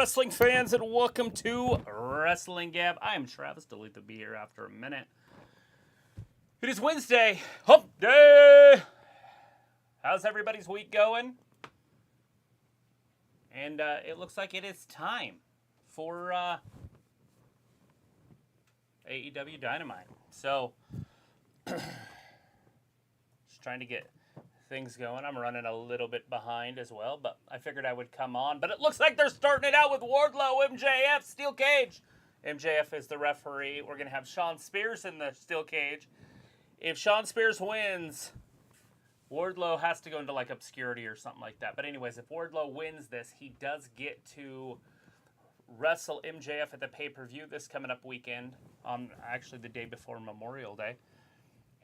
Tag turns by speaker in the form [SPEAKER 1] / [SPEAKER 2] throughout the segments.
[SPEAKER 1] wrestling fans, and welcome to Wrestling Gab. I am Travis, delighted to be here after a minute. It is Wednesday, hump day. How's everybody's week going? And it looks like it is time for AEW Dynamite. So, just trying to get things going. I'm running a little bit behind as well, but I figured I would come on. But it looks like they're starting it out with Wardlow, MJF, Steel Cage. MJF is the referee. We're going to have Shawn Spears in the Steel Cage. If Shawn Spears wins, Wardlow has to go into like obscurity or something like that. But anyways, if Wardlow wins this, he does get to wrestle MJF at the pay-per-view this coming up weekend, on actually the day before Memorial Day.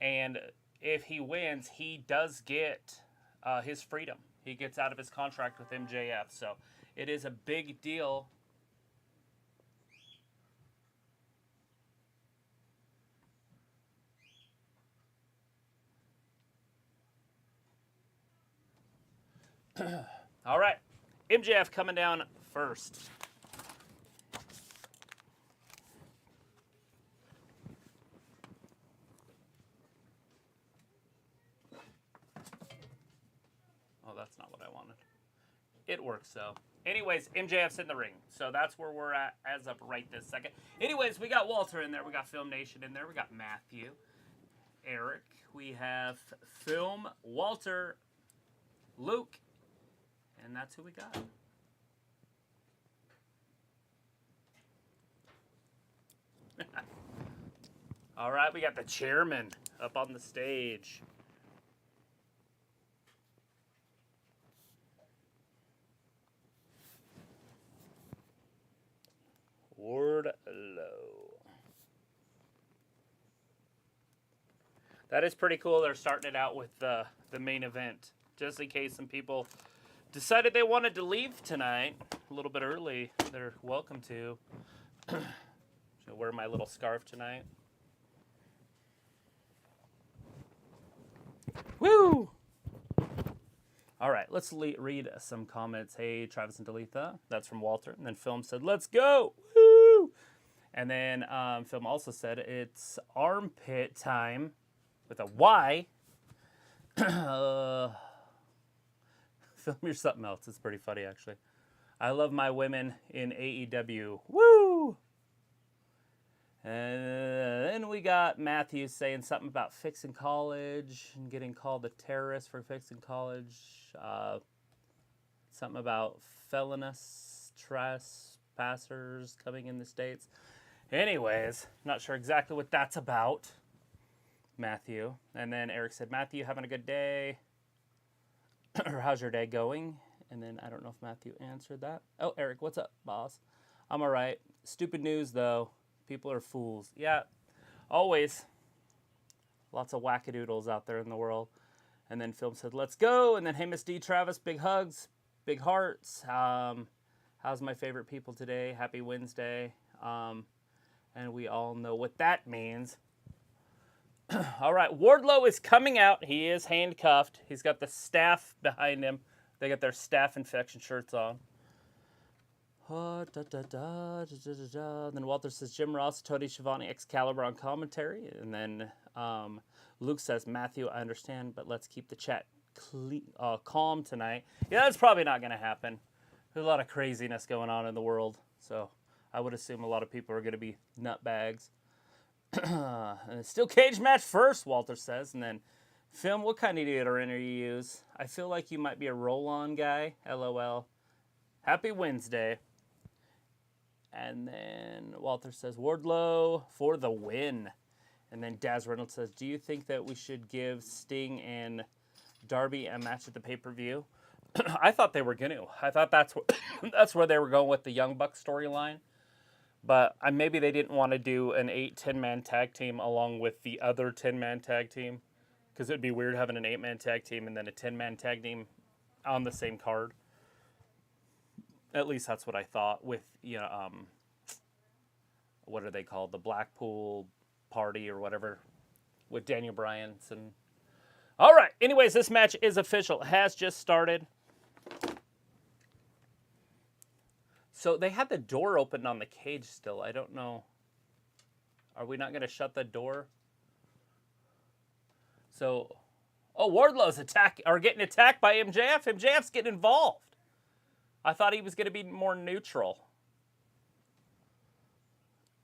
[SPEAKER 1] And if he wins, he does get his freedom. He gets out of his contract with MJF. So it is a big deal. All right, MJF coming down first. Oh, that's not what I wanted. It works, though. Anyways, MJF's in the ring, so that's where we're at as of right this second. Anyways, we got Walter in there. We got Film Nation in there. We got Matthew, Eric. We have Film, Walter, Luke, and that's who we got. All right, we got the chairman up on the stage. Wardlow. That is pretty cool. They're starting it out with the main event, just in case some people decided they wanted to leave tonight a little bit early. They're welcome to. Should wear my little scarf tonight. Woo! All right, let's read some comments. Hey, Travis and Dalitha. That's from Walter. And then Film said, let's go. Woo! And then Film also said, it's armpit time with a Y. Film, you're something else. It's pretty funny, actually. I love my women in AEW. Woo! And then we got Matthew saying something about fixing college and getting called a terrorist for fixing college. Something about felonious trespassers coming in the States. Anyways, not sure exactly what that's about, Matthew. And then Eric said, Matthew, having a good day? Or how's your day going? And then I don't know if Matthew answered that. Oh, Eric, what's up, boss? I'm all right. Stupid news, though. People are fools. Yeah, always. Lots of wackadoodles out there in the world. And then Film said, let's go. And then, hey, Miss D, Travis, big hugs, big hearts. How's my favorite people today? Happy Wednesday. And we all know what that means. All right, Wardlow is coming out. He is handcuffed. He's got the staff behind him. They got their staff infection shirts on. Then Walter says, Jim Ross, Tony Schiavone, Excalibur on commentary. And then Luke says, Matthew, I understand, but let's keep the chat calm tonight. Yeah, that's probably not going to happen. There's a lot of craziness going on in the world. So I would assume a lot of people are going to be nutbags. Steel cage match first, Walter says. And then, Film, what kind of deodorant are you use? I feel like you might be a roll-on guy. LOL. Happy Wednesday. And then Walter says, Wardlow for the win. And then Daz Reynolds says, do you think that we should give Sting and Darby a match at the pay-per-view? I thought they were going to. I thought that's where they were going with the Young Bucks storyline. But maybe they didn't want to do an 8-10-man tag team along with the other 10-man tag team. Because it would be weird having an 8-man tag team and then a 10-man tag team on the same card. At least that's what I thought with, what are they called? The Blackpool Party or whatever with Daniel Bryan. All right. Anyways, this match is official. It has just started. So they had the door open on the cage still. I don't know. Are we not going to shut the door? So, Wardlow's getting attacked by MJF. MJF's getting involved. I thought he was going to be more neutral.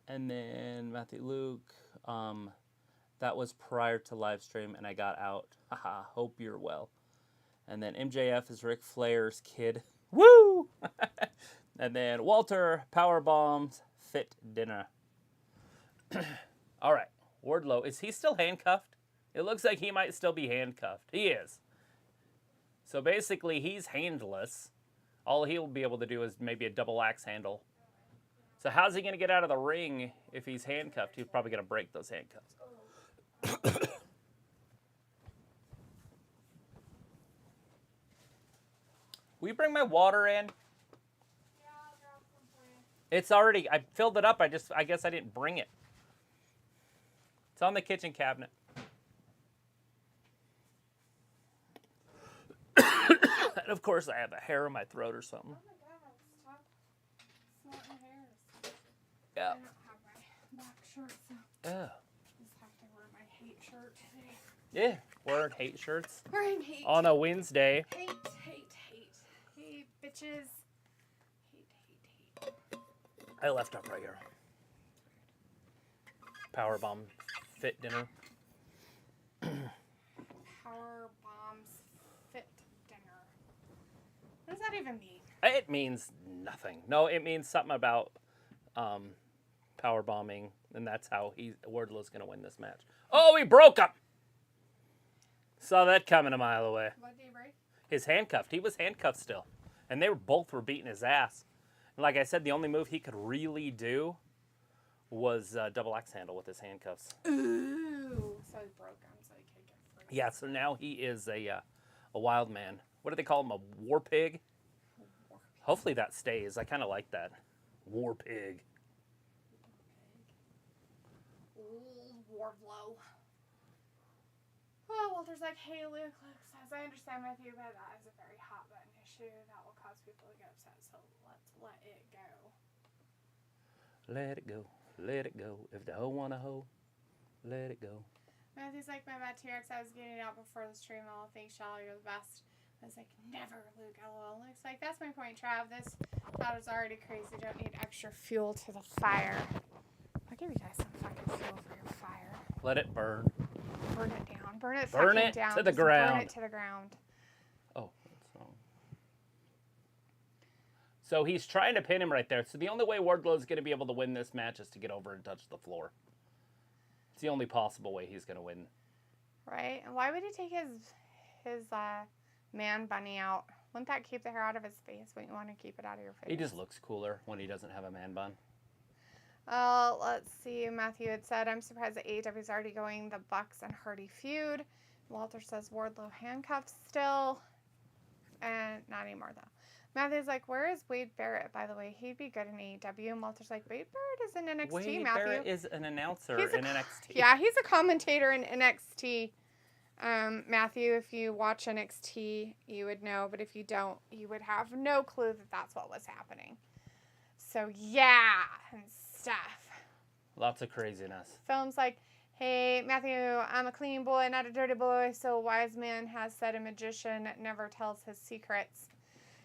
[SPEAKER 1] And then Matthew Luke, that was prior to live stream, and I got out. Haha, hope you're well. And then MJF is Ric Flair's kid. Woo! And then Walter, power bombs, fit dinner. All right, Wardlow, is he still handcuffed? It looks like he might still be handcuffed. He is. So basically, he's handless. All he'll be able to do is maybe a double axe handle. So how's he going to get out of the ring if he's handcuffed? He's probably going to break those handcuffs. Will you bring my water in?
[SPEAKER 2] Yeah, I'll grab some for you.
[SPEAKER 1] It's already, I filled it up. I guess I didn't bring it. It's on the kitchen cabinet. And of course, I have a hair in my throat or something.
[SPEAKER 2] Oh my god, stop snorting hairs.
[SPEAKER 1] Yeah.
[SPEAKER 2] I don't have my black shirt, so
[SPEAKER 1] Yeah.
[SPEAKER 2] just have to wear my hate shirt today.
[SPEAKER 1] Yeah. Wearing hate shirts
[SPEAKER 2] Wearing hate.
[SPEAKER 1] on a Wednesday.
[SPEAKER 2] Hate. Hey, bitches. Hate.
[SPEAKER 1] I left up right here. Powerbomb fit dinner.
[SPEAKER 2] Power bombs fit dinner. What does that even mean?
[SPEAKER 1] It means nothing. No, it means something about power bombing, and that's how Wardlow's going to win this match. Oh, he broke him! Saw that coming a mile away.
[SPEAKER 2] What did he break?
[SPEAKER 1] His handcuffed. He was handcuffed still. And they both were beating his ass. And like I said, the only move he could really do was double axe handle with his handcuffs.
[SPEAKER 2] Ooh. So he broke him so he could get free.
[SPEAKER 1] Yeah, so now he is a wild man. What do they call him? A war pig? Hopefully that stays. I kind of like that. War pig.
[SPEAKER 2] Old Wardlow. Oh, Walter's like, hey, Luke says, I understand with you, but that is a very hot button issue that will cause people to get upset, so let's let it go.
[SPEAKER 1] Let it go. Let it go. If the hoe want a hoe, let it go.
[SPEAKER 2] Matthew's like, my bad T-Rex, I was getting out before the stream, I'll think, Shallow, you're the best. I was like, never, Luke, LOL. Luke's like, that's my point, Trav. This crowd is already crazy. Don't need extra fuel to the fire. I'll give you guys some fucking fuel for your fire.
[SPEAKER 1] Let it burn.
[SPEAKER 2] Burn it down. Burn it
[SPEAKER 1] Burn
[SPEAKER 2] fucking
[SPEAKER 1] it
[SPEAKER 2] down.
[SPEAKER 1] to the
[SPEAKER 2] Just
[SPEAKER 1] ground.
[SPEAKER 2] Burn it to the ground.
[SPEAKER 1] Oh, that's wrong. So he's trying to pin him right there. So the only way Wardlow's going to be able to win this match is to get over and touch the floor. It's the only possible way he's going to win.
[SPEAKER 2] Right? And why would he take his man bunny out? Wouldn't that keep the hair out of his face? Wouldn't you want to keep it out of your face?
[SPEAKER 1] He just looks cooler when he doesn't have a man bun.
[SPEAKER 2] Let's see. Matthew had said, I'm surprised that AEW's already going the Bucks and Hardy feud. Walter says Wardlow handcuffs still. And not anymore, though. Matthew's like, where is Wade Barrett, by the way? He'd be good in AEW. And Walter's like, Wade Barrett is in NXT,
[SPEAKER 1] Wade
[SPEAKER 2] Matthew.
[SPEAKER 1] Barrett is an announcer in NXT.
[SPEAKER 2] Yeah, he's a commentator in NXT. Matthew, if you watch NXT, you would know. But if you don't, you would have no clue that that's what was happening. So, yeah, and stuff.
[SPEAKER 1] Lots of craziness.
[SPEAKER 2] Film's like, hey, Matthew, I'm a clean boy, not a dirty boy. So a wise man has said a magician never tells his secrets.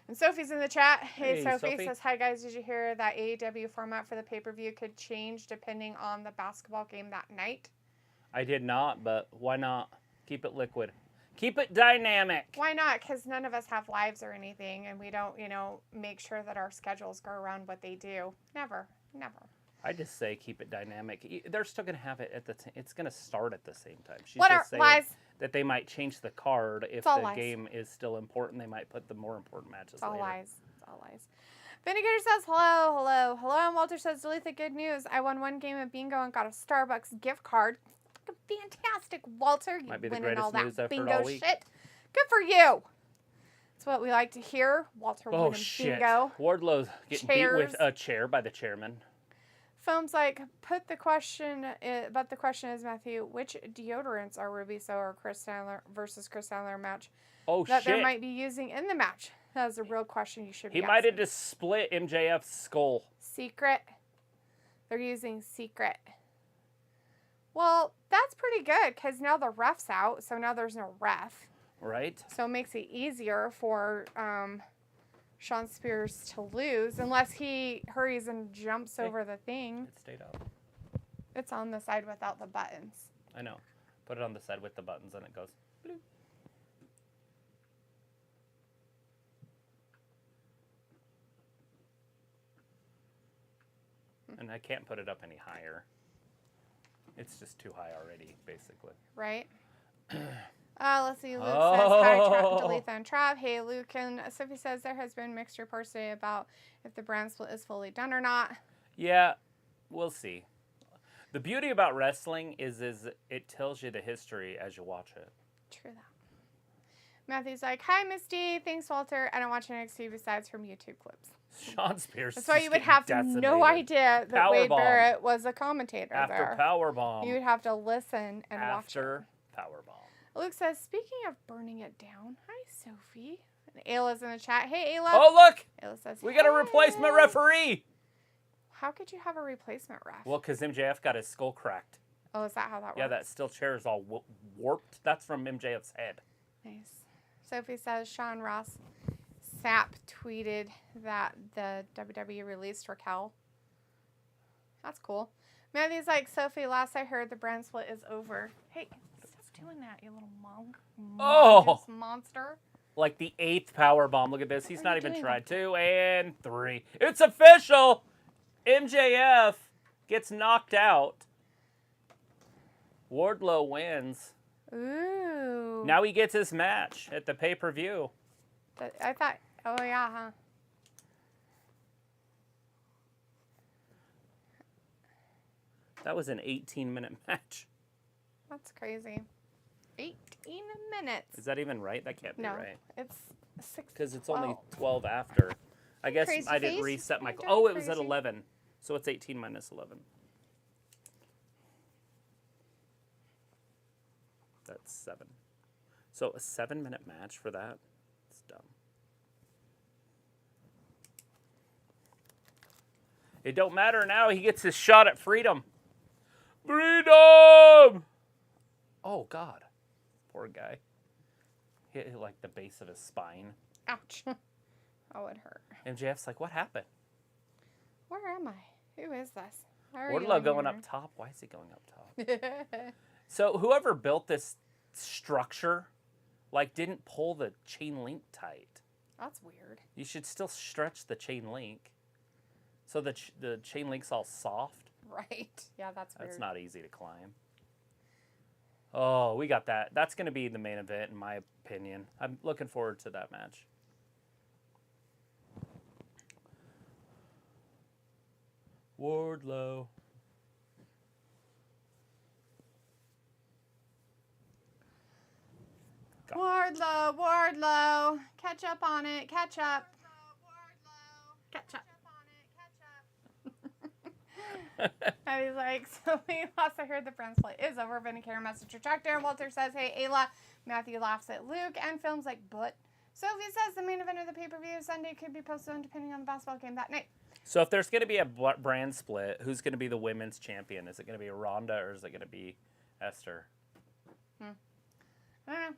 [SPEAKER 2] And Sophie's in the chat. Hey, Sophie says, hi, guys. Did you hear that AEW format for the pay-per-view could change depending on the basketball game that night?
[SPEAKER 1] I did not, but why not? Keep it liquid. Keep it dynamic.
[SPEAKER 2] Why not? Because none of us have lives or anything, and we don't, make sure that our schedules go around what they do. Never.
[SPEAKER 1] I just say keep it dynamic. They're still going to have it it's going to start at the same time. She's
[SPEAKER 2] What
[SPEAKER 1] just
[SPEAKER 2] are
[SPEAKER 1] saying
[SPEAKER 2] lies?
[SPEAKER 1] That they might change the card if
[SPEAKER 2] all
[SPEAKER 1] the
[SPEAKER 2] lies.
[SPEAKER 1] game is still important. They might put the more important matches
[SPEAKER 2] It's all
[SPEAKER 1] later.
[SPEAKER 2] lies. It's all lies. Vindicator says, hello. And Walter says, delete the good news. I won one game of bingo and got a Starbucks gift card. Fantastic, Walter. You
[SPEAKER 1] Might be the
[SPEAKER 2] winning all
[SPEAKER 1] greatest news
[SPEAKER 2] that
[SPEAKER 1] I've heard
[SPEAKER 2] bingo
[SPEAKER 1] all week.
[SPEAKER 2] shit. Good for you. That's what we like to hear. Walter winning
[SPEAKER 1] Oh, shit.
[SPEAKER 2] bingo.
[SPEAKER 1] Wardlow's getting beat with
[SPEAKER 2] Chairs.
[SPEAKER 1] a chair by the chairman.
[SPEAKER 2] Film's like, but the question is, Matthew, which deodorants are Ruby Soho or Chris Sandler versus Chris Sandler match that they might be using in the match? That's a real question you should be asking.
[SPEAKER 1] He might have just split MJF's skull.
[SPEAKER 2] Secret. They're using secret. Well, that's pretty good because now the ref's out, so now there's no ref.
[SPEAKER 1] Right.
[SPEAKER 2] So it makes it easier for Sean Spears to lose unless he hurries and jumps over the thing.
[SPEAKER 1] It stayed up.
[SPEAKER 2] It's on the side without the buttons.
[SPEAKER 1] I know. Put it on the side with the buttons and it goes bloop. And I can't put it up any higher. It's just too high already, basically.
[SPEAKER 2] Right. Let's see. Luke says, hi, Delete and Trav. Hey, Luke. And Sophie says there has been mixed reports today about if the brand split is fully done or not.
[SPEAKER 1] Yeah, we'll see. The beauty about wrestling is it tells you the history as you watch it.
[SPEAKER 2] True that. Matthew's like, hi, Misty. Thanks, Walter. I don't watch NXT besides from YouTube clips.
[SPEAKER 1] Sean Spears.
[SPEAKER 2] That's why you would have no idea that Wade Barrett was a commentator
[SPEAKER 1] after
[SPEAKER 2] there.
[SPEAKER 1] Powerbomb.
[SPEAKER 2] You would have to listen and watch it.
[SPEAKER 1] After Powerbomb.
[SPEAKER 2] Luke says, speaking of burning it down, hi, Sophie. And Ayla's in the chat. Hey, Ayla.
[SPEAKER 1] Oh, look.
[SPEAKER 2] Ayla says,
[SPEAKER 1] we got a replacement referee.
[SPEAKER 2] How could you have a replacement ref?
[SPEAKER 1] Well, because MJF got his skull cracked.
[SPEAKER 2] Oh, is that how that works?
[SPEAKER 1] Yeah, that steel chair is all warped. That's from MJF's head.
[SPEAKER 2] Nice. Sophie says, Sean Ross Sapp tweeted that the WWE released Raquel. That's cool. Matthew's like, Sophie, last I heard the brand split is over. Hey, stop doing that, you little monster.
[SPEAKER 1] Like the 8th Powerbomb. Look at this. He's not even tried. 2 and 3. It's official. MJF gets knocked out. Wardlow wins.
[SPEAKER 2] Ooh.
[SPEAKER 1] Now he gets his match at the pay-per-view.
[SPEAKER 2] I thought, oh yeah, huh?
[SPEAKER 1] That was an 18-minute match.
[SPEAKER 2] That's crazy. 18 minutes.
[SPEAKER 1] Is that even right? That can't be right.
[SPEAKER 2] It's 6.
[SPEAKER 1] Because it's only 12 after. I guess I didn't reset my... Oh, it was at 11. So it's 18 minus 11. That's 7. So a 7-minute match for that? It's dumb. It don't matter now. He gets his shot at freedom. Freedom! Oh, God. Poor guy. Hit like the base of his spine.
[SPEAKER 2] Ouch. Oh, it hurt.
[SPEAKER 1] MJF's like, what happened?
[SPEAKER 2] Where am I? Who is this?
[SPEAKER 1] Wardlow going up top? Why is he going up top? So whoever built this structure, like, didn't pull the chain link tight.
[SPEAKER 2] That's weird.
[SPEAKER 1] You should still stretch the chain link. So the chain link's all soft.
[SPEAKER 2] Right. Yeah, that's weird.
[SPEAKER 1] That's not easy to climb. Oh, we got that. That's going to be the main event, in my opinion. I'm looking forward to that match. Wardlow.
[SPEAKER 2] Wardlow. Catch up on it. Catch up. Catch up. And he's like, so we lost. I heard the brand split is over. Vindicator message retractor. Walter says, hey, Ayla. Matthew laughs at Luke. And Film's like, but. Sophie says the main event of the pay-per-view Sunday could be postponed depending on the basketball game that night.
[SPEAKER 1] So if there's going to be a brand split, who's going to be the women's champion? Is it going to be Ronda or is it going to be Esther?
[SPEAKER 2] I don't know.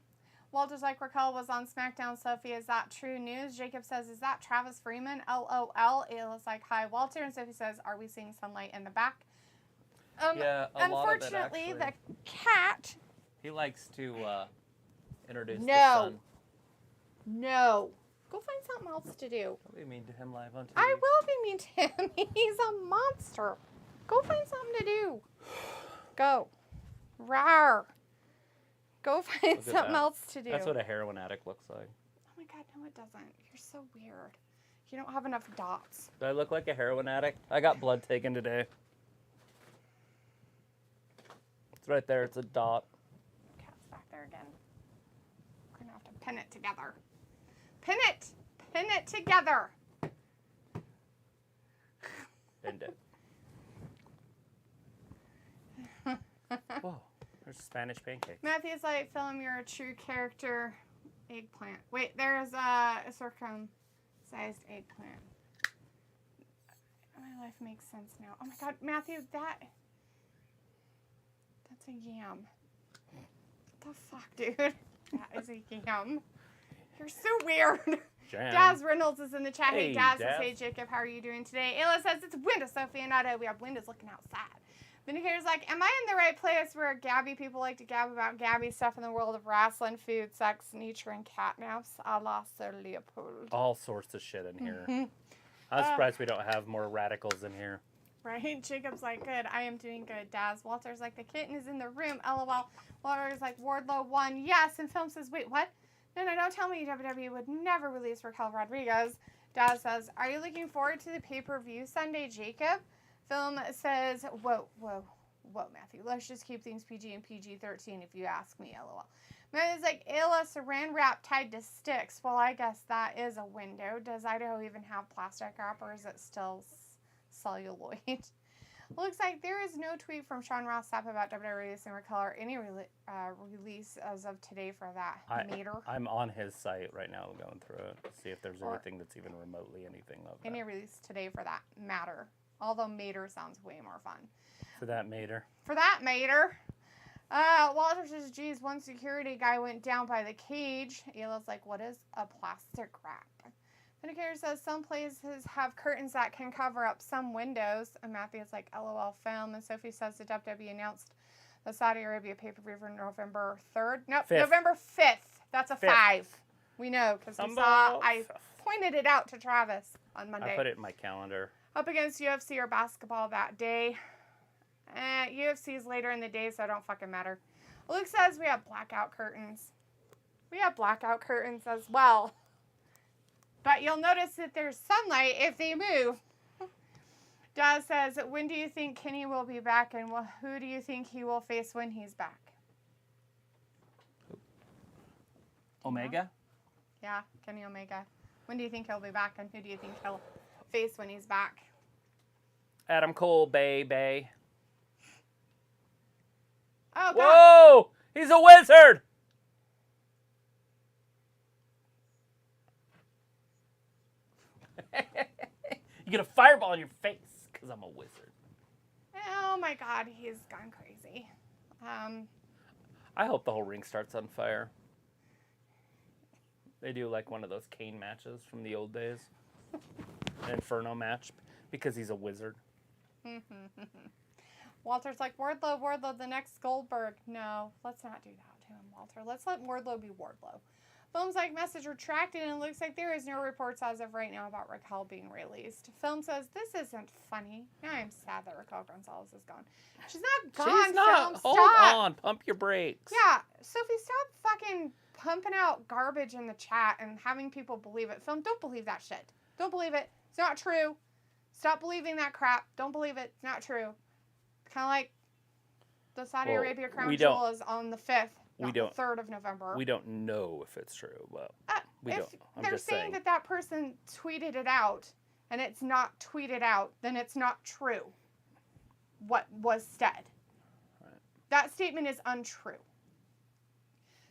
[SPEAKER 2] Walter's like, Raquel was on SmackDown. Sophie, is that true news? Jacob says, is that Travis Freeman? LOL. Ayla's like, hi, Walter. And Sophie says, are we seeing sunlight in the back?
[SPEAKER 1] Yeah,
[SPEAKER 2] unfortunately, the cat.
[SPEAKER 1] He likes to introduce the sun.
[SPEAKER 2] No. Go find something else to do.
[SPEAKER 1] Don't be mean to him live on TV.
[SPEAKER 2] I will be mean to him. He's a monster. Go find something to do. Go. Rawr. Go find something else to do.
[SPEAKER 1] That's what a heroin addict looks like.
[SPEAKER 2] Oh my God, no it doesn't. You're so weird. You don't have enough dots.
[SPEAKER 1] Do I look like a heroin addict? I got blood taken today. It's right there. It's a dot.
[SPEAKER 2] Cat's back there again. We're going to have to pin it together. Pin it! Pin it together!
[SPEAKER 1] Pinned it. There's Spanish pancakes.
[SPEAKER 2] Matthew's like, Film, you're a true character. Eggplant. Wait, there's a circumcised eggplant. My life makes sense now. Oh my god, Matthew, that's a yam. What the fuck, dude? That is a yam. You're so weird. Daz Reynolds is in the chat. Hey, Daz says, hey, Jacob, how are you doing today? Ayla says, it's Windows aficionado. We have windows looking outside. Vindicator's like, am I in the right place where Gabby people like to gab about Gabby stuff in the world of wrestling, food, sex, nature, and catnaps? A la Sir Leopold.
[SPEAKER 1] All sorts of shit in here. I'm surprised we don't have more radicals in here.
[SPEAKER 2] Right? Jacob's like, good. I am doing good, Daz. Walter's like, the kitten is in the room. LOL. Walter's like, Wardlow won. Yes. And Film says, wait, what? No, don't tell me WWE would never release Raquel Rodriguez. Daz says, are you looking forward to the pay-per-view Sunday, Jacob? Film says, whoa, Matthew. Let's just keep things PG and PG-13 if you ask me, LOL. Matthew's like, Ayla saran wrap tied to sticks. Well, I guess that is a window. Does Idaho even have plastic wrap, or is it still celluloid? Looks like there is no tweet from Sean Ross Sapp about WWE releasing Raquel or any release as of today for that meter.
[SPEAKER 1] I'm on his site right now going through it to see if there's anything that's even remotely anything of that.
[SPEAKER 2] Any release today for that matter. Although mater sounds way more fun.
[SPEAKER 1] For that mater.
[SPEAKER 2] Walter says, geez, one security guy went down by the cage. Ayla's like, what is a plastic wrap? Vindicator says some places have curtains that can cover up some windows. And Matthew's like, LOL Film. And Sophie says the WWE announced the Saudi Arabia pay-per-view for November 3rd. Nope, 5th. November 5th. That's a 5. We know because we saw. I pointed it out to Travis on Monday.
[SPEAKER 1] I put it in my calendar.
[SPEAKER 2] Up against UFC or basketball that day. UFC is later in the day, so it don't fucking matter. Luke says we have blackout curtains. We have blackout curtains as well. But you'll notice that there's sunlight if they move. Daz says, when do you think Kenny will be back, and who do you think he will face when he's back?
[SPEAKER 1] Omega?
[SPEAKER 2] Yeah, Kenny Omega. When do you think he'll be back, and who do you think he'll face when he's back?
[SPEAKER 1] Adam Cole, baby.
[SPEAKER 2] Oh, God.
[SPEAKER 1] Whoa! He's a wizard! You get a fireball in your face because I'm a wizard.
[SPEAKER 2] Oh, my God. He's gone crazy.
[SPEAKER 1] I hope the whole ring starts on fire. They do like one of those cane matches from the old days. An Inferno match because he's a wizard.
[SPEAKER 2] Walter's like, Wardlow, the next Goldberg. No, let's not do that to him, Walter. Let's let Wardlow be Wardlow. Film's like, message retracted, and it looks like there is no reports as of right now about Raquel being released. Film says, this isn't funny. Now I'm sad that Raquel Gonzalez is gone. She's not gone,
[SPEAKER 1] She's not.
[SPEAKER 2] Film.
[SPEAKER 1] Hold
[SPEAKER 2] Stop.
[SPEAKER 1] on. Pump your brakes.
[SPEAKER 2] Yeah, Sophie, stop fucking pumping out garbage in the chat and having people believe it. Film, don't believe that shit. Don't believe it. It's not true. Stop believing that crap. Don't believe it. It's not true. Kind of like the Saudi Arabia Crown Jewel is on the 5th, not the 3rd of November.
[SPEAKER 1] We don't know if it's true, but we don't.
[SPEAKER 2] They're saying that person tweeted it out, and it's not tweeted out, then it's not true. What was said. Right. That statement is untrue.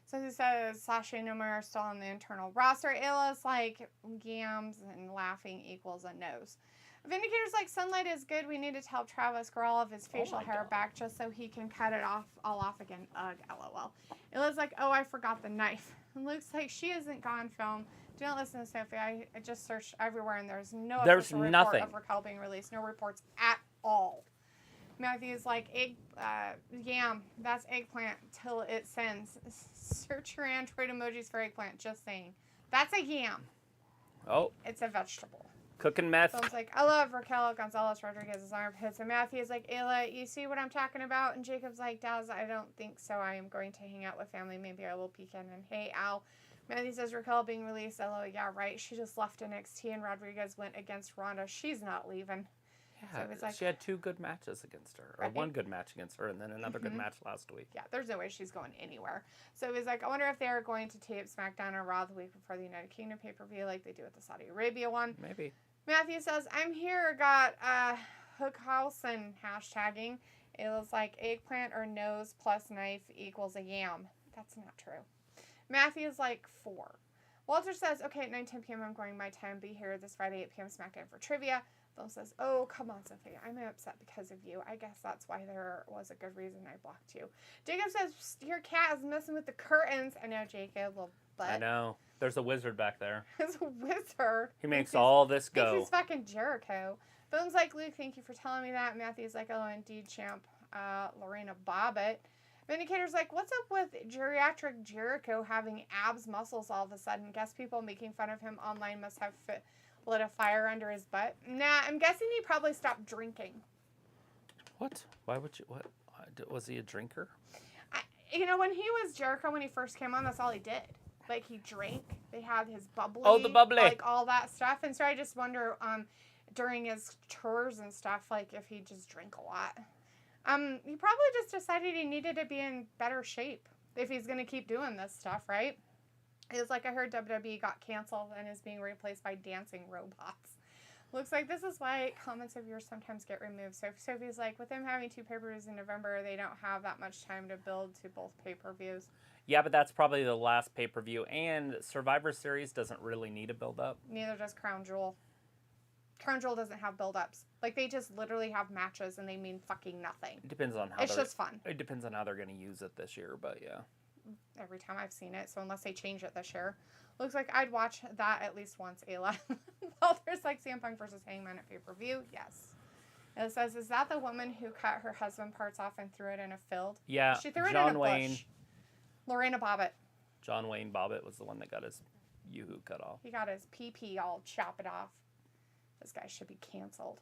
[SPEAKER 2] So he says Sasha and Omar are still on the internal roster. Ayla's like, yams and laughing equals a nose. Vindicator's like, sunlight is good. We needed to help Travis grow all of his facial hair back just so he can cut it all off again. Ugh, LOL. Ayla's like, oh, I forgot the knife. And looks like she isn't gone, Film. Do not listen to Sophie. I just searched everywhere, and there's no official report of Raquel being released. No reports at all. Matthew's like, yam, that's eggplant till it sends. Search your Android emojis for eggplant, just saying. That's a yam.
[SPEAKER 1] Oh.
[SPEAKER 2] It's a vegetable.
[SPEAKER 1] Cooking meth.
[SPEAKER 2] So I was like, I love Raquel Gonzalez Rodriguez's armpits. And Matthew's like, Ayla, you see what I'm talking about? And Jacob's like, Daz, I don't think so. I am going to hang out with family. Maybe I will peek in. And hey, Al. Matthew says Raquel being released. LO, yeah, right. She just left NXT and Rodriguez went against Ronda. She's not leaving.
[SPEAKER 1] Yeah, so like, she had 2 good matches against her. Or 1 good match against her, and then another good match last week.
[SPEAKER 2] Yeah, there's no way she's going anywhere. So he's like, I wonder if they're going to tape SmackDown or Raw the week before the United Kingdom pay-per-view like they do with the Saudi Arabia one.
[SPEAKER 1] Maybe.
[SPEAKER 2] Matthew says, I'm here, got Hookhausen hashtagging. Ayla's like, eggplant or nose plus knife equals a yam. That's not true. Matthew's like, 4. Walter says, okay, at 9:10 p.m. I'm going my time. Be here this Friday, 8 p.m. SmackDown for trivia. Bill says, oh, come on, Sophie. I'm upset because of you. I guess that's why there was a good reason I blocked you. Jacob says, your cat is messing with the curtains. I know, Jacob. Well, but
[SPEAKER 1] I know. There's a wizard back there.
[SPEAKER 2] There's a wizard.
[SPEAKER 1] He makes all this go.
[SPEAKER 2] He's fucking Jericho. Bill's like, Luke, thank you for telling me that. Matthew's like, oh, indeed, champ. Lorena Bobbitt. Vindicator's like, what's up with geriatric Jericho having abs muscles all of a sudden? Guess people making fun of him online must have lit a fire under his butt. Nah, I'm guessing he probably stopped drinking.
[SPEAKER 1] What? Why would you? What? Was he a drinker?
[SPEAKER 2] When he was Jericho, when he first came on, that's all he did. Like, he drank. They had his bubbly.
[SPEAKER 1] Oh, the bubbly.
[SPEAKER 2] Like, all that stuff. And so I just wonder, during his tours and stuff, like, if he just drank a lot. He probably just decided he needed to be in better shape if he's going to keep doing this stuff, right? It was like, I heard WWE got canceled and is being replaced by dancing robots. Looks like this is why comments of yours sometimes get removed. So Sophie's like, with them having 2 pay-per-views in November, they don't have that much time to build to both pay-per-views.
[SPEAKER 1] Yeah, but that's probably the last pay-per-view, and Survivor Series doesn't really need a build-up.
[SPEAKER 2] Neither does Crown Jewel. Crown Jewel doesn't have build-ups. Like, they just literally have matches, and they mean fucking nothing.
[SPEAKER 1] It depends on how
[SPEAKER 2] it's just fun.
[SPEAKER 1] It depends on how they're going to use it this year, but yeah.
[SPEAKER 2] Every time I've seen it, so unless they change it this year. Looks like I'd watch that at least once, Ayla. Walter's like, CM Punk versus Hangman at pay-per-view? Yes. It says, is that the woman who cut her husband parts off and threw it in a field?
[SPEAKER 1] Yeah,
[SPEAKER 2] she threw it
[SPEAKER 1] John
[SPEAKER 2] in a
[SPEAKER 1] Wayne.
[SPEAKER 2] bush. Lorena Bobbitt.
[SPEAKER 1] John Wayne Bobbitt was the one that got his yoo-hoo cut off.
[SPEAKER 2] He got his PP all chopped off. This guy should be canceled.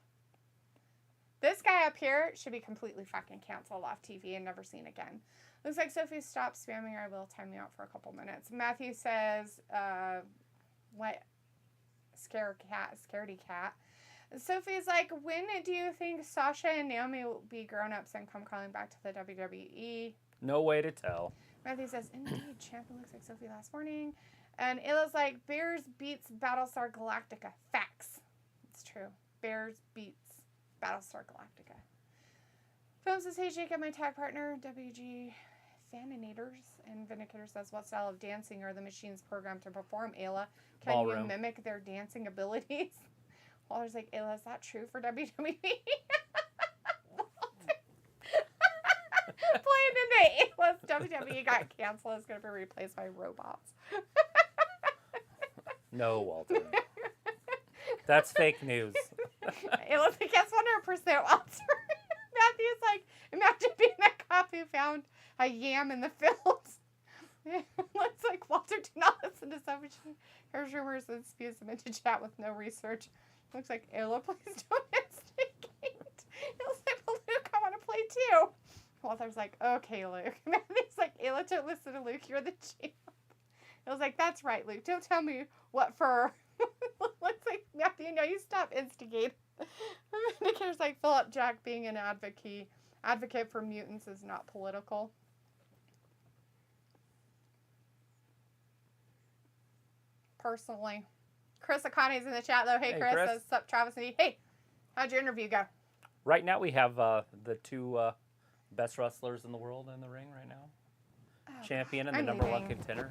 [SPEAKER 2] This guy up here should be completely fucking canceled off TV and never seen again. Looks like Sophie stopped spamming her. I will time you out for a couple minutes. Matthew says, what? Scaredy cat. Sophie's like, when do you think Sasha and Naomi will be grown-ups and come crawling back to the WWE?
[SPEAKER 1] No way to tell.
[SPEAKER 2] Matthew says, indeed, champion looks like Sophie last morning. And Ayla's like, Bears beats Battlestar Galactica. Facts. It's true. Bears beats Battlestar Galactica. Film says, hey, Jacob, my tag partner, WG Faninators. And Vindicator says, what style of dancing are the machines programmed to perform, Ayla? Can
[SPEAKER 1] Ballroom.
[SPEAKER 2] you mimic their dancing abilities? Walter's like, Ayla, is that true for WWE? Playing today, Ayla's WWE got canceled. It's going to be replaced by robots.
[SPEAKER 1] No, Walter. That's fake news.
[SPEAKER 2] Ayla's like, yes, 100%, Walter. Matthew's like, imagine being that cop who found a yam in the fields. Looks like Walter did not listen to Sophie. Here's rumors and spews them into chat with no research. Looks like Ayla, please don't instigate. Ayla's like, well, Luke, I want to play too. Walter's like, okay, Luke. Matthew's like, Ayla, don't listen to Luke. You're the champ. I was like, that's right, Luke. Don't tell me what for. Looks like, Matthew, no, you stop instigating. Indicator's like, Philip Jack being an advocate for mutants is not political. Personally. Chris Akane's in the chat, though. Hey, Chris. Says, sup, Travis and E. Hey, how'd your interview go?
[SPEAKER 1] Right now we have the 2 best wrestlers in the world in the ring right now. Oh, champion and the number 1 contender.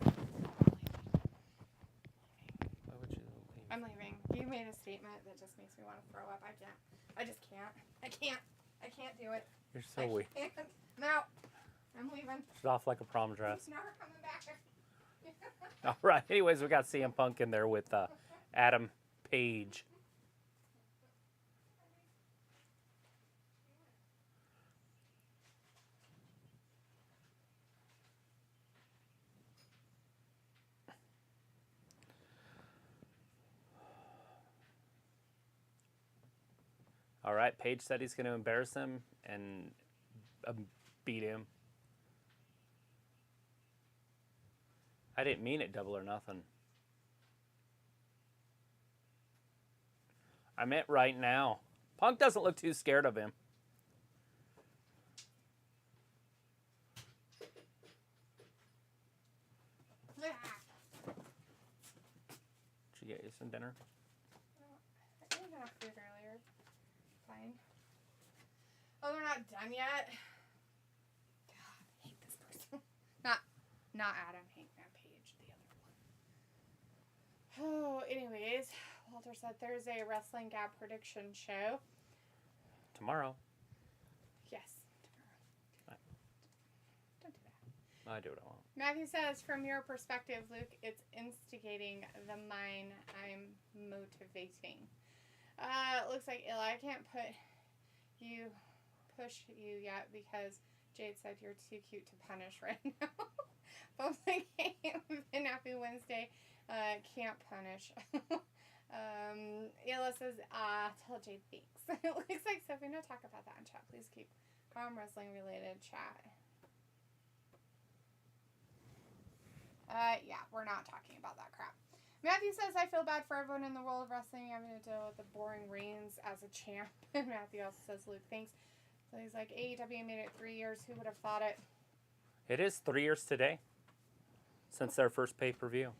[SPEAKER 1] Why would you leave?
[SPEAKER 2] I'm leaving. You made a statement that just makes me want to throw up. I can't. I just can't. I can't do it.
[SPEAKER 1] You're so weak.
[SPEAKER 2] I'm out. I'm leaving.
[SPEAKER 1] She's off like a prom dress.
[SPEAKER 2] She's never coming back.
[SPEAKER 1] All right. Anyways, we got CM Punk in there with Adam Page. All right. Page said he's going to embarrass him and beat him. I didn't mean it, Double or Nothing. I meant right now. Punk doesn't look too scared of him. Did you get you some dinner?
[SPEAKER 2] I didn't have food earlier. Fine. Oh, they're not done yet? God, I hate this person. Not Adam, Hangman Page, the other one. Oh, anyways, Walter said Thursday Wrestling Gap prediction show.
[SPEAKER 1] Tomorrow.
[SPEAKER 2] Yes, tomorrow. Don't do that.
[SPEAKER 1] I do what I want.
[SPEAKER 2] Matthew says, from your perspective, Luke, it's instigating the mine I'm motivating. Looks like I can't push you yet because Jade said you're too cute to punish right now. Both the game and Happy Wednesday can't punish. Ela says, tell Jade thanks. It looks like Sophie, no talk about that in chat. Please keep calm wrestling related chat. Yeah, we're not talking about that crap. Matthew says, I feel bad for everyone in the world of wrestling having to deal with the boring reigns as a champ. And Matthew also says, Luke, thanks. So he's like, AEW made it 3 years. Who would have thought it?
[SPEAKER 1] It is 3 years today since their first pay-per-view.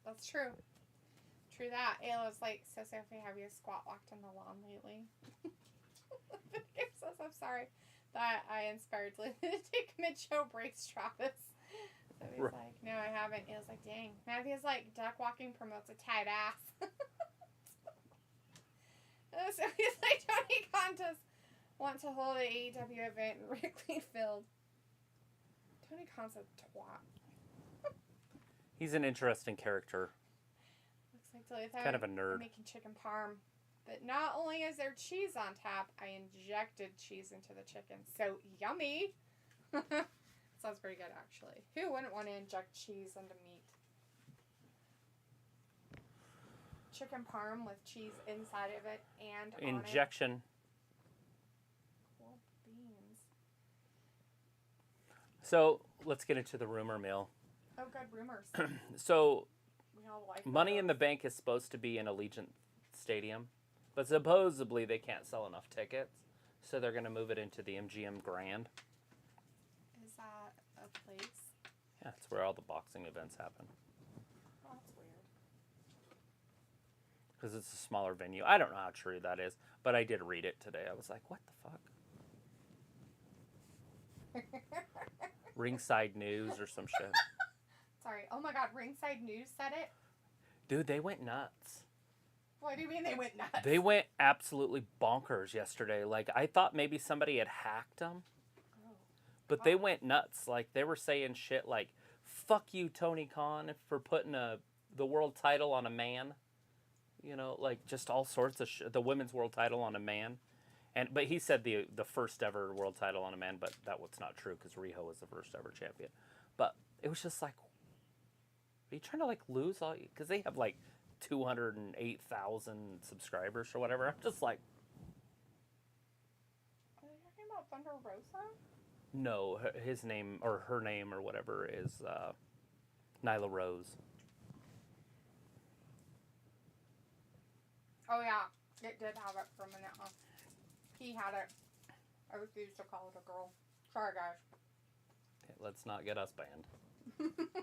[SPEAKER 2] That's true. True that. Ayla's like, so Sophie, have you squat walked on the lawn lately? It says, I'm sorry that I inspired Luke to take mid-show breaks, Travis. So he's like, no, I haven't. Ayla's like, dang. Matthew's like, duck walking promotes a tight ass. So he's like, Tony Khan does want to hold an AEW event in Wrigley Field. Tony Khan's a twat.
[SPEAKER 1] He's an interesting character.
[SPEAKER 2] Looks like Duluth
[SPEAKER 1] kind of a nerd.
[SPEAKER 2] Making chicken parm. But not only is there cheese on tap, I injected cheese into the chicken. So yummy. Sounds pretty good, actually. Who wouldn't want to inject cheese into meat? Chicken parm with cheese inside of it and
[SPEAKER 1] Injection.
[SPEAKER 2] on it. Cool beans.
[SPEAKER 1] So, let's get into the rumor mill.
[SPEAKER 2] Oh, good rumors.
[SPEAKER 1] So,
[SPEAKER 2] We all like
[SPEAKER 1] Money in the
[SPEAKER 2] those.
[SPEAKER 1] Bank is supposed to be in Allegiant Stadium, but supposedly they can't sell enough tickets, so they're going to move it into the MGM Grand.
[SPEAKER 2] Is that a place?
[SPEAKER 1] Yeah, it's where all the boxing events happen.
[SPEAKER 2] Oh, that's weird.
[SPEAKER 1] Because it's a smaller venue. I don't know how true that is, but I did read it today. I was like, what the fuck? Ringside News or some shit.
[SPEAKER 2] Sorry. Oh my God, Ringside News said it?
[SPEAKER 1] Dude, they went nuts.
[SPEAKER 2] What do you mean they went nuts?
[SPEAKER 1] They went absolutely bonkers yesterday. Like, I thought maybe somebody had hacked them.
[SPEAKER 2] Oh.
[SPEAKER 1] But they went nuts. Like, they were saying shit like, fuck you, Tony Khan, for putting the world title on a man. You know, like, just all sorts of shit. The women's world title on a man. But he said the first ever world title on a man, but that was not true because Riho was the first ever champion. But it was just like, are you trying to, like, lose all? Because they have, like, 208,000 subscribers or whatever. I'm just like,
[SPEAKER 2] Are they talking about Thunder Rosa?
[SPEAKER 1] no, his name or her name or whatever is Nyla Rose.
[SPEAKER 2] Oh yeah, it did have it for a minute. Huh? He had it. I refused to call it a girl. Sorry, guys.
[SPEAKER 1] Okay, let's not get us banned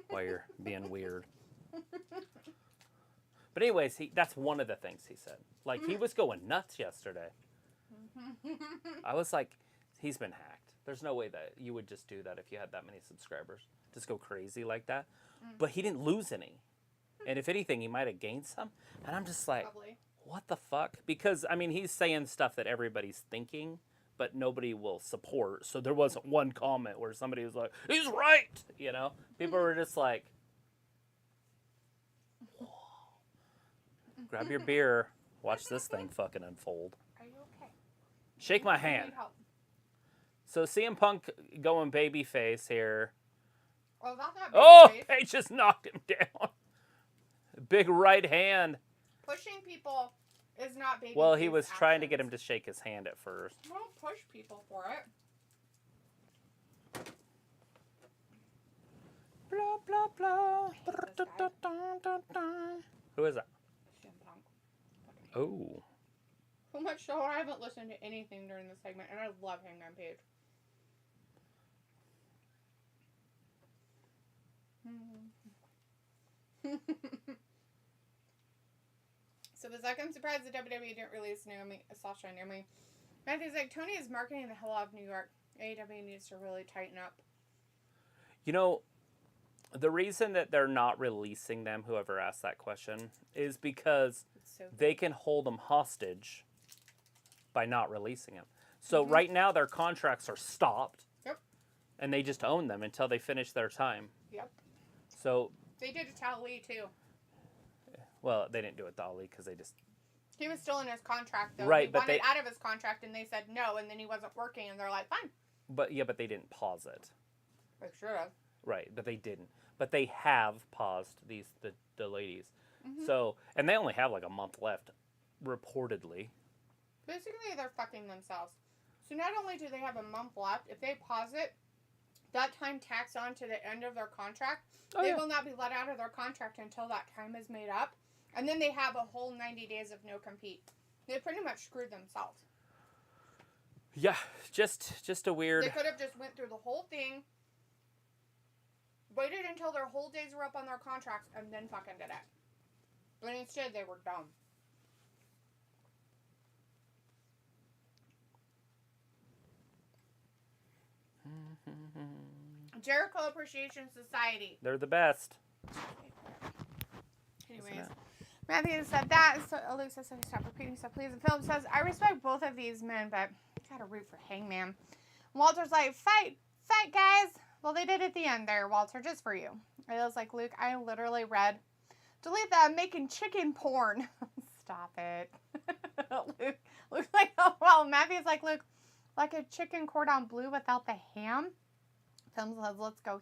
[SPEAKER 1] while you're being weird. But anyways, that's one of the things he said. Like, he was going nuts yesterday. I was like, he's been hacked. There's no way that you would just do that if you had that many subscribers. Just go crazy like that. But he didn't lose any. And if anything, he might have gained some. And I'm just like,
[SPEAKER 2] Probably.
[SPEAKER 1] what the fuck? Because, I mean, he's saying stuff that everybody's thinking, but nobody will support. So there wasn't one comment where somebody was like, he's right! You know? People were just like, grab your beer, watch this thing fucking unfold.
[SPEAKER 2] Are you okay?
[SPEAKER 1] Shake my
[SPEAKER 2] I
[SPEAKER 1] hand.
[SPEAKER 2] need help.
[SPEAKER 1] So CM Punk going babyface here.
[SPEAKER 2] Oh, that's not
[SPEAKER 1] Oh,
[SPEAKER 2] babyface.
[SPEAKER 1] Page just knocked him down. Big right hand.
[SPEAKER 2] Pushing people is not babyface.
[SPEAKER 1] Well, he was trying to get him to shake his hand at first.
[SPEAKER 2] Don't push people for it.
[SPEAKER 1] Blah, blah, blah.
[SPEAKER 2] hate this guy.
[SPEAKER 1] Who is that?
[SPEAKER 2] CM Punk.
[SPEAKER 1] Oh.
[SPEAKER 2] So much so I haven't listened to anything during this segment, and I love Hangman Page. So the second surprise, the WWE didn't release Sasha and Naomi Matthew's like, Tony is marketing the hell out of New York. AEW needs to really tighten up.
[SPEAKER 1] You know, the reason that they're not releasing them, whoever asked that question, is because they can hold them hostage by not releasing them. So right now their contracts are stopped.
[SPEAKER 2] Yep.
[SPEAKER 1] And they just own them until they finish their time.
[SPEAKER 2] Yep.
[SPEAKER 1] So
[SPEAKER 2] they did it to Ali too.
[SPEAKER 1] Well, they didn't do it to Ali because they just...
[SPEAKER 2] He was still in his contract, though.
[SPEAKER 1] Right,
[SPEAKER 2] he
[SPEAKER 1] but
[SPEAKER 2] wanted out of his contract, and they said no, and then he wasn't working, and they're like, fine.
[SPEAKER 1] But they didn't pause it.
[SPEAKER 2] They should have.
[SPEAKER 1] Right, but they didn't. But they have paused the ladies.
[SPEAKER 2] Mm-hmm.
[SPEAKER 1] So, and they only have like a month left, reportedly.
[SPEAKER 2] Basically, they're fucking themselves. So not only do they have a month left, if they pause it, that time tacks on to the end of their contract. They will not be let out of their contract until that time is made up. And then they have a whole 90 days of no compete. They pretty much screwed themselves.
[SPEAKER 1] Yeah, just a weird...
[SPEAKER 2] They could have just went through the whole thing, waited until their whole days were up on their contracts, and then fucking did it. But instead, they were dumb. Jericho Appreciation Society.
[SPEAKER 1] They're the best.
[SPEAKER 2] Anyways, Matthew said that. So Luke says, stop repeating stuff, please. And Philip says, I respect both of these men, but gotta root for Hangman. Walter's like, fight, guys. Well, they did at the end there, Walter, just for you. It was like, Luke, I literally read, delete that, making chicken porn. Stop it. Luke's like, oh, well, Matthew's like, Luke, like a chicken cordon bleu without the ham? Philip says, let's go.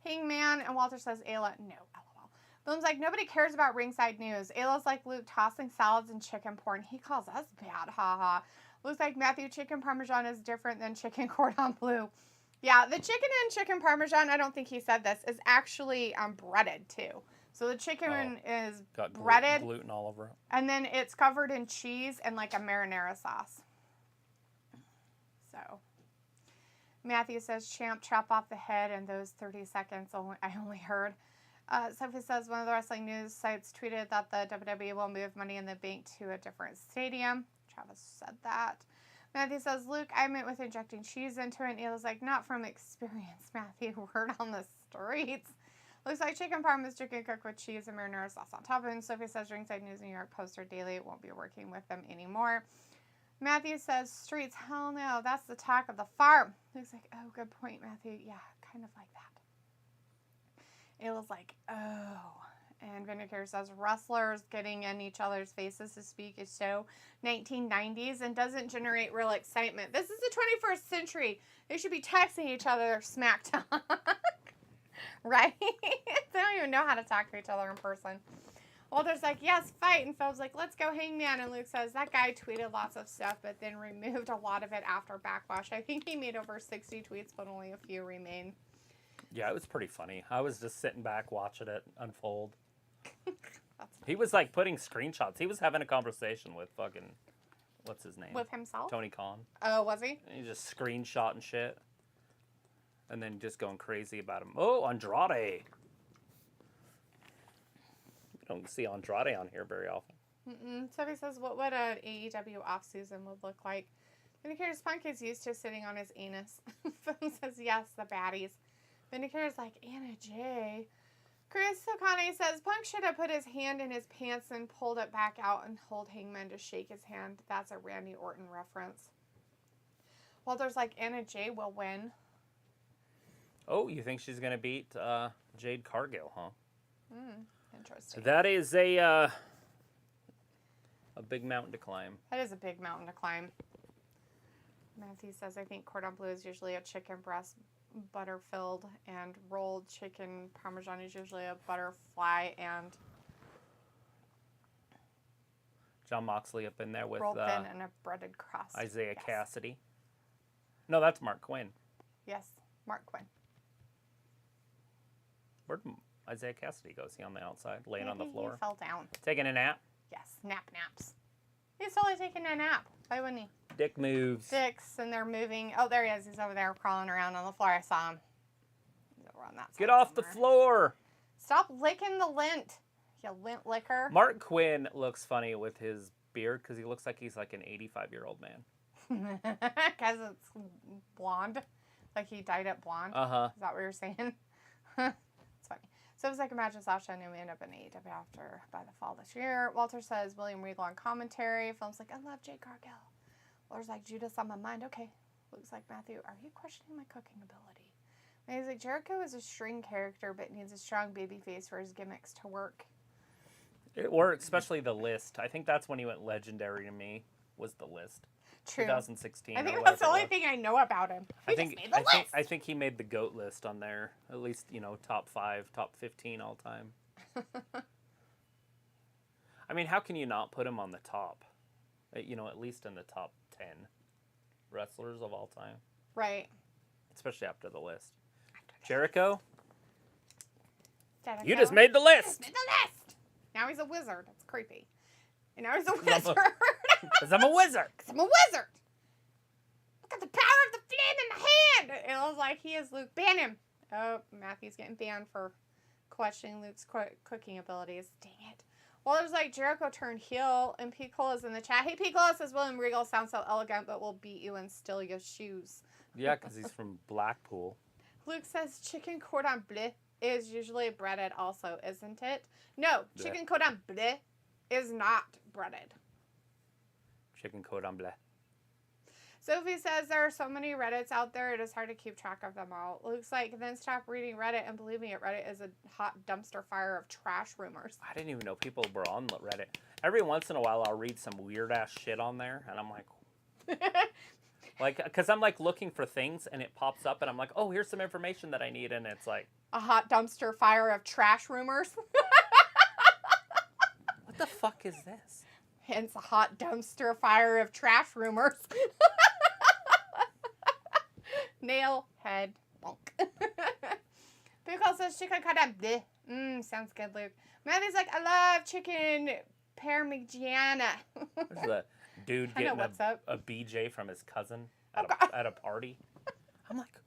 [SPEAKER 2] Hangman. And Walter says, Ayla, no, LOL. Philip's like, nobody cares about ringside news. Ayla's like, Luke, tossing salads and chicken porn. He calls us bad, haha. Luke's like, Matthew, chicken parmesan is different than chicken cordon bleu. Yeah, the chicken and chicken parmesan, I don't think he said this, is actually breaded too. So the chicken is
[SPEAKER 1] got
[SPEAKER 2] breaded.
[SPEAKER 1] Gluten all over it.
[SPEAKER 2] And then it's covered in cheese and like a marinara sauce. So Matthew says, champ, chop off the head in those 30 seconds I only heard. Sophie says, one of the wrestling news sites tweeted that the WWE will move Money in the Bank to a different stadium. Travis said that. Matthew says, Luke, I meant with injecting cheese into it. And Ayla's like, not from experience, Matthew. Word on the streets. Looks like chicken parm is chicken cooked with cheese and marinara sauce on top of it. And Sophie says, Ringside News New York Post or Daily won't be working with them anymore. Matthew says, streets, hell no. That's the talk of the farm. Luke's like, oh, good point, Matthew. Yeah, kind of like that. Ayla's like, oh. And Vindicare says, wrestlers getting in each other's faces to speak is so 1990s and doesn't generate real excitement. This is the 21st century. They should be texting each other smack talk. Right? They don't even know how to talk to each other in person. Walter's like, yes, fight. And Phil's like, let's go Hangman. And Luke says, that guy tweeted lots of stuff, but then removed a lot of it after Backlash. I think he made over 60 tweets, but only a few remain.
[SPEAKER 1] Yeah, it was pretty funny. I was just sitting back watching it unfold. He was like putting screenshots. He was having a conversation with fucking, what's his name?
[SPEAKER 2] With himself?
[SPEAKER 1] Tony Khan.
[SPEAKER 2] Oh, was he?
[SPEAKER 1] And he just screenshotting shit. And then just going crazy about him. Oh, Andrade. You don't see Andrade on here very often.
[SPEAKER 2] Somebody says, what would an AEW offseason would look like? Vindicator's Punk is used to sitting on his anus. Phil says, yes, the baddies. Vindicator's like, Anna J. Chris Okane says, Punk should have put his hand in his pants and pulled it back out and told Hangman to shake his hand. That's a Randy Orton reference. Walter's like, Anna J will win.
[SPEAKER 1] Oh, you think she's going to beat Jade Cargill, huh?
[SPEAKER 2] Interesting.
[SPEAKER 1] That is a big mountain to climb.
[SPEAKER 2] That is a big mountain to climb. Matthew says, I think cordon bleu is usually a chicken breast butter filled, and rolled chicken parmesan is usually a butterfly and
[SPEAKER 1] John Moxley up in there with
[SPEAKER 2] rolled thin and a breaded crust.
[SPEAKER 1] Isiah Kassidy. No, that's Mark Quinn.
[SPEAKER 2] Yes, Mark Quinn.
[SPEAKER 1] Where'd Isiah Kassidy go? Is he on the outside, laying on the
[SPEAKER 2] Maybe
[SPEAKER 1] floor?
[SPEAKER 2] He fell down.
[SPEAKER 1] Taking a nap?
[SPEAKER 2] Yes, naps. He's totally taking a nap. Why wouldn't he?
[SPEAKER 1] Dick moves.
[SPEAKER 2] Dicks, and they're moving. Oh, there he is. He's over there crawling around on the floor. I saw him. He's over on that side.
[SPEAKER 1] Get off
[SPEAKER 2] somewhere.
[SPEAKER 1] the floor!
[SPEAKER 2] Stop licking the lint, you lint licker.
[SPEAKER 1] Mark Quinn looks funny with his beard because he looks like he's like an 85-year-old man.
[SPEAKER 2] Because it's blonde. Like he dyed it blonde.
[SPEAKER 1] Uh-huh.
[SPEAKER 2] Is that what you're saying? It's funny. So it was like a match with Sasha and we end up in AEW after by the fall this year. Walter says William Regal on commentary. Film's like, I love Jade Cargill. Walter's like, Judas on my mind. Okay. Looks like Matthew, are you questioning my cooking ability? And he's like, Jericho is a string character but needs a strong baby face for his gimmicks to work.
[SPEAKER 1] Or especially the list. I think that's when he went legendary to me, was the list.
[SPEAKER 2] True.
[SPEAKER 1] 2016.
[SPEAKER 2] I think that's the only thing I know about him. I
[SPEAKER 1] think he made the GOAT list on there. At least, top 5, top 15 all time. I mean, how can you not put him on the top? At least in the top 10 wrestlers of all time.
[SPEAKER 2] Right.
[SPEAKER 1] Especially after the list. Jericho?
[SPEAKER 2] Jericho?
[SPEAKER 1] You just made the list!
[SPEAKER 2] Made the list! Now he's a wizard. That's creepy. And now he's a wizard.
[SPEAKER 1] Because I'm a wizard.
[SPEAKER 2] Because I'm a wizard. Look at the power of the flame in my hand. It was like he is Luke. Ban him. Oh, Matthew's getting banned for questioning Luke's cooking abilities. Dang it. Well, there's like Jericho turned heel, and Piccolo's in the chat. Hey, Piccolo says William Regal sounds so elegant, but will beat you and steal your shoes.
[SPEAKER 1] Yeah, because he's from Blackpool.
[SPEAKER 2] Luke says chicken cordon bleu is usually breaded also, isn't it? No, chicken cordon bleu is not breaded.
[SPEAKER 1] Chicken cordon bleu.
[SPEAKER 2] Sophie says there are so many Reddits out there, it is hard to keep track of them all. Luke's like, then stop reading Reddit and believe me, Reddit is a hot dumpster fire of trash rumors.
[SPEAKER 1] I didn't even know people were on Reddit. Every once in a while, I'll read some weird ass shit on there, and I'm like, because I'm like looking for things, and it pops up, and I'm like, oh, here's some information that I need, and it's like
[SPEAKER 2] a hot dumpster fire of trash rumors.
[SPEAKER 1] What the fuck is this?
[SPEAKER 2] Hence a hot dumpster fire of trash rumors. Nail, head, bonk. Pickle says chicken cordon bleu. Sounds good, Luke. Matthew's like, I love chicken parmigiana.
[SPEAKER 1] There's a dude getting a BJ from his cousin at a party. I'm like,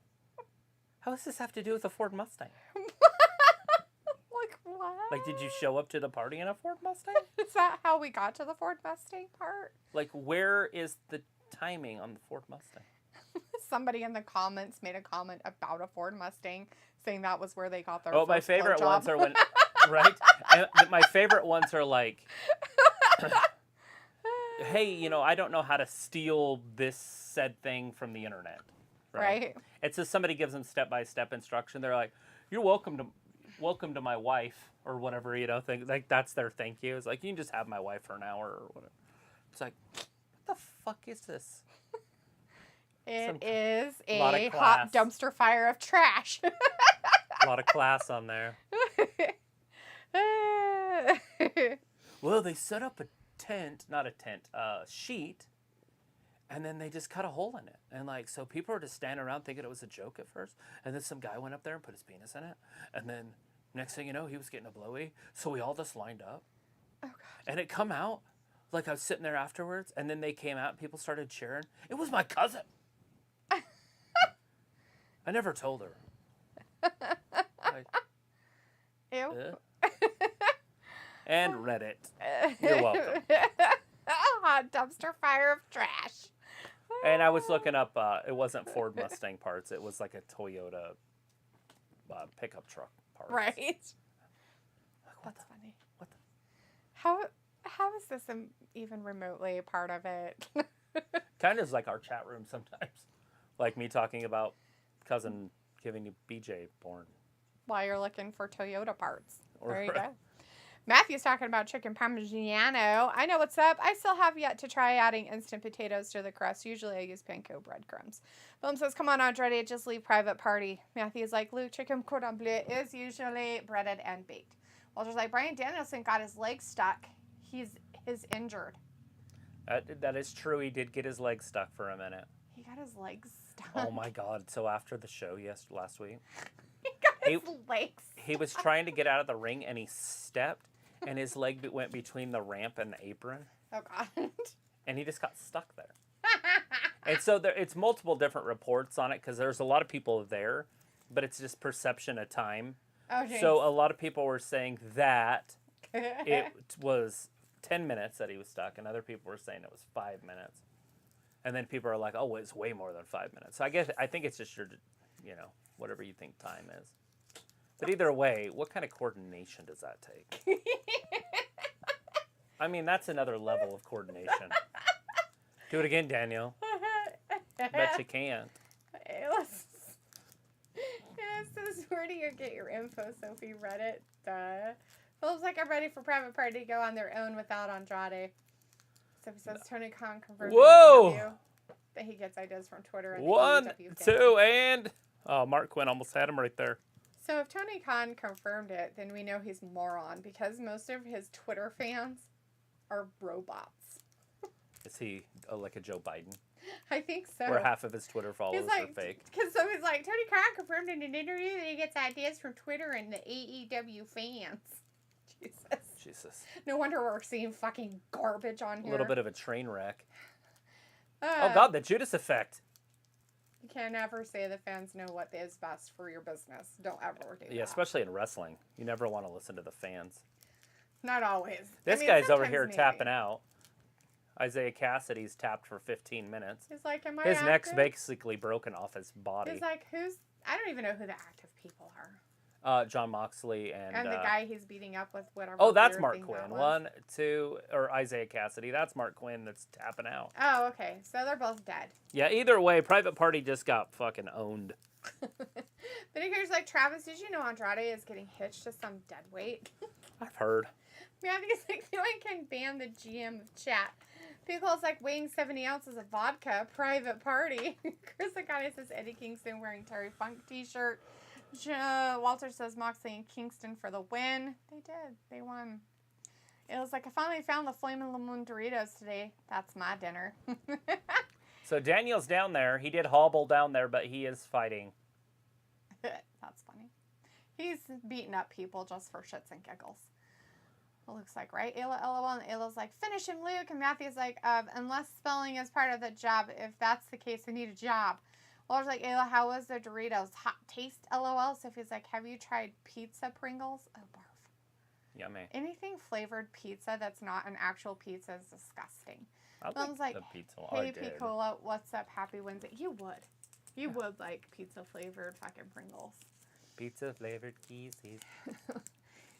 [SPEAKER 1] how does this have to do with a Ford Mustang?
[SPEAKER 2] Like, what?
[SPEAKER 1] Like, did you show up to the party in a Ford Mustang?
[SPEAKER 2] Is that how we got to the Ford Mustang part?
[SPEAKER 1] Like, where is the timing on the Ford Mustang?
[SPEAKER 2] Somebody in the comments made a comment about a Ford Mustang, saying that was where they got their
[SPEAKER 1] my favorite ones are when, right? And my favorite ones are like, hey, I don't know how to steal this said thing from the internet. Right? It's just somebody gives them step-by-step instruction. They're like, you're welcome to my wife, or whatever, thing. Like, that's their thank you. It's like, you can just have my wife for an hour or whatever. It's like, what the fuck is this?
[SPEAKER 2] It is a hot dumpster fire of trash.
[SPEAKER 1] A lot of class on there. Well, they set up a sheet, and then they just cut a hole in it. And so people were just standing around thinking it was a joke at first. And then some guy went up there and put his penis in it. And then next thing you know, he was getting a blowy. So we all just lined up.
[SPEAKER 2] Oh, God.
[SPEAKER 1] And it come out, like I was sitting there afterwards, and then they came out and people started cheering. It was my cousin. I never told her.
[SPEAKER 2] Ew.
[SPEAKER 1] And Reddit. You're welcome.
[SPEAKER 2] Hot dumpster fire of trash.
[SPEAKER 1] And I was looking up, it wasn't Ford Mustang parts. It was like a Toyota pickup truck parts.
[SPEAKER 2] Right. That's funny.
[SPEAKER 1] What the?
[SPEAKER 2] How is this even remotely a part of it?
[SPEAKER 1] Kind of like our chat room sometimes. Like me talking about cousin giving you BJ porn.
[SPEAKER 2] While you're looking for Toyota parts. There you go. Matthew's talking about chicken parmigiano. I know what's up. I still have yet to try adding instant potatoes to the crust. Usually I use panko breadcrumbs. Boom says, come on, Andrade, just leave private party. Matthew's like, Luke, chicken cordon bleu is usually breaded and baked. Walter's like, Bryan Danielson got his leg stuck. He's injured.
[SPEAKER 1] That is true. He did get his leg stuck for a minute.
[SPEAKER 2] He got his legs stuck.
[SPEAKER 1] Oh, my God. So after the show last week,
[SPEAKER 2] he got his legs stuck.
[SPEAKER 1] He was trying to get out of the ring, and he stepped, and his leg went between the ramp and the apron.
[SPEAKER 2] Oh, God.
[SPEAKER 1] And he just got stuck there. And so it's multiple different reports on it, because there's a lot of people there, but it's just perception of time.
[SPEAKER 2] Oh, geez.
[SPEAKER 1] So a lot of people were saying that it was 10 minutes that he was stuck, and other people were saying it was 5 minutes. And then people are like, oh, it's way more than 5 minutes. So I think it's just your, whatever you think time is. But either way, what kind of coordination does that take? I mean, that's another level of coordination. Do it again, Daniel. Bet you can't.
[SPEAKER 2] This is where do you get your info, Sophie? Reddit? Duh. Feels like I'm ready for Private Party to go on their own without Andrade. Sophie says Tony Khan confirmed that he gets ideas from Twitter. And
[SPEAKER 1] 1, 2, and... Oh, Mark Quinn almost had him right there.
[SPEAKER 2] So if Tony Khan confirmed it, then we know he's moron because most of his Twitter fans are robots.
[SPEAKER 1] Is he like a Joe Biden?
[SPEAKER 2] I think so.
[SPEAKER 1] Where half of his Twitter followers are fake.
[SPEAKER 2] Because somebody's like, Tony Khan confirmed in an interview that he gets ideas from Twitter and the AEW fans. Jesus. No wonder we're seeing fucking garbage on here.
[SPEAKER 1] A little bit of a train wreck. Oh, God, the Judas effect.
[SPEAKER 2] You can never say the fans know what is best for your business. Don't ever do that.
[SPEAKER 1] Yeah, especially in wrestling. You never want to listen to the fans.
[SPEAKER 2] Not always.
[SPEAKER 1] This guy's over here tapping out. Isiah Kassidy's tapped for 15 minutes.
[SPEAKER 2] He's like, am I
[SPEAKER 1] His
[SPEAKER 2] active?
[SPEAKER 1] neck's basically broken off his body.
[SPEAKER 2] He's like, I don't even know who the active people are.
[SPEAKER 1] John Moxley and
[SPEAKER 2] the guy he's beating up with whatever.
[SPEAKER 1] Oh, that's Mark Quinn. 1, 2, or Isiah Kassidy. That's Mark Quinn that's tapping out.
[SPEAKER 2] Oh, okay. So they're both dead.
[SPEAKER 1] Yeah, either way, Private Party just got fucking owned.
[SPEAKER 2] But here's like, Travis, did you know Andrade is getting hitched to some dead weight?
[SPEAKER 1] I've heard.
[SPEAKER 2] Yeah, I think it's like, no one can ban the GM of chat. Pickle's like weighing 70 ounces of vodka. Private Party. Chris Akane says Eddie Kingston wearing Terry Funk t-shirt. Walter says Moxley and Kingston for the win. They did. They won. It was like, I finally found the Flamin' Lemon Doritos today. That's my dinner.
[SPEAKER 1] So Daniel's down there. He did hobble down there, but he is fighting.
[SPEAKER 2] That's funny. He's beating up people just for shits and giggles. It looks like, right? Ayla, LOL, and Ayla's like, finish him, Luke. And Matthew's like, unless spelling is part of the job. If that's the case, I need a job. Walter's like, Ayla, how was the Doritos? Hot taste, LOL. Sophie's like, have you tried pizza Pringles? Oh, barf.
[SPEAKER 1] Yummy.
[SPEAKER 2] Anything flavored pizza that's not an actual pizza is disgusting.
[SPEAKER 1] I like the pizza.
[SPEAKER 2] Hey, Piccola, what's up? Happy Wednesday. You would. You would like pizza flavored fucking Pringles.
[SPEAKER 1] Pizza flavored Kisses.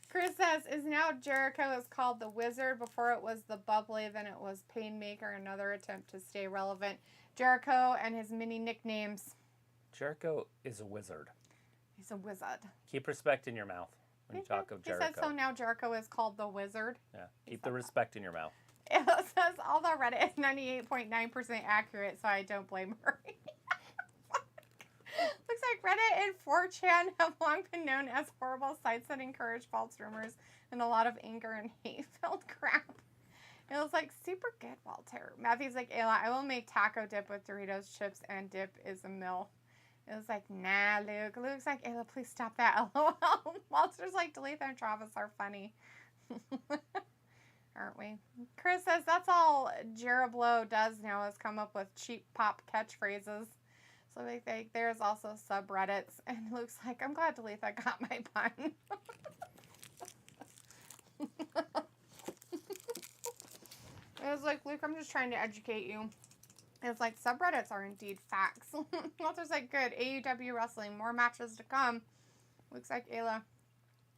[SPEAKER 2] Chris says, is now Jericho is called the Wizard. Before it was the Bubbly, then it was Painmaker. Another attempt to stay relevant. Jericho and his many nicknames.
[SPEAKER 1] Jericho is a wizard.
[SPEAKER 2] He's a wizard.
[SPEAKER 1] Keep respect in your mouth when you talk of Jericho.
[SPEAKER 2] He said, so now Jericho is called the Wizard.
[SPEAKER 1] Yeah, keep the respect in your mouth.
[SPEAKER 2] It says, although Reddit is 98.9% accurate, so I don't blame her. Looks like Reddit and 4chan have long been known as horrible sites that encourage false rumors and a lot of anger and hate-filled crap. It was like, super good, Walter. Matthew's like, Ayla, I will make taco dip with Doritos chips and dip is a mill. It was like, nah, Luke. Luke's like, Ayla, please stop that. LOL. Walter's like, Deletha and Travis are funny. Aren't we? Chris says, that's all Jerablo does now is come up with cheap pop catchphrases. So they think there's also subreddits. And Luke's like, I'm glad Deletha got my pun. It was like, Luke, I'm just trying to educate you. It was like, subreddits are indeed facts. Walter's like, good. AEW wrestling, more matches to come. Looks like, Ayla,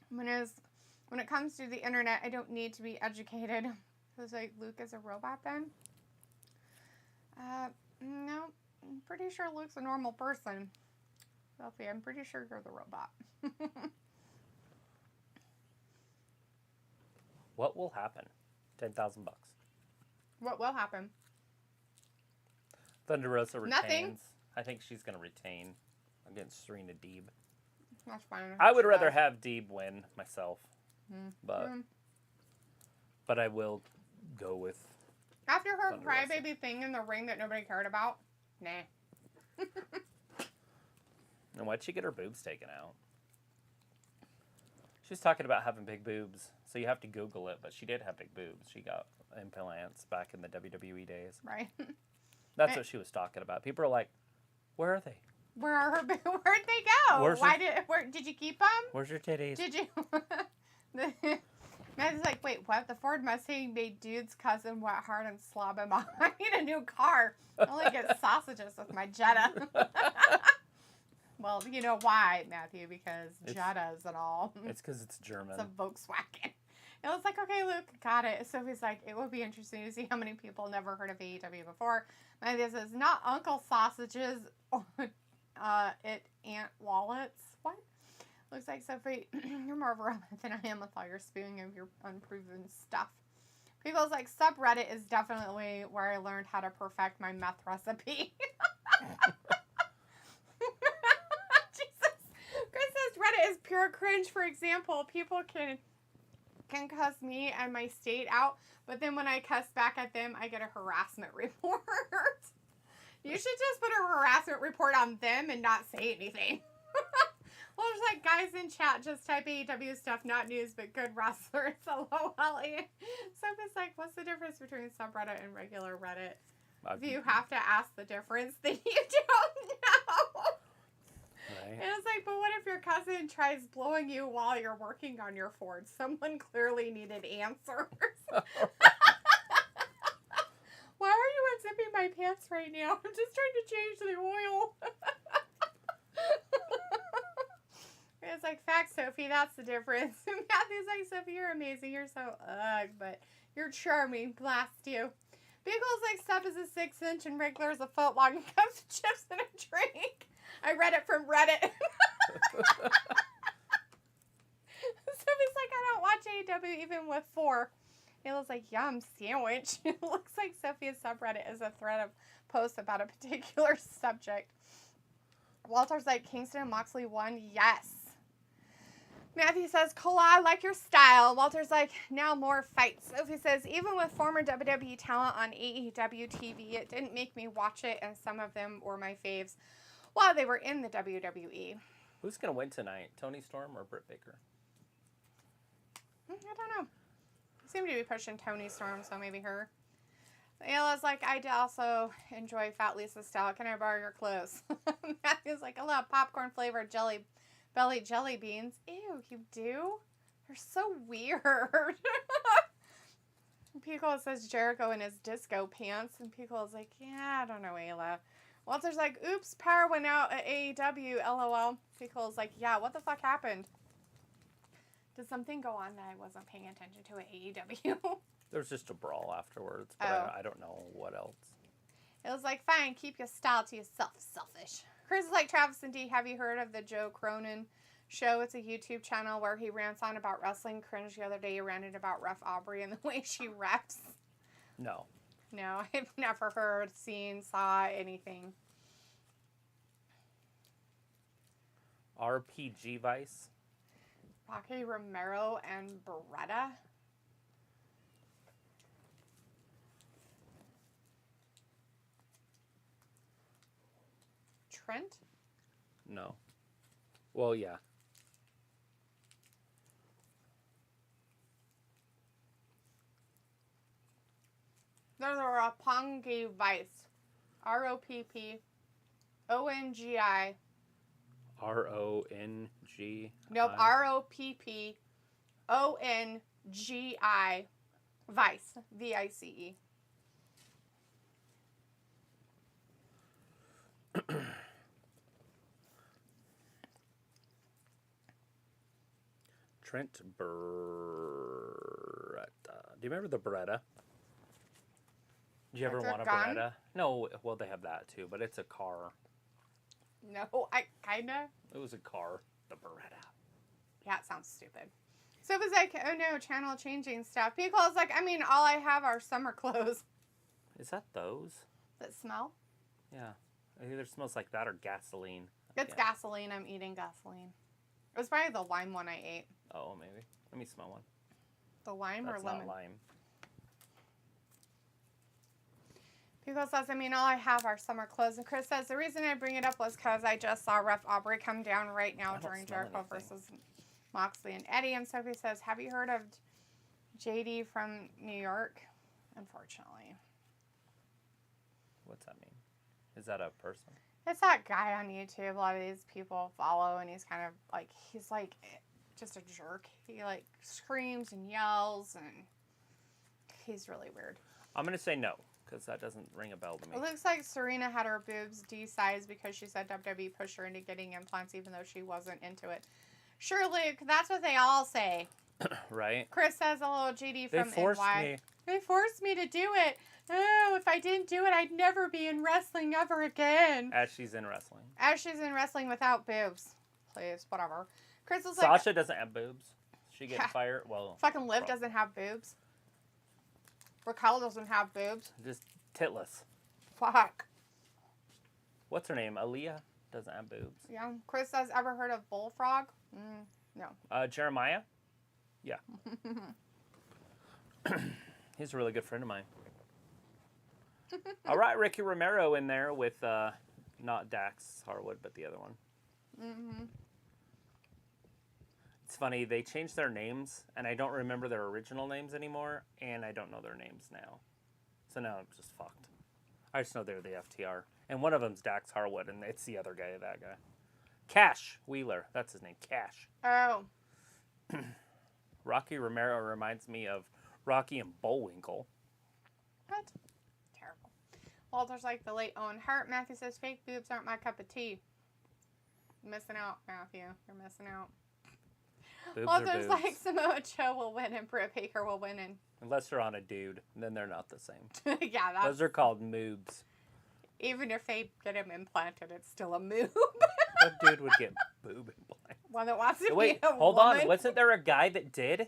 [SPEAKER 2] when it comes to the internet, I don't need to be educated. So it's like, Luke is a robot then? No. I'm pretty sure Luke's a normal person. Sophie, I'm pretty sure you're the robot.
[SPEAKER 1] What will happen? $10,000.
[SPEAKER 2] What will happen?
[SPEAKER 1] Thunder Rosa retains.
[SPEAKER 2] Nothing.
[SPEAKER 1] I think she's going to retain against Serena Deeb.
[SPEAKER 2] That's fine.
[SPEAKER 1] I would rather have Deeb win myself. But I will go with
[SPEAKER 2] after her
[SPEAKER 1] Thunder
[SPEAKER 2] crybaby
[SPEAKER 1] Rosa.
[SPEAKER 2] thing in the ring that nobody cared about. Nah.
[SPEAKER 1] And why'd she get her boobs taken out? She's talking about having big boobs, so you have to Google it, but she did have big boobs. She got implants back in the WWE days.
[SPEAKER 2] Right.
[SPEAKER 1] That's what she was talking about. People are like, where are they?
[SPEAKER 2] Where'd they go? Where did you keep them?
[SPEAKER 1] Where's your titties?
[SPEAKER 2] Did you? This Sophie's like, wait, what? The Ford Mustang made dude's cousin wet hard and slob him off. I need a new car. I only get sausages with my Jetta. Well, you know why, Matthew? Because Jettas and all.
[SPEAKER 1] It's because it's German.
[SPEAKER 2] It's a Volkswagen. It was like, okay, Luke, got it. Sophie's like, it would be interesting to see how many people never heard of AEW before. Matthew says, not Uncle Sausages. It Aunt Wallets. What? Looks like, Sophie, you're more of a robot than I am with all your spewing of your unproven stuff. People's like, subreddit is definitely where I learned how to perfect my meth recipe. Jesus. Chris says, Reddit is pure cringe. For example, people can cuss me and my state out, but then when I cuss back at them, I get a harassment report. You should just put a harassment report on them and not say anything. Well, there's like guys in chat just type AEW stuff, not news, but good wrestler. It's LOL. So it's like, what's the difference between subreddit and regular Reddit? If you have to ask the difference, then you don't know. Right. And it's like, but what if your cousin tries blowing you while you're working on your Ford? Someone clearly needed answers. Why are you unzipping my pants right now? I'm just trying to change the oil. It's like, facts, Sophie, that's the difference. Matthew's like, Sophie, you're amazing. You're so but you're charming. Blast you. Beagle's like, sub is a 6-inch and regular is a foot long and comes with chips and a drink. I read it from Reddit. Sophie's like, I don't watch AEW even with 4. Ayla's like, yum, sandwich. It looks like Sophia's subreddit is a thread of posts about a particular subject. Walter's like, Kingston and Moxley won? Yes. Matthew says, Cola, I like your style. Walter's like, now more fights. Sophie says, even with former WWE talent on AEW TV, it didn't make me watch it, and some of them were my faves while they were in the WWE.
[SPEAKER 1] Who's going to win tonight? Tony Storm or Britt Baker?
[SPEAKER 2] I don't know. Seem to be pushing Tony Storm, so maybe her. Ayla's like, I also enjoy Fat Lisa's style. Can I borrow your clothes? Matthew's like, I love popcorn flavored belly jelly beans. Ew, you do? They're so weird. Pickle says Jericho in his disco pants. And Pickle is like, yeah, I don't know, Ayla. Walter's like, oops, power went out at AEW, LOL. Pickle's like, yeah, what the fuck happened? Did something go on that I wasn't paying attention to at AEW?
[SPEAKER 1] There was just a brawl afterwards, but I don't know what else.
[SPEAKER 2] It was like, fine, keep your style to yourself, selfish. Chris is like, Travis and D, have you heard of the Joe Cronin show? It's a YouTube channel where he rants on about wrestling. Cringe the other day, he ranted about Ref Aubrey and the way she refs.
[SPEAKER 1] No.
[SPEAKER 2] No, I've never heard, seen, saw anything.
[SPEAKER 1] RPG Vice.
[SPEAKER 2] Rocky Romero and Beretta. Trent?
[SPEAKER 1] No. Well, yeah.
[SPEAKER 2] There's a Roppongi Vice. Roppongi.
[SPEAKER 1] RONG.
[SPEAKER 2] Nope, Roppongi. Vice. VICE.
[SPEAKER 1] Trent Beretta. Do you remember the Beretta? Did you ever want a
[SPEAKER 2] Gunn?
[SPEAKER 1] Beretta? No, well, they have that too, but it's a car.
[SPEAKER 2] No, I kinda.
[SPEAKER 1] It was a car, the Beretta.
[SPEAKER 2] Yeah, it sounds stupid. So it was like, oh no, channel changing stuff. Because like, I mean, all I have are summer clothes.
[SPEAKER 1] Is that those?
[SPEAKER 2] That smell?
[SPEAKER 1] Yeah. It either smells like that or gasoline.
[SPEAKER 2] It's gasoline. I'm eating gasoline. It was probably the lime one I ate.
[SPEAKER 1] Oh, maybe. Let me smell one.
[SPEAKER 2] The lime
[SPEAKER 1] That's
[SPEAKER 2] or lemon?
[SPEAKER 1] not lime.
[SPEAKER 2] Pico says, I mean, all I have are summer clothes. And Chris says, the reason I bring it up was because I just saw Ref Aubrey come down right now during Jericho versus Moxley and Eddie. And Sophie says, have you heard of JD from New York? Unfortunately.
[SPEAKER 1] What's that mean? Is that a person?
[SPEAKER 2] It's that guy on YouTube. A lot of these people follow, and he's kind of like, he's like just a jerk. He, like, screams and yells, and he's really weird.
[SPEAKER 1] I'm going to say no, because that doesn't ring a bell to me.
[SPEAKER 2] It looks like Serena had her boobs de-sized because she said WWE pushed her into getting implants even though she wasn't into it. Sure, Luke, that's what they all say.
[SPEAKER 1] Right?
[SPEAKER 2] Chris says a little GD from
[SPEAKER 1] They forced
[SPEAKER 2] NY.
[SPEAKER 1] me.
[SPEAKER 2] They forced me to do it. Oh, if I didn't do it, I'd never be in wrestling ever again.
[SPEAKER 1] As she's in wrestling.
[SPEAKER 2] As she's in wrestling without boobs. Please, whatever. Chris was like...
[SPEAKER 1] Sasha doesn't have boobs. She getting fired? Well...
[SPEAKER 2] Fucking Liv doesn't have boobs. Raquel doesn't have boobs.
[SPEAKER 1] Just titless.
[SPEAKER 2] Fuck.
[SPEAKER 1] What's her name? Aaliyah doesn't have boobs.
[SPEAKER 2] Yeah. Chris says, ever heard of Bullfrog? No.
[SPEAKER 1] Jeremiah? Yeah. He's a really good friend of mine. All right, Ricky Romero in there with not Dax Harwood, but the other one.
[SPEAKER 2] Mm-hmm.
[SPEAKER 1] It's funny, they changed their names, and I don't remember their original names anymore, and I don't know their names now. So now I'm just fucked. I just know they're the FTR. And one of them's Dax Harwood, and it's the other guy, that guy. Cash Wheeler, that's his name, Cash.
[SPEAKER 2] Oh.
[SPEAKER 1] Rocky Romero reminds me of Rocky and Bullwinkle.
[SPEAKER 2] What? Terrible. Walter's like the late Owen Hart. Matthew says, fake boobs aren't my cup of tea. Missing out, Matthew. You're missing out.
[SPEAKER 1] Boobs
[SPEAKER 2] Walter's like Samoa Joe will win and Britt Baker will win. And
[SPEAKER 1] unless they're on a dude, then they're not the same.
[SPEAKER 2] yeah, that's...
[SPEAKER 1] Those are called moobs.
[SPEAKER 2] Even if they get him implanted, it's still a moob.
[SPEAKER 1] What dude would get boob implants?
[SPEAKER 2] One that wants to
[SPEAKER 1] Wait,
[SPEAKER 2] be a
[SPEAKER 1] hold
[SPEAKER 2] woman.
[SPEAKER 1] on. Wasn't there a guy that did?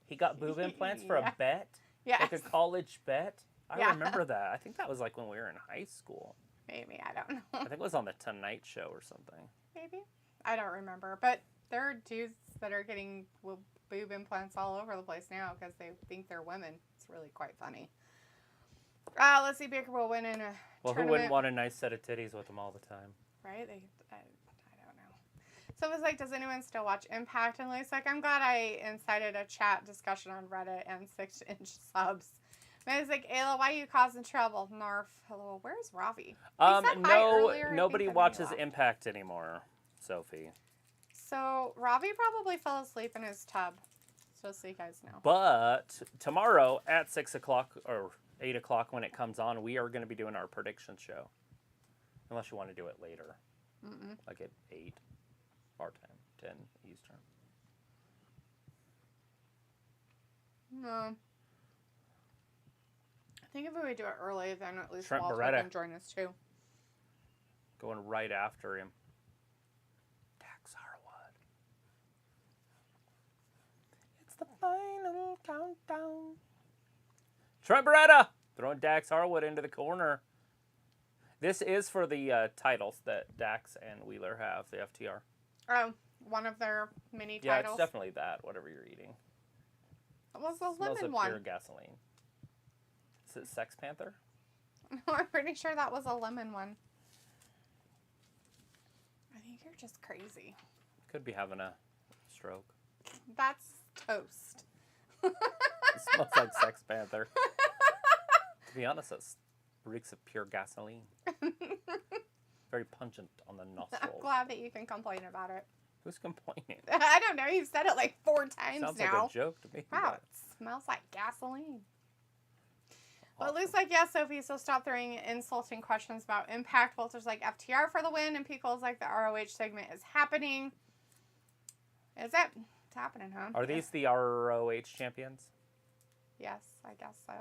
[SPEAKER 1] He got boob implants for a bet?
[SPEAKER 2] Yeah.
[SPEAKER 1] Like a college bet? I
[SPEAKER 2] Yeah.
[SPEAKER 1] remember that. I think that was like when we were in high school.
[SPEAKER 2] Maybe, I don't know.
[SPEAKER 1] I think it was on the Tonight Show or something.
[SPEAKER 2] Maybe. I don't remember. But there are dudes that are getting boob implants all over the place now because they think they're women. It's really quite funny. Let's see. Baker will win in a
[SPEAKER 1] Well,
[SPEAKER 2] tournament.
[SPEAKER 1] who wouldn't want a nice set of titties with them all the time?
[SPEAKER 2] Right? I don't know. So it was like, does anyone still watch Impact? And Luke's like, I'm glad I incited a chat discussion on Reddit and 6-inch subs. And he's like, Ayla, why are you causing trouble? Narf. Hello, where's Ravi?
[SPEAKER 1] Nobody watches Impact anymore, Sophie.
[SPEAKER 2] So Ravi probably fell asleep in his tub. Just so you guys know.
[SPEAKER 1] But tomorrow at 6 o'clock or 8 o'clock when it comes on, we are going to be doing our prediction show. Unless you want to do it later.
[SPEAKER 2] Mm-mm.
[SPEAKER 1] Like at 8 our time, 10 Eastern.
[SPEAKER 2] No. I think if we would do it early, then at least
[SPEAKER 1] Trent
[SPEAKER 2] Walter
[SPEAKER 1] Beretta.
[SPEAKER 2] can join us too.
[SPEAKER 1] Going right after him. Dax Harwood. It's the final countdown. Trent Beretta throwing Dax Harwood into the corner. This is for the titles that Dax and Wheeler have, the FTR.
[SPEAKER 2] Oh, one of their mini
[SPEAKER 1] Yeah,
[SPEAKER 2] titles.
[SPEAKER 1] it's definitely that, whatever you're eating.
[SPEAKER 2] It was the
[SPEAKER 1] Smells
[SPEAKER 2] lemon
[SPEAKER 1] like
[SPEAKER 2] one.
[SPEAKER 1] pure gasoline. Is it Sex Panther?
[SPEAKER 2] I'm pretty sure that was a lemon one. I think you're just crazy.
[SPEAKER 1] Could be having a stroke.
[SPEAKER 2] That's toast.
[SPEAKER 1] It smells like Sex Panther. To be honest, it reeks of pure gasoline. Very pungent on the
[SPEAKER 2] I'm
[SPEAKER 1] nostrils.
[SPEAKER 2] glad that you can complain about it.
[SPEAKER 1] Who's complaining?
[SPEAKER 2] I don't know. You've said it like 4 times
[SPEAKER 1] Sounds
[SPEAKER 2] now.
[SPEAKER 1] like a joke to me.
[SPEAKER 2] Wow, it smells like gasoline. Well,
[SPEAKER 1] Awesome.
[SPEAKER 2] it looks like, yeah, Sophie, so stop throwing insulting questions about Impact. Walter's like FTR for the win, and Pico's like the ROH segment is happening. Is it? It's happening, huh?
[SPEAKER 1] Are these the ROH champions?
[SPEAKER 2] Yes, I guess so.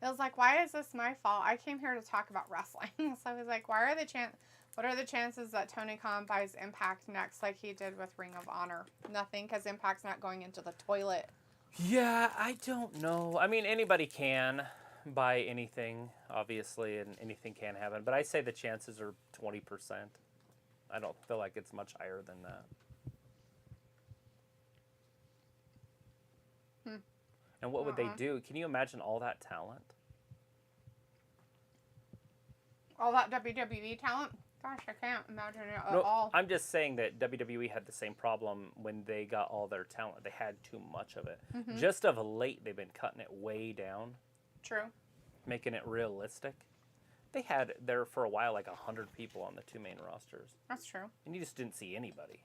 [SPEAKER 2] It was like, why is this my fault? I came here to talk about wrestling. So I was like, what are the chances that Tony Khan buys Impact next like he did with Ring of Honor? Nothing, because Impact's not going into the toilet.
[SPEAKER 1] Yeah, I don't know. I mean, anybody can buy anything, obviously, and anything can happen. But I say the chances are 20%. I don't feel like it's much higher than that. And what would they do? Can you imagine all that talent?
[SPEAKER 2] All that WWE talent? Gosh, I can't imagine it at all.
[SPEAKER 1] I'm just saying that WWE had the same problem when they got all their talent. They had too much of it.
[SPEAKER 2] Mm-hmm.
[SPEAKER 1] Just of late, they've been cutting it way down.
[SPEAKER 2] True.
[SPEAKER 1] Making it realistic. They had there for a while like 100 people on the 2 main rosters.
[SPEAKER 2] That's true.
[SPEAKER 1] And you just didn't see anybody.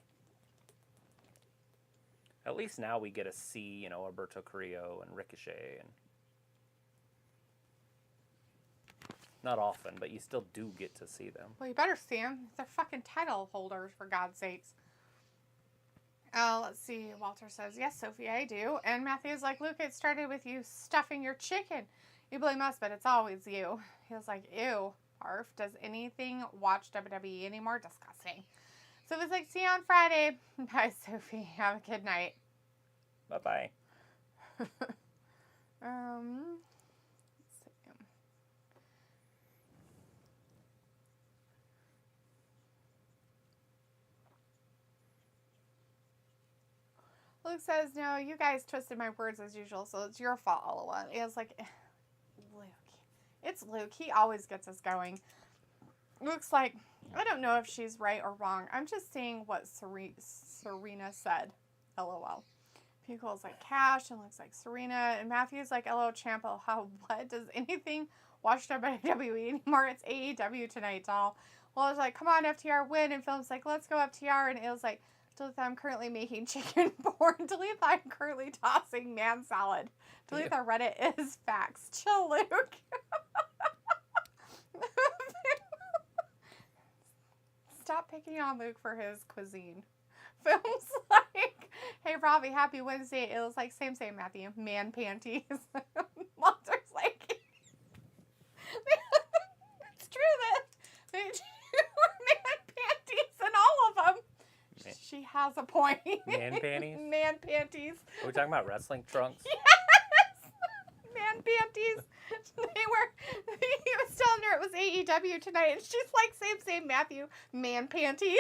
[SPEAKER 1] At least now we get to see, Alberto Carrillo and Ricochet. And not often, but you still do get to see them.
[SPEAKER 2] Well, you better see them. They're fucking title holders, for God's sakes. Let's see. Walter says, yes, Sophie, I do. And Matthew's like, Luke, it started with you stuffing your chicken. You blame us, but it's always you. He was like, ew, barf. Does anything watch WWE anymore? Disgusting. So it was like, see you on Friday. Bye, Sophie. Have a good night.
[SPEAKER 1] Bye-bye.
[SPEAKER 2] Let's see. Luke says, no, you guys twisted my words as usual, so it's your fault, Allin. It was like, Luke. It's Luke. He always gets us going. Luke's like, I don't know if she's right or wrong. I'm just saying what Serena said. LOL. Pico's like Cash and looks like Serena. And Matthew's like, LO Ciampa. How, what? Does anything watch WWE anymore? It's AEW tonight, doll. Well, it's like, come on, FTR, win. And Phil's like, let's go FTR. And it was like, Delete that I'm currently making chicken porn. Delete that I'm currently tossing man salad. Delete that Reddit is facts. Chill, Luke. Stop picking on Luke for his cuisine. Phil's like, hey, Robbie, happy Wednesday. It was like, same, Matthew. Man panties. Walter's like, it's true that they do man panties and all of them. Man. She has a point.
[SPEAKER 1] Man panties?
[SPEAKER 2] Man panties.
[SPEAKER 1] Are we talking about wrestling trunks?
[SPEAKER 2] Yes! Man panties. He was telling her it was AEW tonight, and she's like, same, Matthew. Man panties.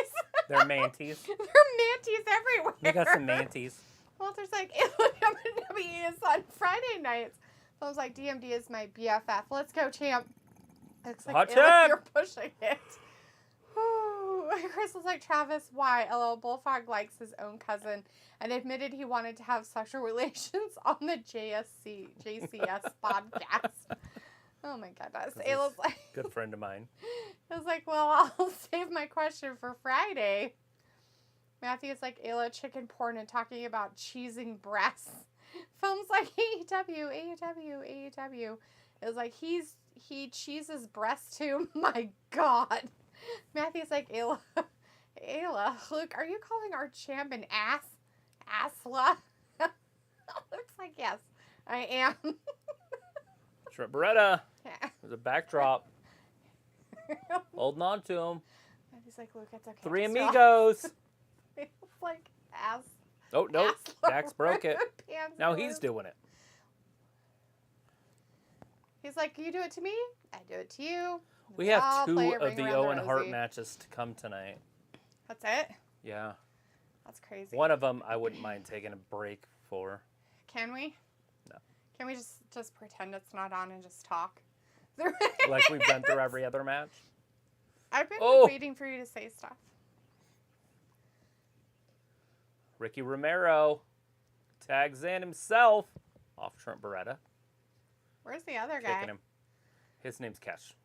[SPEAKER 1] They're manties.
[SPEAKER 2] They're manties everywhere.
[SPEAKER 1] We got some manties.
[SPEAKER 2] Walter's like, WWE is on Friday nights. So I was like, DMD is my BFF. Let's go, champ. It's like, you're pushing it. Chris was like, Travis, why? LL Bullfrog likes his own cousin and admitted he wanted to have sexual relations on the JCS podcast. Oh my goodness. It was like,
[SPEAKER 1] good friend of mine.
[SPEAKER 2] It was like, well, I'll save my question for Friday. Matthew's like, Ayla chicken porn and talking about cheesing breasts. Film's like, AEW. It was like, he cheeses breasts too. My God. Matthew's like, Ayla, Luke, are you calling our champ an ass? Assla? Looks like, yes, I am.
[SPEAKER 1] Shrimp Beretta.
[SPEAKER 2] Yeah.
[SPEAKER 1] There's a backdrop. Holding on to him.
[SPEAKER 2] Matthew's like, Luke, it's okay.
[SPEAKER 1] Three amigos.
[SPEAKER 2] It's like ass.
[SPEAKER 1] Oh, no. Dax broke it. Now
[SPEAKER 2] loose.
[SPEAKER 1] he's doing it.
[SPEAKER 2] He's like, you do it to me, I do it to you.
[SPEAKER 1] We have two of the Owen Hart matches to come tonight.
[SPEAKER 2] That's it?
[SPEAKER 1] Yeah.
[SPEAKER 2] That's crazy.
[SPEAKER 1] One of them I wouldn't mind taking a break for.
[SPEAKER 2] Can we?
[SPEAKER 1] No.
[SPEAKER 2] Can we just pretend it's not on and just talk?
[SPEAKER 1] Like we've done through every other match?
[SPEAKER 2] I've been waiting for you to say stuff.
[SPEAKER 1] Ricky Romero tags in himself off Trent Beretta.
[SPEAKER 2] Where's the other guy?
[SPEAKER 1] Kicking him. His name's Cash.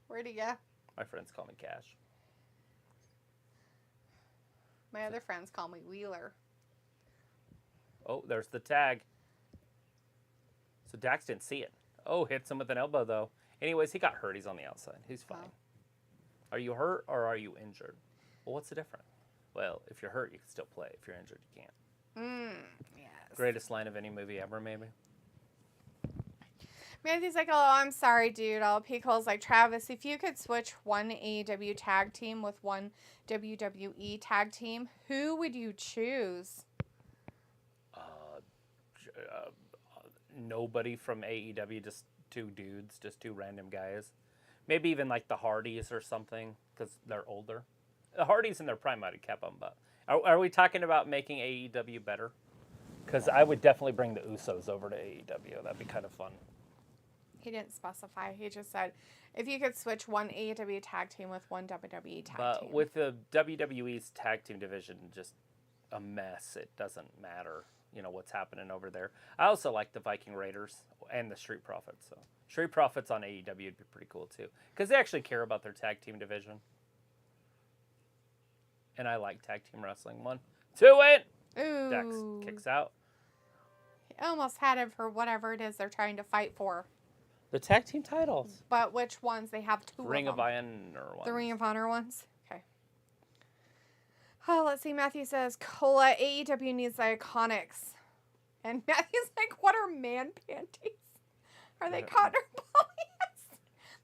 [SPEAKER 2] Where'd he go?
[SPEAKER 1] My friends call me Cash.
[SPEAKER 2] My other friends call me Wheeler.
[SPEAKER 1] Oh, there's the tag. So Dax didn't see it. Oh, hits him with an elbow, though. Anyways, he got hurt. He's on the outside. He's fine. Oh. Are you hurt or are you injured? Well, what's the difference? Well, if you're hurt, you can still play. If you're injured, you can't.
[SPEAKER 2] Yes.
[SPEAKER 1] Greatest line of any movie ever, maybe.
[SPEAKER 2] Matthew's like, oh, I'm sorry, dude. Pico's like, Travis, if you could switch one AEW tag team with one WWE tag team, who would you choose?
[SPEAKER 1] Nobody from AEW, just two dudes, just two random guys. Maybe even like the Hardys or something, because they're older. The Hardys in their prime might have kept them, but are we talking about making AEW better? Because I would definitely bring the Usos over to AEW. That'd be kind of fun.
[SPEAKER 2] He didn't specify. He just said, if you could switch one AEW tag team with one WWE tag team.
[SPEAKER 1] But with the WWE's tag team division just a mess, it doesn't matter, what's happening over there. I also like the Viking Raiders and the Street Profits. So Street Profits on AEW would be pretty cool, too. Because they actually care about their tag team division. And I like tag team wrestling. 1, 2, and...
[SPEAKER 2] Ooh.
[SPEAKER 1] Dex kicks out.
[SPEAKER 2] He almost had it for whatever it is they're trying to fight for.
[SPEAKER 1] The tag team titles.
[SPEAKER 2] But which ones? They have two
[SPEAKER 1] Ring
[SPEAKER 2] of
[SPEAKER 1] of
[SPEAKER 2] them.
[SPEAKER 1] Honor ones.
[SPEAKER 2] The Ring of Honor ones? Okay. Oh, let's see. Matthew says, Cola, AEW needs the Iconics. And Matthew's like, what are man panties? Are they cotton or polyester?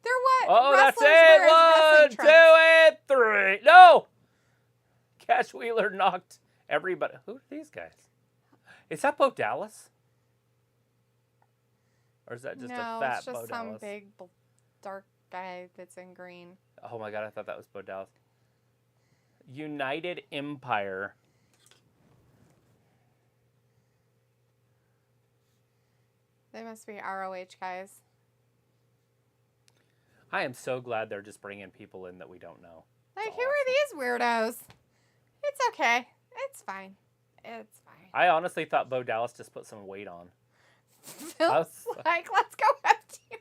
[SPEAKER 2] They're what?
[SPEAKER 1] Oh, that's
[SPEAKER 2] wrestlers
[SPEAKER 1] it.
[SPEAKER 2] wear as
[SPEAKER 1] 1, 2, and 3. No! Cash Wheeler knocked everybody. Who are these guys? Is that Bo Dallas? Or is that just a fat Bo Dallas?
[SPEAKER 2] No, it's just some big dark guy that's in green.
[SPEAKER 1] Oh my god, I thought that was Bo Dallas. United Empire.
[SPEAKER 2] They must be ROH guys.
[SPEAKER 1] I am so glad they're just bringing people in that we don't know.
[SPEAKER 2] Like, who are these weirdos? It's okay. It's fine. It's fine.
[SPEAKER 1] I honestly thought Bo Dallas just put some weight on.
[SPEAKER 2] Phil's like, let's go FTR.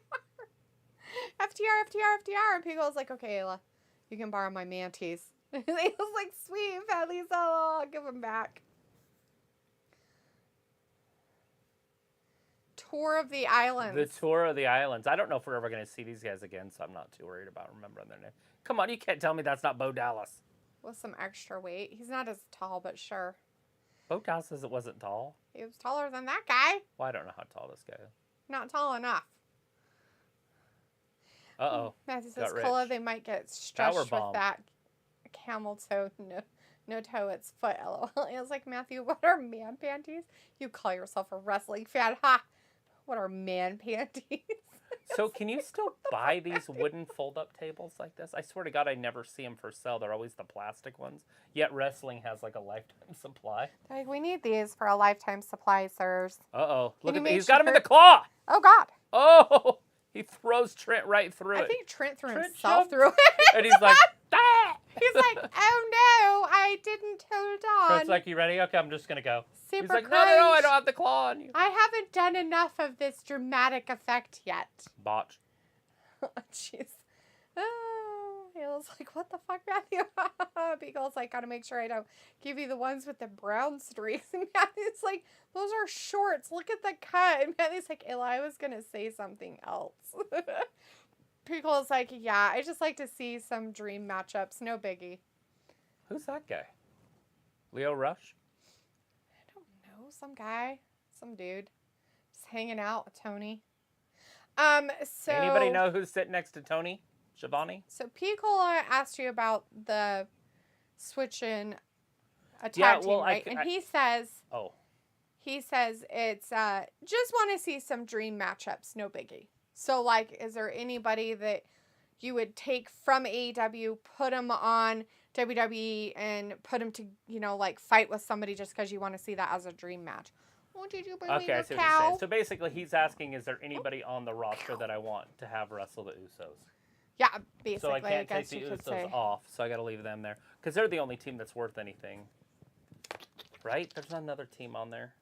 [SPEAKER 2] FTR. And Pico's like, okay, Ayla, you can borrow my manties. And he was like, sweet, at least I'll give them back. Tour of the Islands.
[SPEAKER 1] The Tour of the Islands. I don't know if we're ever going to see these guys again, so I'm not too worried about remembering their name. Come on, you can't tell me that's not Bo Dallas.
[SPEAKER 2] With some extra weight. He's not as tall, but sure.
[SPEAKER 1] Bo Dallas says it wasn't tall.
[SPEAKER 2] He was taller than that guy.
[SPEAKER 1] Well, I don't know how tall this guy is.
[SPEAKER 2] Not tall enough.
[SPEAKER 1] Uh-oh.
[SPEAKER 2] Matthew says, Cola, they might get stretched with that camel toe. No toe, it's foot, LOL. I was like, Matthew, what are man panties? You call yourself a wrestling fan. Ha! What are man panties?
[SPEAKER 1] So can you still buy these wooden fold-up tables like this? I swear to God, I never see them for sale. They're always the plastic ones. Yet wrestling has like a lifetime supply.
[SPEAKER 2] Like, we need these for a lifetime supply, sirs.
[SPEAKER 1] Uh-oh. Look at he's got him in the claw.
[SPEAKER 2] Oh, God.
[SPEAKER 1] Oh! He throws Trent right through it.
[SPEAKER 2] I think Trent threw himself through it.
[SPEAKER 1] And he's like, ah!
[SPEAKER 2] He's like, oh, no, I didn't hold on.
[SPEAKER 1] Trent's like, you ready? Okay, I'm just going to go.
[SPEAKER 2] Super
[SPEAKER 1] He's like,
[SPEAKER 2] cringe.
[SPEAKER 1] no, I don't have the claw on you.
[SPEAKER 2] I haven't done enough of this dramatic effect yet.
[SPEAKER 1] Botch.
[SPEAKER 2] Jeez. Oh, he was like, what the fuck, Matthew? Beagle's like, gotta make sure I don't give you the ones with the brown streaks. And Matthew's like, those are shorts. Look at the cut. And Matthew's like, Eli was gonna say something else. Beagle's like, yeah, I just like to see some dream matchups. No biggie.
[SPEAKER 1] Who's that guy? Leo Rush?
[SPEAKER 2] I don't know. Some guy. Some dude. Just hanging out with Tony. So
[SPEAKER 1] anybody know who's sitting next to Tony Schiavone?
[SPEAKER 2] So Picola asked you about the switch in a tag
[SPEAKER 1] Yeah,
[SPEAKER 2] team,
[SPEAKER 1] well,
[SPEAKER 2] right? And he says it's just want to see some dream matchups, no biggie. So like, is there anybody that you would take from AEW, put them on WWE, and put them to like fight with somebody just because you want to see that as a dream match? Oh, did you believe
[SPEAKER 1] Okay, I see what you're saying. So basically, he's asking, is there anybody on the roster that I want to have wrestle the Usos?
[SPEAKER 2] Yeah, basically.
[SPEAKER 1] So I can't take the Usos off, so I got to leave them there. Because they're the only team that's worth anything. Right? There's not another team on there.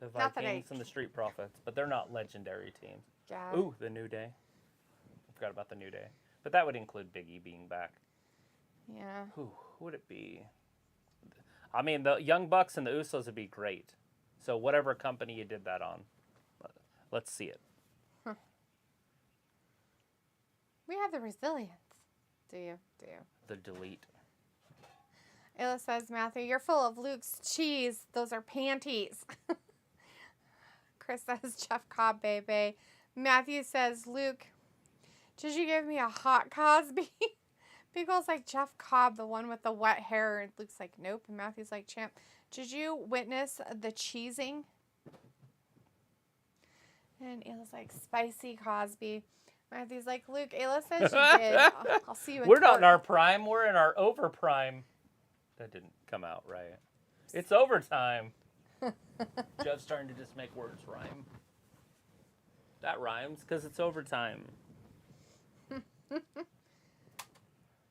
[SPEAKER 1] The Vikings and the Street Profits. But they're not legendary teams.
[SPEAKER 2] Yeah.
[SPEAKER 1] Ooh, the New Day. I forgot about the New Day. But that would include Big E being back.
[SPEAKER 2] Yeah.
[SPEAKER 1] Who would it be? I mean, the Young Bucks and the Usos would be great. So whatever company you did that on, let's see it.
[SPEAKER 2] Huh. We have the resilience. Do you?
[SPEAKER 1] The delete.
[SPEAKER 2] Ayla says, Matthew, you're full of Luke's cheese. Those are panties. Chris says, Jeff Cobb, baby. Matthew says, Luke, did you give me a hot Cosby? Beagle's like, Jeff Cobb, the one with the wet hair. And Luke's like, nope. And Matthew's like, champ, did you witness the cheesing? And Ayla's like, spicy Cosby. Matthew's like, Luke, Ayla says you did. I'll see you in
[SPEAKER 1] We're
[SPEAKER 2] court.
[SPEAKER 1] not in our prime. We're in our over prime. That didn't come out right. It's overtime. Jeff's starting to just make words rhyme. That rhymes because it's overtime.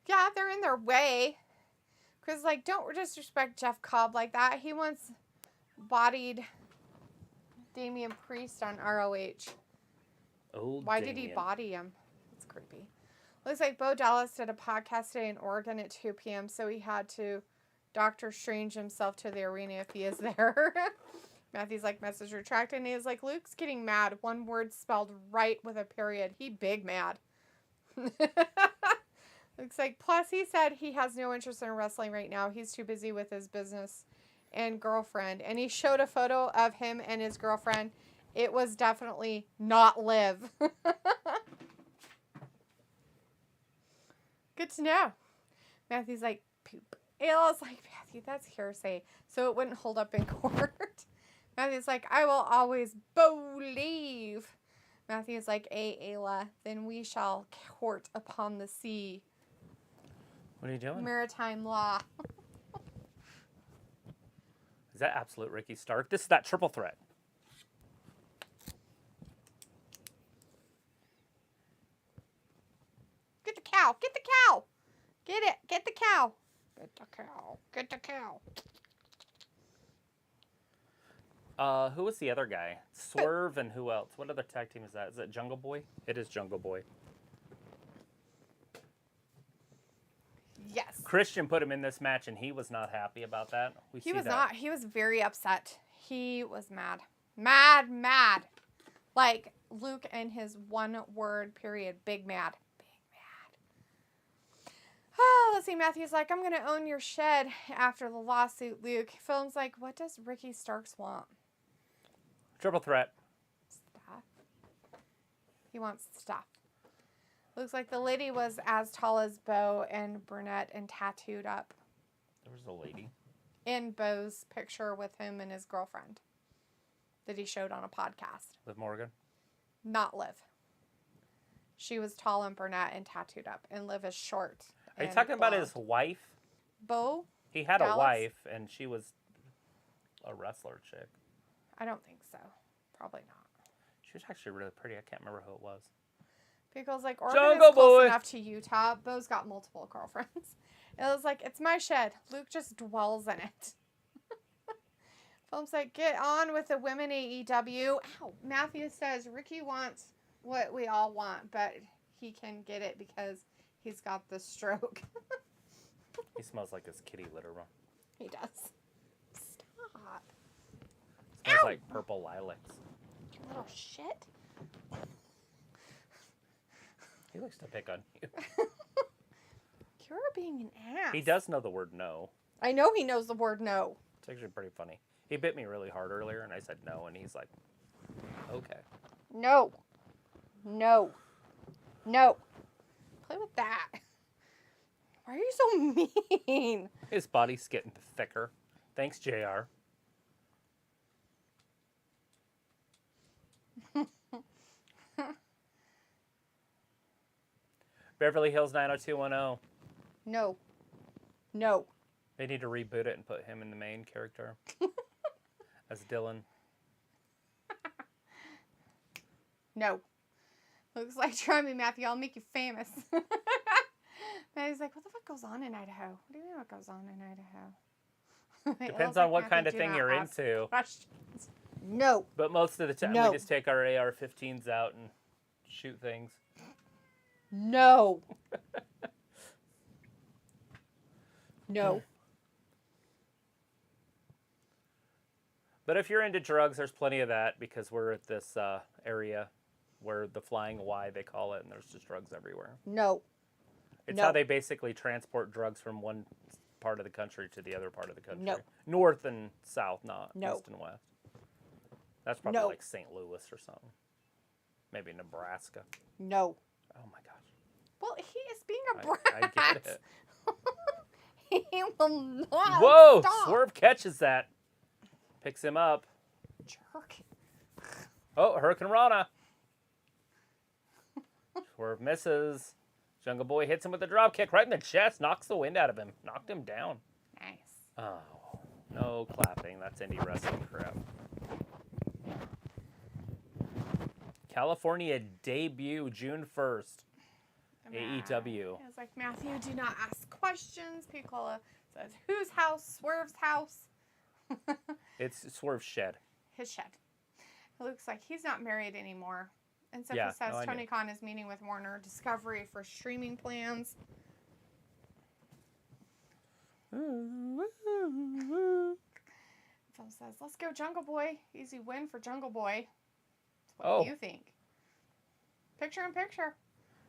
[SPEAKER 2] Yeah, they're in their way. Because, like, don't disrespect Jeff Cobb like that. He once bodied Damian Priest on ROH.
[SPEAKER 1] Oh,
[SPEAKER 2] Why did he body him? That's creepy. Looks like Bo Dallas did a podcast today in Oregon at 2 p.m., so he had to Doctor Strange himself to the arena if he is there. Matthew's like, message retracted. And he's like, Luke's getting mad. One word spelled right with a period. He big mad. Looks like, plus he said he has no interest in wrestling right now. He's too busy with his business and girlfriend. And he showed a photo of him and his girlfriend. It was definitely not Liv. Good to know. Matthew's like, poop. Ayla's like, Matthew, that's hearsay. So it wouldn't hold up in court. Matthew's like, I will always believe. Matthew's like, Ayla, then we shall court upon the sea.
[SPEAKER 1] What are you doing?
[SPEAKER 2] Maritime law.
[SPEAKER 1] Is that absolute Ricky Stark? This is that triple threat.
[SPEAKER 2] Get the cow. Get the cow. Get it. Get the cow. Get the cow. Get the cow.
[SPEAKER 1] Who was the other guy? Swerve and who else? What other tag team is that? Is it Jungle Boy? It is Jungle Boy.
[SPEAKER 2] Yes.
[SPEAKER 1] Christian put him in this match, and he was not happy about that.
[SPEAKER 2] He was not. He was very upset. He was mad. Mad, mad. Like Luke and his one word period. Big mad. Big mad. Oh, let's see. Matthew's like, I'm going to own your shed after the lawsuit, Luke. Phil's like, what does Ricky Starks want?
[SPEAKER 1] Triple threat.
[SPEAKER 2] Stuff. He wants stuff. Looks like the lady was as tall as Bo and brunette and tattooed up.
[SPEAKER 1] There was a lady.
[SPEAKER 2] In Bo's picture with him and his girlfriend that he showed on a podcast.
[SPEAKER 1] With Morgan?
[SPEAKER 2] Not Liv. She was tall and brunette and tattooed up. And Liv is short.
[SPEAKER 1] Are you talking about his wife?
[SPEAKER 2] Bo?
[SPEAKER 1] He had
[SPEAKER 2] Gallows?
[SPEAKER 1] a wife, and she was a wrestler chick.
[SPEAKER 2] I don't think so. Probably not.
[SPEAKER 1] She was actually really pretty. I can't remember who it was.
[SPEAKER 2] Because, like, Oregon
[SPEAKER 1] Jungle
[SPEAKER 2] is close
[SPEAKER 1] Boy.
[SPEAKER 2] enough to Utah. Bo's got multiple girlfriends. It was like, it's my shed. Luke just dwells in it. Phil's like, get on with the women AEW. Ow. Matthew says Ricky wants what we all want, but he can get it because he's got the stroke.
[SPEAKER 1] He smells like his kitty litter.
[SPEAKER 2] He does. Stop.
[SPEAKER 1] Smells
[SPEAKER 2] Ow.
[SPEAKER 1] like purple lilacs.
[SPEAKER 2] You little shit.
[SPEAKER 1] He likes to pick on you.
[SPEAKER 2] You're being an ass.
[SPEAKER 1] He does know the word no.
[SPEAKER 2] I know he knows the word no.
[SPEAKER 1] It's actually pretty funny. He bit me really hard earlier, and I said no, and he's like, okay.
[SPEAKER 2] No. No. No. Play with that. Why are you so mean?
[SPEAKER 1] His body's getting thicker. Thanks, JR. Beverly Hills 90210.
[SPEAKER 2] No. No.
[SPEAKER 1] They need to reboot it and put him in the main character as Dylan.
[SPEAKER 2] No. Looks like try me, Matthew. I'll make you famous. Matthew's like, what the fuck goes on in Idaho? What do you mean what goes on in Idaho?
[SPEAKER 1] Depends on what kind of thing you're into.
[SPEAKER 2] Questions. No.
[SPEAKER 1] But most of the time,
[SPEAKER 2] No.
[SPEAKER 1] we just take our AR-15s out and shoot things.
[SPEAKER 2] No. No.
[SPEAKER 1] But if you're into drugs, there's plenty of that because we're at this area where the Flying Y, they call it, and there's just drugs everywhere.
[SPEAKER 2] No.
[SPEAKER 1] It's
[SPEAKER 2] No.
[SPEAKER 1] how they basically transport drugs from one part of the country to the other part of the country.
[SPEAKER 2] No.
[SPEAKER 1] North and south, not
[SPEAKER 2] No.
[SPEAKER 1] east and west. That's probably
[SPEAKER 2] No.
[SPEAKER 1] like St. Louis or something. Maybe Nebraska.
[SPEAKER 2] No.
[SPEAKER 1] Oh my gosh.
[SPEAKER 2] Well, he is being a brat.
[SPEAKER 1] I get it.
[SPEAKER 2] He will not
[SPEAKER 1] Whoa!
[SPEAKER 2] stop.
[SPEAKER 1] Swerve catches that. Picks him up.
[SPEAKER 2] Jerk.
[SPEAKER 1] Oh, Hurricane Rana. Swerve misses. Jungle Boy hits him with a drop kick right in the chest. Knocks the wind out of him. Knocked him down.
[SPEAKER 2] Nice.
[SPEAKER 1] Oh, no clapping. That's indie wrestling crap. California debut June 1st. AEW.
[SPEAKER 2] It's like, Matthew, do not ask questions. Piccola says, whose house? Swerve's house.
[SPEAKER 1] It's Swerve's shed.
[SPEAKER 2] His shed. It looks like he's not married anymore. And Sophie
[SPEAKER 1] Yeah,
[SPEAKER 2] says
[SPEAKER 1] no, I
[SPEAKER 2] Tony
[SPEAKER 1] knew.
[SPEAKER 2] Khan is meeting with Warner Discovery for streaming plans. Phil says, let's go Jungle Boy. Easy win for Jungle Boy. What do you think? Picture in picture.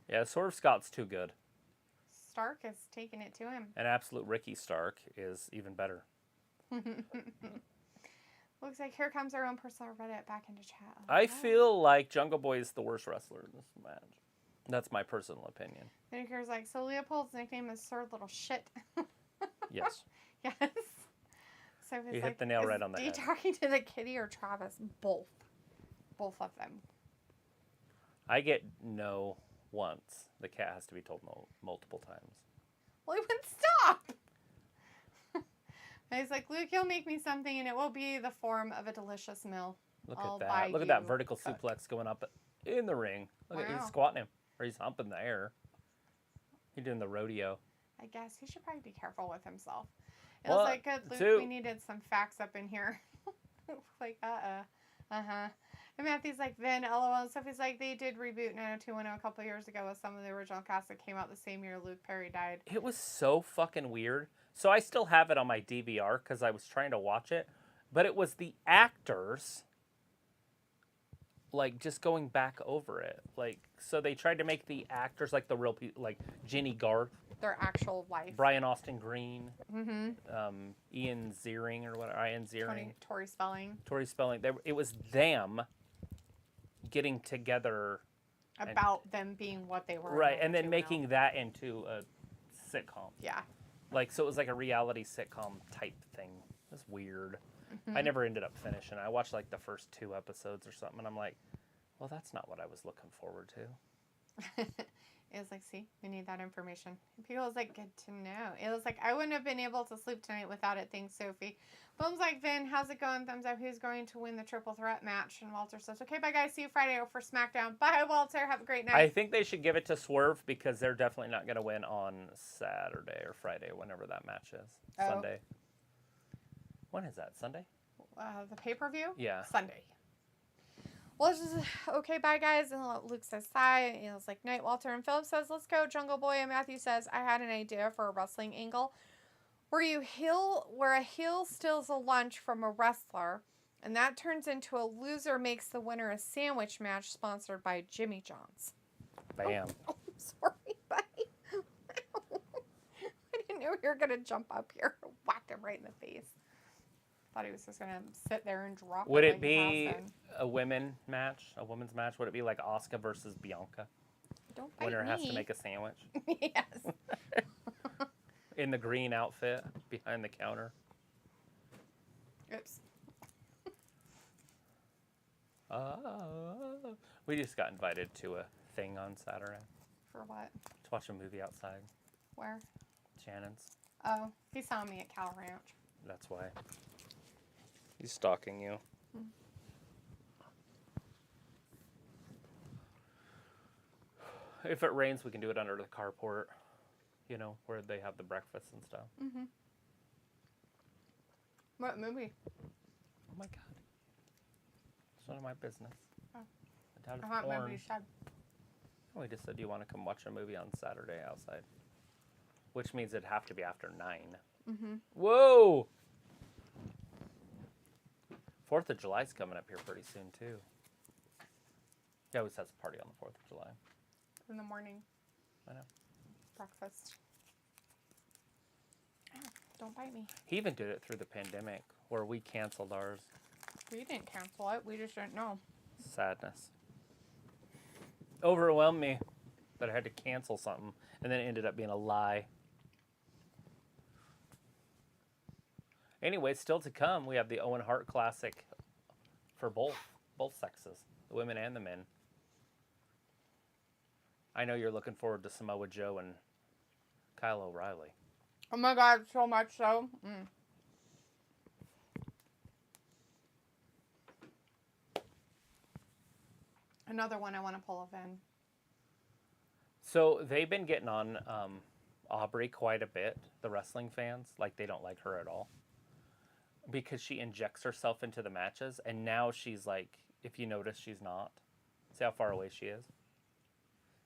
[SPEAKER 1] Yeah, Swerve Scott's too good.
[SPEAKER 2] Stark is taking it to him.
[SPEAKER 1] And Absolute Ricky Stark is even better.
[SPEAKER 2] Looks like here comes our own personal Reddit back into chat.
[SPEAKER 1] I feel like Jungle Boy is the worst wrestler in this match. That's my personal opinion.
[SPEAKER 2] And here's like, so Leopold's nickname is Sir Little Shit.
[SPEAKER 1] Yes.
[SPEAKER 2] Yes. So
[SPEAKER 1] you hit the nail right on the head.
[SPEAKER 2] Talking to the kitty or Travis? Both. Both of them.
[SPEAKER 1] I get no once. The cat has to be told no multiple times.
[SPEAKER 2] Well, he wouldn't stop. And he's like, Luke, you'll make me something, and it will be the form of a delicious meal.
[SPEAKER 1] Look at that. Look at that vertical suplex going up in the ring. Look at he's squatting him. Or he's humping the air. He's doing the rodeo.
[SPEAKER 2] I guess he should probably be careful with himself. It was like, good, Luke, we needed some facts up in here. Like, uh-huh. And Matthew's like, Vin, LOL, and stuff. He's like, they did reboot 90210 a couple years ago with some of the original cast that came out the same year Luke Perry died.
[SPEAKER 1] It was so fucking weird. So I still have it on my DVR because I was trying to watch it. But it was the actors, like, just going back over it. Like, so they tried to make the actors like the real people, like Jenny Garth.
[SPEAKER 2] Their actual life.
[SPEAKER 1] Brian Austin Green.
[SPEAKER 2] Mm-hmm.
[SPEAKER 1] Ian Ziering or whatever. Ian Ziering.
[SPEAKER 2] Tori Spelling.
[SPEAKER 1] Tori Spelling. It was them getting together.
[SPEAKER 2] About them being what they were.
[SPEAKER 1] Right, and then making that into a sitcom.
[SPEAKER 2] Yeah.
[SPEAKER 1] Like, so it was like a reality sitcom type thing. It was weird. Mm-hmm. I never ended up finishing. I watched like the first 2 episodes or something, and I'm like, well, that's not what I was looking forward to.
[SPEAKER 2] It was like, see, we need that information. And people was like, good to know. It was like, I wouldn't have been able to sleep tonight without it. Thanks, Sophie. Boom's like, Vin, how's it going? Thumbs up. Who's going to win the triple threat match? And Walter says, okay, bye, guys. See you Friday for SmackDown. Bye, Walter. Have a great night.
[SPEAKER 1] I think they should give it to Swerve because they're definitely not going to win on Saturday or Friday, whenever that match is.
[SPEAKER 2] Oh.
[SPEAKER 1] Sunday. When is that? Sunday?
[SPEAKER 2] The pay-per-view?
[SPEAKER 1] Yeah.
[SPEAKER 2] Sunday. Well, it's just, okay, bye, guys. And Luke says, sigh. And it's like, night, Walter. And Philip says, let's go, Jungle Boy. And Matthew says, I had an idea for a wrestling angle where a heel steals a lunch from a wrestler, and that turns into a loser makes the winner a sandwich match sponsored by Jimmy John's.
[SPEAKER 1] Bam.
[SPEAKER 2] Oh, sorry, buddy. I didn't know you were going to jump up here and whack him right in the face. Thought he was just going to sit there and drop
[SPEAKER 1] Would it be a women's match? Would it be like Asuka versus Bianca?
[SPEAKER 2] Don't bite
[SPEAKER 1] Winner
[SPEAKER 2] me.
[SPEAKER 1] has to make a sandwich.
[SPEAKER 2] Yes.
[SPEAKER 1] In the green outfit behind the counter.
[SPEAKER 2] Oops.
[SPEAKER 1] We just got invited to a thing on Saturday.
[SPEAKER 2] For what?
[SPEAKER 1] To watch a movie outside.
[SPEAKER 2] Where?
[SPEAKER 1] Shannon's.
[SPEAKER 2] Oh, he saw me at Cal Ranch.
[SPEAKER 1] That's why. He's stalking you. If it rains, we can do it under the carport. You know, where they have the breakfast and stuff.
[SPEAKER 2] Mm-hmm. What movie?
[SPEAKER 1] Oh my god. It's none of my business.
[SPEAKER 2] Oh.
[SPEAKER 1] I doubt it's
[SPEAKER 2] I thought
[SPEAKER 1] porn.
[SPEAKER 2] maybe you said.
[SPEAKER 1] We just said, do you want to come watch a movie on Saturday outside? Which means it'd have to be after 9.
[SPEAKER 2] Mm-hmm.
[SPEAKER 1] Whoa! 4th of July's coming up here pretty soon, too. He always has a party on the 4th of July.
[SPEAKER 2] In the morning.
[SPEAKER 1] I know.
[SPEAKER 2] Breakfast. Oh, don't bite me.
[SPEAKER 1] He even did it through the pandemic, where we canceled ours.
[SPEAKER 2] We didn't cancel it. We just didn't know.
[SPEAKER 1] Sadness. Overwhelmed me that I had to cancel something, and then it ended up being a lie. Anyway, still to come, we have the Owen Hart Classic for both sexes, the women and the men. I know you're looking forward to Samoa Joe and Kyle O'Reilly.
[SPEAKER 2] Oh my god, so much so. Another one I want to pull a Vin.
[SPEAKER 1] So they've been getting on Aubrey quite a bit, the wrestling fans. Like, they don't like her at all. Because she injects herself into the matches, and now she's like, if you notice, she's not. See how far away she is?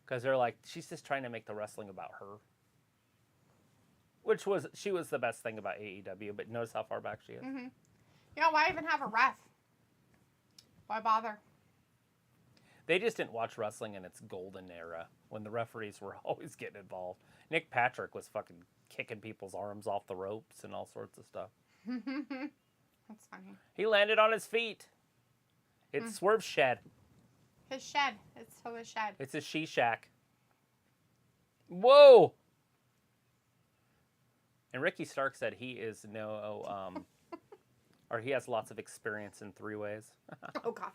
[SPEAKER 1] Because they're like, she's just trying to make the wrestling about her. She was the best thing about AEW, but notice how far back she is.
[SPEAKER 2] Mm-hmm. Yeah, why even have a ref? Why bother?
[SPEAKER 1] They just didn't watch wrestling in its golden era when the referees were always getting involved. Nick Patrick was fucking kicking people's arms off the ropes and all sorts of stuff.
[SPEAKER 2] That's funny.
[SPEAKER 1] He landed on his feet. It's Swerve's shed.
[SPEAKER 2] His shed. It's so his shed.
[SPEAKER 1] It's a she shack. Whoa! And Ricky Stark said he is or he has lots of experience in three-ways.
[SPEAKER 2] Oh, God.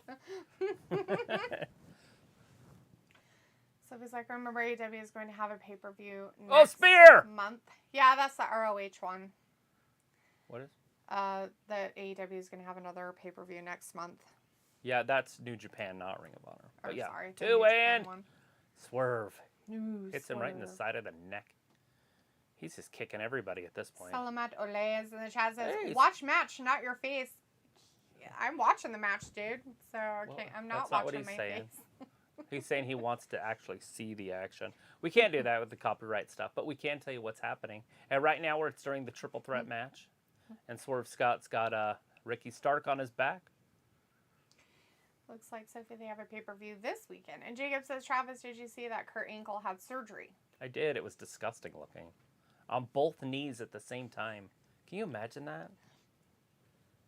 [SPEAKER 2] So he's like, remember AEW is going to have a pay-per-view next month. Yeah, that's the ROH one.
[SPEAKER 1] What is?
[SPEAKER 2] The AEW is going to have another pay-per-view next month.
[SPEAKER 1] Yeah, that's New Japan, not Ring of Honor. But yeah,
[SPEAKER 2] sorry,
[SPEAKER 1] two-and Swerve.
[SPEAKER 2] Ooh,
[SPEAKER 1] Hits him right in the side of the neck. He's just kicking everybody at this point.
[SPEAKER 2] Salamat Ole is in the chat says, watch match, not your face. Yeah, I'm watching the match, dude. So I'm not watching my face.
[SPEAKER 1] He's saying he wants to actually see the action. We can't do that with the copyright stuff, but we can tell you what's happening. And right now, it's during the triple threat match. And Swerve Scott's got Ricky Stark on his back.
[SPEAKER 2] Looks like, Sophie, they have a pay-per-view this weekend. And Jacob says, Travis, did you see that Kurt Angle had surgery?
[SPEAKER 1] I did. It was disgusting looking. On both knees at the same time. Can you imagine that?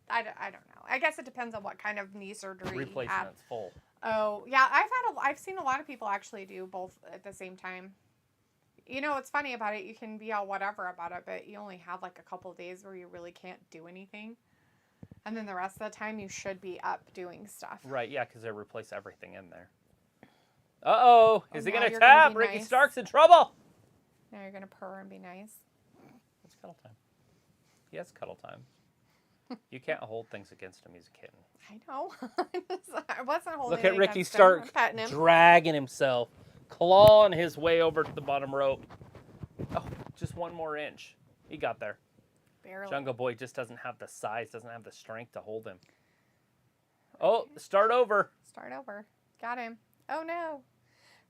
[SPEAKER 2] I don't know. I guess it depends on what kind of knee surgery
[SPEAKER 1] Replacement's full.
[SPEAKER 2] Oh, yeah. I've seen a lot of people actually do both at the same time. You know, what's funny about it, you can be all whatever about it, but you only have like a couple of days where you really can't do anything. And then the rest of the time, you should be up doing stuff.
[SPEAKER 1] Right, yeah, because they replace everything in there. Uh-oh. Is he going to tap? Ricky Stark's in trouble.
[SPEAKER 2] Now you're going to purr and be nice.
[SPEAKER 1] It's cuddle time. He has cuddle time. You can't hold things against him. He's a kitten.
[SPEAKER 2] I know. I wasn't holding
[SPEAKER 1] Look at Ricky Stark dragging himself, clawing his way over to the bottom rope. Oh, just one more inch. He got there.
[SPEAKER 2] Barely.
[SPEAKER 1] Jungle Boy just doesn't have the size, doesn't have the strength to hold him. Oh, start over.
[SPEAKER 2] Start over. Got him. Oh, no.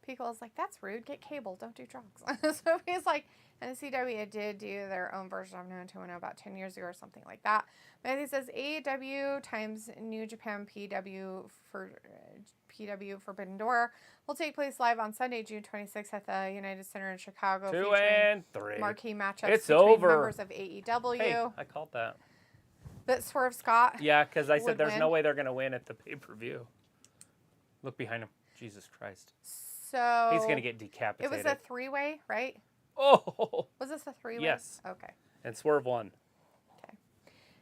[SPEAKER 2] Pickle's like, that's rude. Get cable. Don't do drugs. So he's like, and the CW did do their own version of 90210 about 10 years ago or something like that. But he says AEW times New Japan PW Forbidden Door will take place live on Sunday, June 26th at the United Center in Chicago.
[SPEAKER 1] 2 and 3.
[SPEAKER 2] Marquee matchups
[SPEAKER 1] it's
[SPEAKER 2] between
[SPEAKER 1] over.
[SPEAKER 2] members of AEW.
[SPEAKER 1] Hey, I called that.
[SPEAKER 2] That Swerve Scott.
[SPEAKER 1] Yeah, because I said there's no way they're going to win at the pay-per-view. Look behind him. Jesus Christ.
[SPEAKER 2] So
[SPEAKER 1] he's going to get decapitated.
[SPEAKER 2] It was a three-way, right?
[SPEAKER 1] Oh.
[SPEAKER 2] Was this a three-way?
[SPEAKER 1] Yes.
[SPEAKER 2] Okay.
[SPEAKER 1] And Swerve won.
[SPEAKER 2] Okay.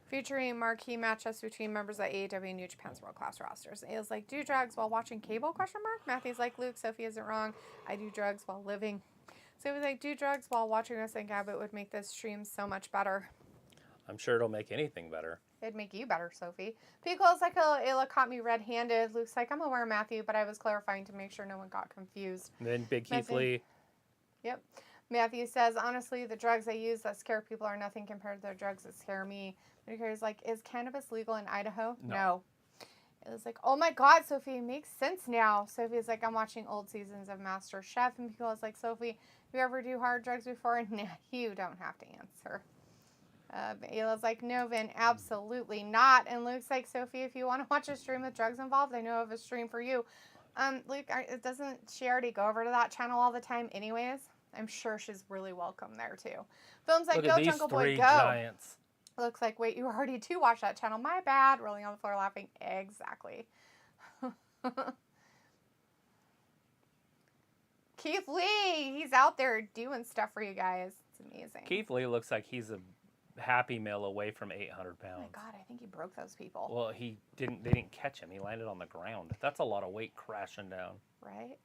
[SPEAKER 2] Featuring marquee matchups between members of AEW and New Japan's world-class rosters. It was like, do drugs while watching cable, ? Matthew's like, Luke, Sophie isn't wrong. I do drugs while living. So it was like, do drugs while watching wrestling. Gab, it would make this stream so much better.
[SPEAKER 1] I'm sure it'll make anything better.
[SPEAKER 2] It'd make you better, Sophie. Pico's like, Ayla caught me red-handed. Luke's like, I'm aware, Matthew, but I was clarifying to make sure no one got confused.
[SPEAKER 1] And then Big Keith Lee.
[SPEAKER 2] Yep. Matthew says, honestly, the drugs I use that scare people are nothing compared to the drugs that scare me. He's like, is cannabis legal in Idaho? No. It was like, oh my God, Sophie, it makes sense now. Sophie's like, I'm watching old seasons of Master Chef. And Pico's like, Sophie, have you ever do hard drugs before? Nah, you don't have to answer. Ayla's like, no, Vin, absolutely not. And Luke's like, Sophie, if you want to watch a stream with drugs involved, I know of a stream for you. Luke, doesn't she already go over to that channel all the time anyways? I'm sure she's really welcome there, too. Film's like, go, Jungle Boy, go.
[SPEAKER 1] Giants.
[SPEAKER 2] Looks like, wait, you already do watch that channel. My bad. Rolling on the floor laughing. Exactly. Keith Lee, he's out there doing stuff for you guys. It's amazing.
[SPEAKER 1] Keith Lee looks like he's a Happy Meal away from 800 pounds.
[SPEAKER 2] Oh my God, I think he broke those people.
[SPEAKER 1] Well, they didn't catch him. He landed on the ground. That's a lot of weight crashing down.
[SPEAKER 2] Right?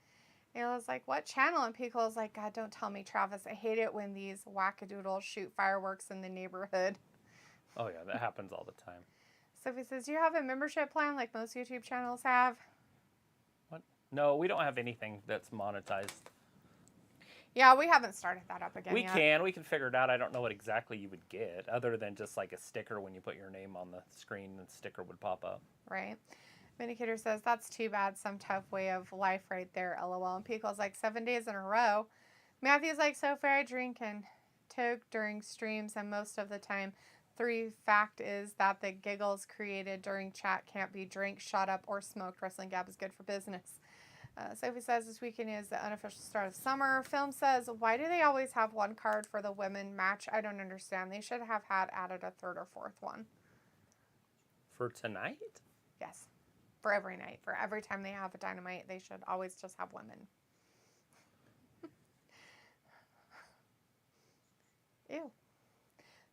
[SPEAKER 2] Ayla's like, what channel? And Pico's like, God, don't tell me, Travis. I hate it when these wackadoodles shoot fireworks in the neighborhood.
[SPEAKER 1] Oh, yeah, that happens all the time.
[SPEAKER 2] Sophie says, do you have a membership plan like most YouTube channels have?
[SPEAKER 1] What? No, we don't have anything that's monetized.
[SPEAKER 2] Yeah, we haven't started that up again yet.
[SPEAKER 1] We can figure it out. I don't know what exactly you would get, other than just like a sticker when you put your name on the screen, the sticker would pop up.
[SPEAKER 2] Right. Vindicator says, that's too bad. Some tough way of life right there, LOL. And Pico's like, 7 days in a row. Matthew's like, so fair, I drink and took during streams, and most of the time. 3, fact is that the giggles created during chat can't be drank, shot up, or smoked. Wrestling Gab is good for business. Sophie says this weekend is the unofficial start of summer. Film says, why do they always have one card for the women match? I don't understand. They should have had added a 3rd or 4th one.
[SPEAKER 1] For tonight?
[SPEAKER 2] Yes. For every night. For every time they have a Dynamite, they should always just have women. Ew.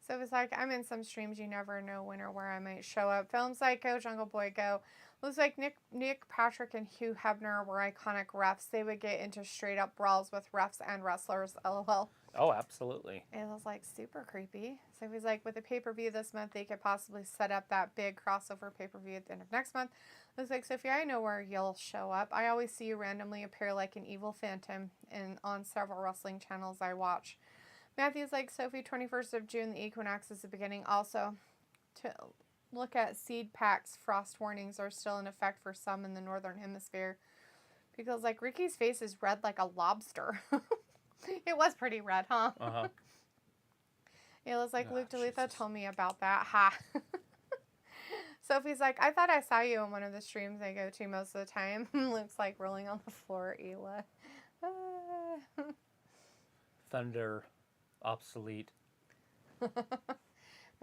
[SPEAKER 2] So it's like, I'm in some streams, you never know when or where I might show up. Films like Go, Jungle Boy, Go. Looks like Nick Patrick and Hugh Hebner were iconic refs. They would get into straight up brawls with refs and wrestlers, lol.
[SPEAKER 1] Oh, absolutely.
[SPEAKER 2] It was like super creepy. So he's like, with a pay-per-view this month, they could possibly set up that big crossover pay-per-view at the end of next month. Looks like, Sophie, I know where you'll show up. I always see you randomly appear like an evil phantom on several wrestling channels I watch. Matthew's like, Sophie, 21st of June, the equinox is the beginning. Also, to look at seed packs, frost warnings are still in effect for some in the northern hemisphere. Because, like, Ricky's face is red like a lobster. It was pretty red, huh?
[SPEAKER 1] Uh-huh.
[SPEAKER 2] It was like, Luke DeLitha told me about that. Ha. Sophie's like, I thought I saw you on one of the streams I go to most of the time. Luke's like rolling on the floor, Ela.
[SPEAKER 1] Thunder. Obsolete.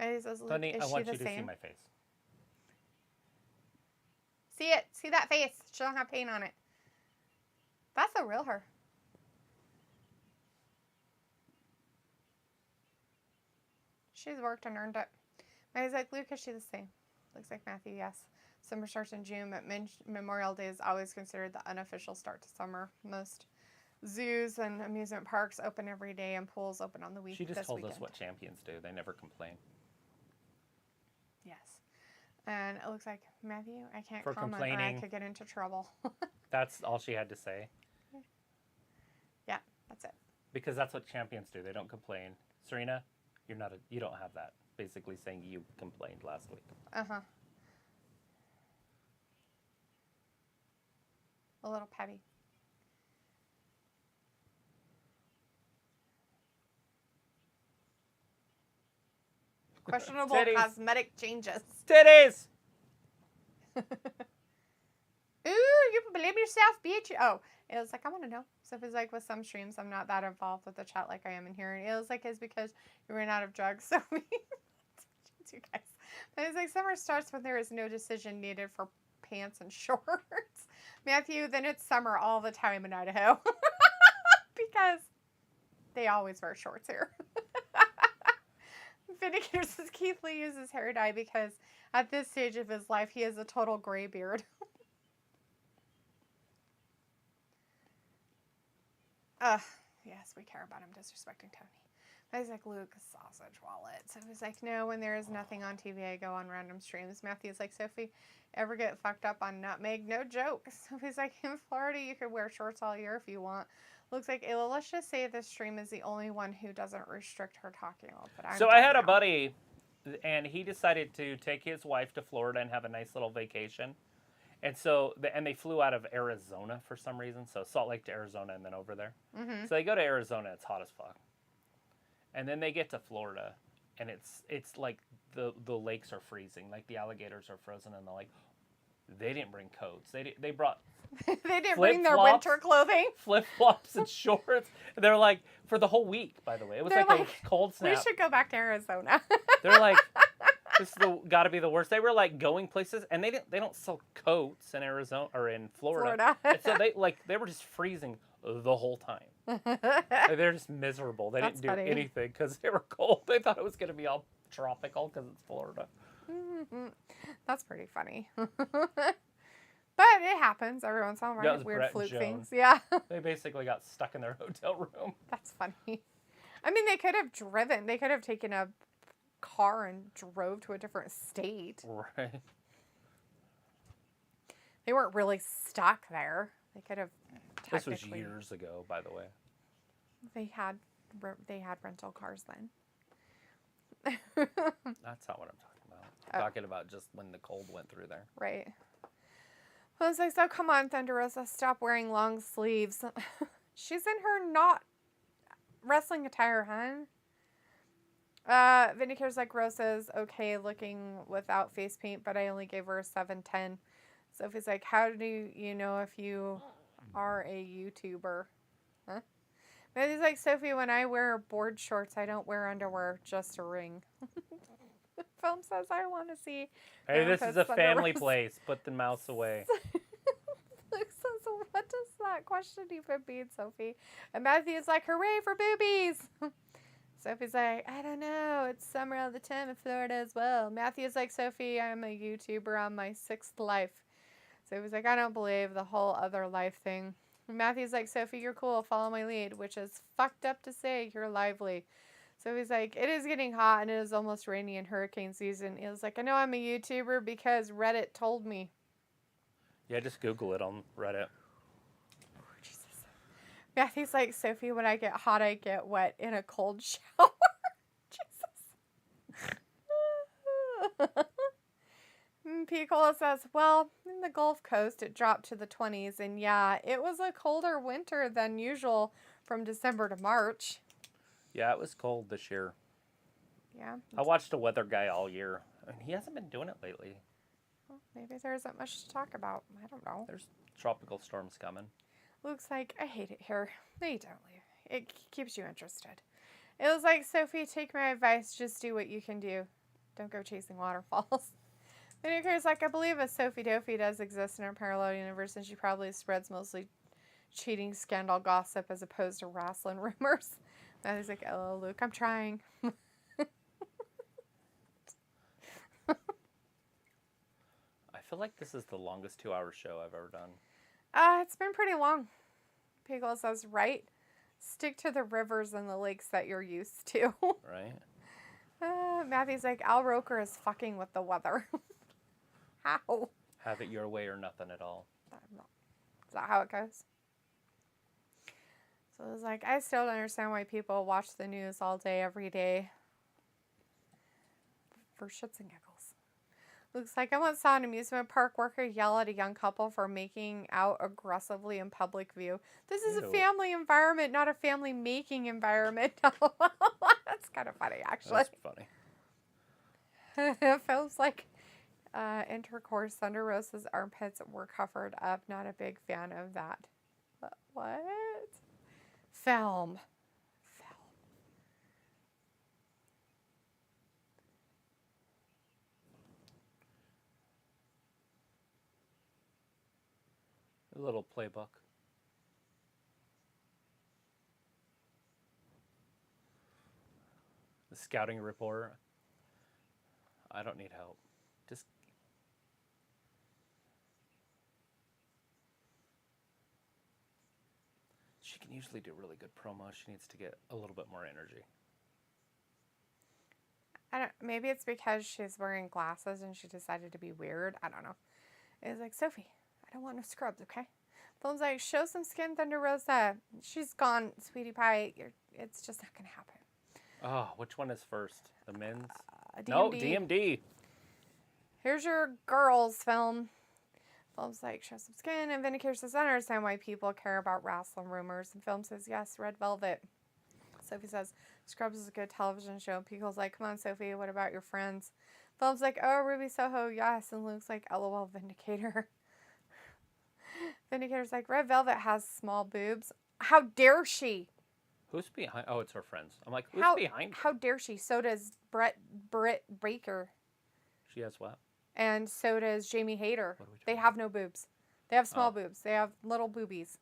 [SPEAKER 2] Says,
[SPEAKER 1] Honey, I want you to
[SPEAKER 2] same?
[SPEAKER 1] see my face.
[SPEAKER 2] See it. See that face. She don't have paint on it. That's the real her. She's worked and earned it. Maddie's like, Luke, is she the same? Looks like Matthew, yes. Summer starts in June, but Memorial Day is always considered the unofficial start to summer. Most zoos and amusement parks open every day and pools open on the weekend.
[SPEAKER 1] She just told us what champions do. They never complain.
[SPEAKER 2] Yes. And it looks like, Matthew, I can't
[SPEAKER 1] For
[SPEAKER 2] comment or I could get into trouble.
[SPEAKER 1] That's all she had to say.
[SPEAKER 2] Yeah, that's it.
[SPEAKER 1] Because that's what champions do. They don't complain. Serena, you don't have that. Basically saying you complained last week.
[SPEAKER 2] Uh-huh. A little petty. Questionable
[SPEAKER 1] Titties.
[SPEAKER 2] cosmetic changes.
[SPEAKER 1] Titties!
[SPEAKER 2] Ooh, you blame yourself, bitch. Oh, it was like, I want to know. So if it's like with some streams, I'm not that involved with the chat like I am in here. And it was like, it's because you ran out of drugs. So we, you guys. But it's like, summer starts when there is no decision needed for pants and shorts. Matthew, then it's summer all the time in Idaho. Because they always wear shorts here. Vindicator says Keith Lee uses hair dye because at this stage of his life, he has a total gray beard. Yes, we care about him disrespecting Tony. But he's like, Luke, sausage wallet. So he's like, no, when there is nothing on TV, I go on random streams. Matthew's like, Sophie, ever get fucked up on nutmeg? No joke. So he's like, in Florida, you could wear shorts all year if you want. Looks like, Ayla, let's just say this stream is the only one who doesn't restrict her talking.
[SPEAKER 1] So I had a buddy, and he decided to take his wife to Florida and have a nice little vacation. And so, they flew out of Arizona for some reason. So Salt Lake to Arizona and then over there.
[SPEAKER 2] Mm-hmm.
[SPEAKER 1] So they go to Arizona, it's hot as fuck. And then they get to Florida, and it's like the lakes are freezing. Like the alligators are frozen in the lake. They didn't bring coats. They brought
[SPEAKER 2] they didn't bring their winter clothing.
[SPEAKER 1] Flip-flops and shorts. They're like, for the whole week, by the way. It was like a cold snap.
[SPEAKER 2] We should go back to Arizona.
[SPEAKER 1] They're like, this is got to be the worst. They were like going places, and they don't sell coats in Arizona or in Florida. And so they were just freezing the whole time. They're just miserable. They didn't do anything because they were cold. They thought it was going to be all tropical because it's Florida.
[SPEAKER 2] Mm-hmm. That's pretty funny. But it happens every once in a while, right? Weird
[SPEAKER 1] Brett
[SPEAKER 2] fluke
[SPEAKER 1] Jones.
[SPEAKER 2] things. Yeah.
[SPEAKER 1] They basically got stuck in their hotel room.
[SPEAKER 2] That's funny. I mean, they could have driven. They could have taken a car and drove to a different state.
[SPEAKER 1] Right.
[SPEAKER 2] They weren't really stuck there. They could have
[SPEAKER 1] This was years ago, by the way.
[SPEAKER 2] They had rental cars then.
[SPEAKER 1] That's not what I'm talking about. I'm talking about just when the cold went through there.
[SPEAKER 2] Right. I was like, so come on, Thunder Rosa, stop wearing long sleeves. She's in her not wrestling attire, hun. Vindicator's like, Rosa's okay looking without face paint, but I only gave her a 7/10. Sophie's like, how do you know if you are a YouTuber? Huh? Maybe like, Sophie, when I wear board shorts, I don't wear underwear, just a ring. Film says, I want to see.
[SPEAKER 1] Hey, this is a family place. Put the mouse away.
[SPEAKER 2] Luke says, what does that question even mean, Sophie? And Matthew's like, hooray for boobies. Sophie's like, I don't know. It's summer all the time in Florida as well. Matthew's like, Sophie, I'm a YouTuber on my 6th life. Sophie's like, I don't believe the whole other life thing. And Matthew's like, Sophie, you're cool. Follow my lead, which is fucked up to say. You're lively. Sophie's like, it is getting hot and it is almost rainy in hurricane season. He was like, I know I'm a YouTuber because Reddit told me.
[SPEAKER 1] Yeah, just Google it on Reddit.
[SPEAKER 2] Oh, Jesus. Matthew's like, Sophie, when I get hot, I get wet in a cold shower. Jesus. Picola says, well, in the Gulf Coast, it dropped to the 20s. And yeah, it was a colder winter than usual from December to March.
[SPEAKER 1] Yeah, it was cold this year.
[SPEAKER 2] Yeah.
[SPEAKER 1] I watched a weather guy all year, and he hasn't been doing it lately.
[SPEAKER 2] Well, maybe there isn't much to talk about. I don't know.
[SPEAKER 1] There's tropical storms coming.
[SPEAKER 2] Luke's like, I hate it here. No, you don't leave. It keeps you interested. It was like, Sophie, take my advice. Just do what you can do. Don't go chasing waterfalls. Vindicator's like, I believe a Sophie Dophy does exist in our parallel universe, and she probably spreads mostly cheating scandal gossip as opposed to wrestling rumors. And he's like, oh, Luke, I'm trying.
[SPEAKER 1] I feel like this is the longest 2-hour show I've ever done.
[SPEAKER 2] It's been pretty long. Pickle says, right? Stick to the rivers and the lakes that you're used to.
[SPEAKER 1] Right?
[SPEAKER 2] Matthew's like, Al Roker is fucking with the weather. How?
[SPEAKER 1] Have it your way or nothing at all.
[SPEAKER 2] Is that how it goes? So it was like, I still don't understand why people watch the news all day, every day. For shits and giggles. Looks like I once saw an amusement park worker yell at a young couple for making out aggressively in public view. This is a family environment, not a family making environment. That's kind of funny, actually.
[SPEAKER 1] That's funny.
[SPEAKER 2] It feels like intercourse under Rosa's armpits were covered up. Not a big fan of that. What? Film.
[SPEAKER 1] A little playbook. The scouting report. I don't need help. Just she can usually do really good promos. She needs to get a little bit more energy.
[SPEAKER 2] Maybe it's because she's wearing glasses and she decided to be weird. I don't know. It was like, Sophie, I don't want no scrubs, okay? Phone's like, show some skin, Thunder Rosa. She's gone, sweetie pie. It's just not going to happen.
[SPEAKER 1] Oh, which one is first? The men's?
[SPEAKER 2] DMD.
[SPEAKER 1] No, DMD.
[SPEAKER 2] Here's your girls film. Film's like, show some skin. And Vindicator says, I don't understand why people care about wrestling rumors. And Film says, yes, Red Velvet. Sophie says, Scrubs is a good television show. Pico's like, come on, Sophie, what about your friends? Film's like, oh, Ruby Soho, yes. And Luke's like, LOL, Vindicator. Vindicator's like, Red Velvet has small boobs. How dare she?
[SPEAKER 1] Who's behind? Oh, it's her friends. I'm like, who's behind her?
[SPEAKER 2] How dare she? So does Britt Baker.
[SPEAKER 1] She has what?
[SPEAKER 2] And so does Jamie Hayter. They have no boobs. They have small boobs. They have little boobies.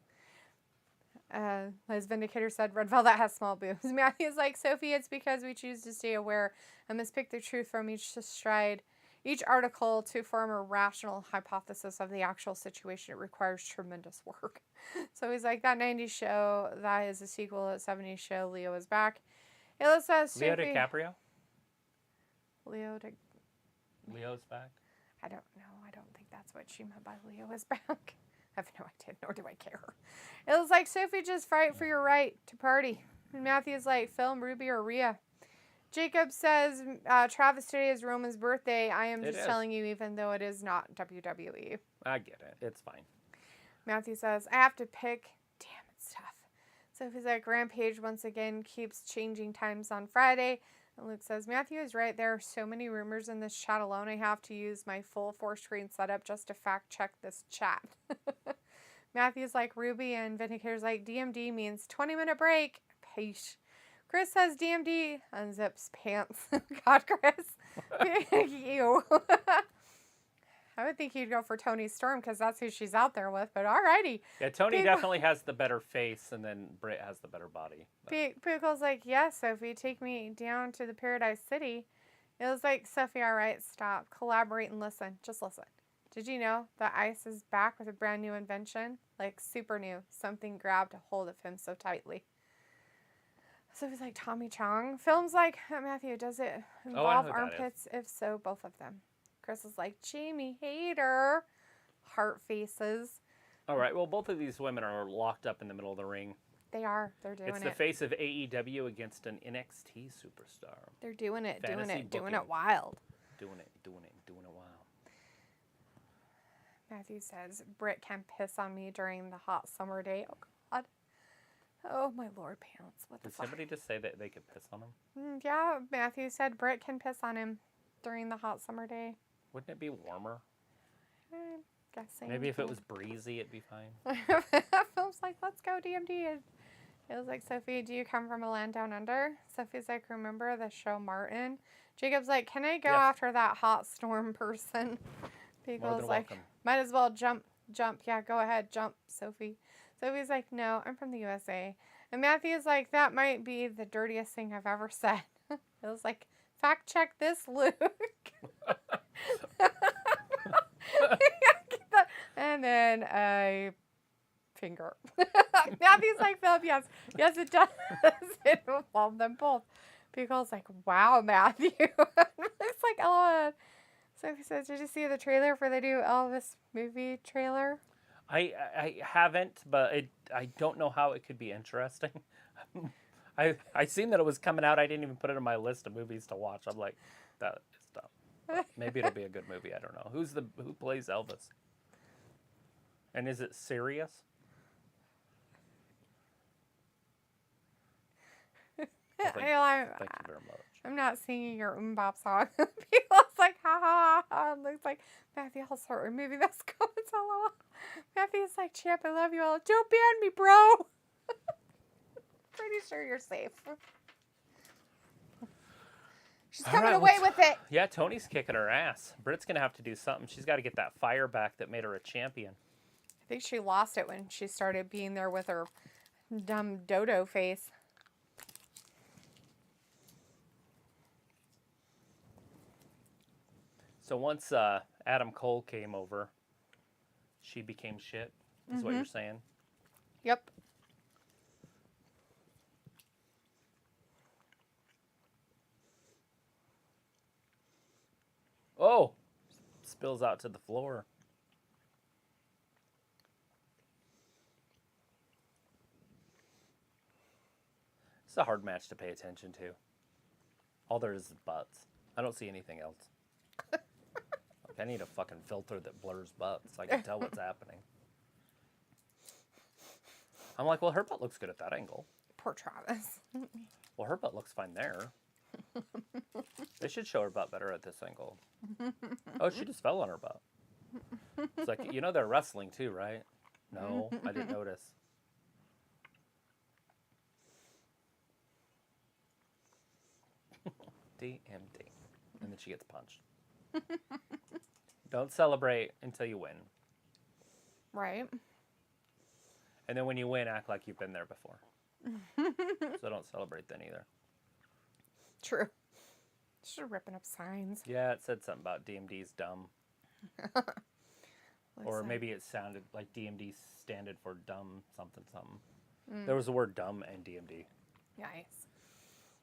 [SPEAKER 2] As Vindicator said, Red Velvet has small boobs. Matthew's like, Sophie, it's because we choose to stay aware and must pick the truth from each stride. Each article to form a rational hypothesis of the actual situation. It requires tremendous work. So he's like, that 90s show, that is a sequel to the 70s show. Leo is back. It says
[SPEAKER 1] Leo DiCaprio? Leo's back?
[SPEAKER 2] I don't know. I don't think that's what she meant by Leo is back. I have no idea, nor do I care. It was like, Sophie, just fight for your right to party. And Matthew's like, film Ruby or Rhea. Jacob says, Travis, today is Roman's birthday. I am just telling you, even though it is not WWE.
[SPEAKER 1] I get it. It's fine.
[SPEAKER 2] Matthew says, I have to pick. Damn, it's tough. Sophie's like, Rampage once again keeps changing times on Friday. And Luke says, Matthew is right. There are so many rumors in this chat alone. I have to use my full 4-screen setup just to fact check this chat. Matthew's like Ruby, and Vindicator's like DMD means 20-minute break. Peace. Chris says DMD unzips pants. God, Chris. You. I would think you'd go for Tony Storm because that's who she's out there with, but alrighty.
[SPEAKER 1] Yeah, Tony definitely has the better face, and then Britt has the better body.
[SPEAKER 2] Pickle's like, yes, Sophie, take me down to the Paradise City. It was like, Sophie, alright, stop. Collaborate and listen. Just listen. Did you know that Ice is back with a brand new invention? Like, super new. Something grabbed a hold of him so tightly. Sophie's like, Tommy Chong. Films like, Matthew, does it involve armpits? If so, both of them. Chris is like, Jamie Hayter. Heart faces.
[SPEAKER 1] All right. Well, both of these women are locked up in the middle of the ring.
[SPEAKER 2] They are. They're doing it.
[SPEAKER 1] It's the face of AEW against an NXT superstar.
[SPEAKER 2] They're doing it.
[SPEAKER 1] Fantasy
[SPEAKER 2] doing it wild.
[SPEAKER 1] Doing it wild.
[SPEAKER 2] Matthew says, Britt can piss on me during the hot summer day. Oh, God. Oh, my Lord, pants. What the fuck?
[SPEAKER 1] Did somebody just say that they could piss on him?
[SPEAKER 2] Yeah, Matthew said Britt can piss on him during the hot summer day.
[SPEAKER 1] Wouldn't it be warmer?
[SPEAKER 2] Guessing.
[SPEAKER 1] Maybe if it was breezy, it'd be fine.
[SPEAKER 2] Phil's like, let's go DMD. And it was like, Sophie, do you come from a land down under? Sophie's like, remember the show Martin? Jacob's like, can I go after that hot storm person? Beagle's like, might as well jump. Yeah, go ahead, jump, Sophie. Sophie's like, no, I'm from the USA. And Matthew's like, that might be the dirtiest thing I've ever said. It was like, fact check this, Luke. And then a finger. Matthew's like, Philip, yes, it does. It involved them both. Beagle's like, wow, Matthew. It's like, oh. Sophie says, did you see the trailer for the new Elvis movie trailer?
[SPEAKER 1] I haven't, but I don't know how it could be interesting. I seen that it was coming out. I didn't even put it on my list of movies to watch. I'm like, that is dumb. Maybe it'll be a good movie. I don't know. Who plays Elvis? And is it serious? Thank you very much.
[SPEAKER 2] I'm not singing your bop song. People's like, ha ha ha. And Luke's like, Matthew, I'll start removing those comments. Matthew's like, champ, I love you all. Don't ban me, bro. Pretty sure you're safe. She's coming away with it.
[SPEAKER 1] Yeah, Tony's kicking her ass. Britt's going to have to do something. She's got to get that fire back that made her a champion.
[SPEAKER 2] I think she lost it when she started being there with her dumb dodo face.
[SPEAKER 1] So once Adam Cole came over, she became shit, is what you're saying?
[SPEAKER 2] Yep.
[SPEAKER 1] Oh! Spills out to the floor. It's a hard match to pay attention to. All there is butts. I don't see anything else. I need a fucking filter that blurs butts so I can tell what's happening. I'm like, well, her butt looks good at that angle.
[SPEAKER 2] Poor Travis.
[SPEAKER 1] Well, her butt looks fine there. They should show her butt better at this angle. Oh, she just fell on her butt. It's like, you know they're wrestling too, right? No, I didn't notice. DMD. And then she gets punched. Don't celebrate until you win.
[SPEAKER 2] Right.
[SPEAKER 1] And then when you win, act like you've been there before. So don't celebrate then either.
[SPEAKER 2] True. Just ripping up signs.
[SPEAKER 1] Yeah, it said something about DMD's dumb. Or maybe it sounded like DMD standard for dumb something. There was the word dumb and DMD.
[SPEAKER 2] Nice.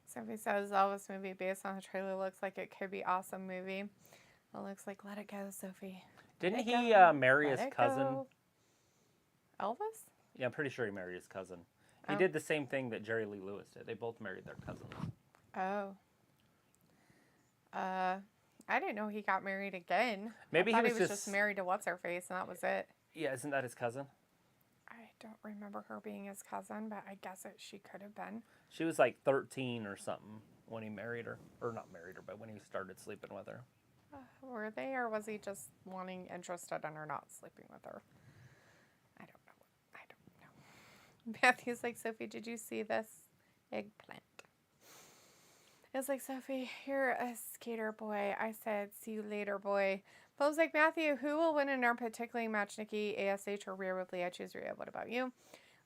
[SPEAKER 2] Somebody says Elvis movie based on the trailer looks like it could be awesome movie. It looks like Let It Go, Sophie.
[SPEAKER 1] Didn't he marry his cousin?
[SPEAKER 2] Elvis?
[SPEAKER 1] Yeah, I'm pretty sure he married his cousin. He did the same thing that Jerry Lee Lewis did. They both married their cousins.
[SPEAKER 2] Oh. I didn't know he got married again.
[SPEAKER 1] Maybe
[SPEAKER 2] he was just married to What's-Her-Face, and that was it.
[SPEAKER 1] Yeah, isn't that his cousin?
[SPEAKER 2] I don't remember her being his cousin, but I guess she could have been.
[SPEAKER 1] She was like 13 or something. when he married her. Or not married her, but when he started sleeping with her.
[SPEAKER 2] Were they, or was he just interested in her not sleeping with her? I don't know. Matthew's like, Sophie, did you see this eggplant? It's like, Sophie, you're a skater boy. I said, see you later, boy. Bob's like, Matthew, who will win in our particularly match, Nikki, ASH, or Rhea Ripley? I choose Rhea. What about you?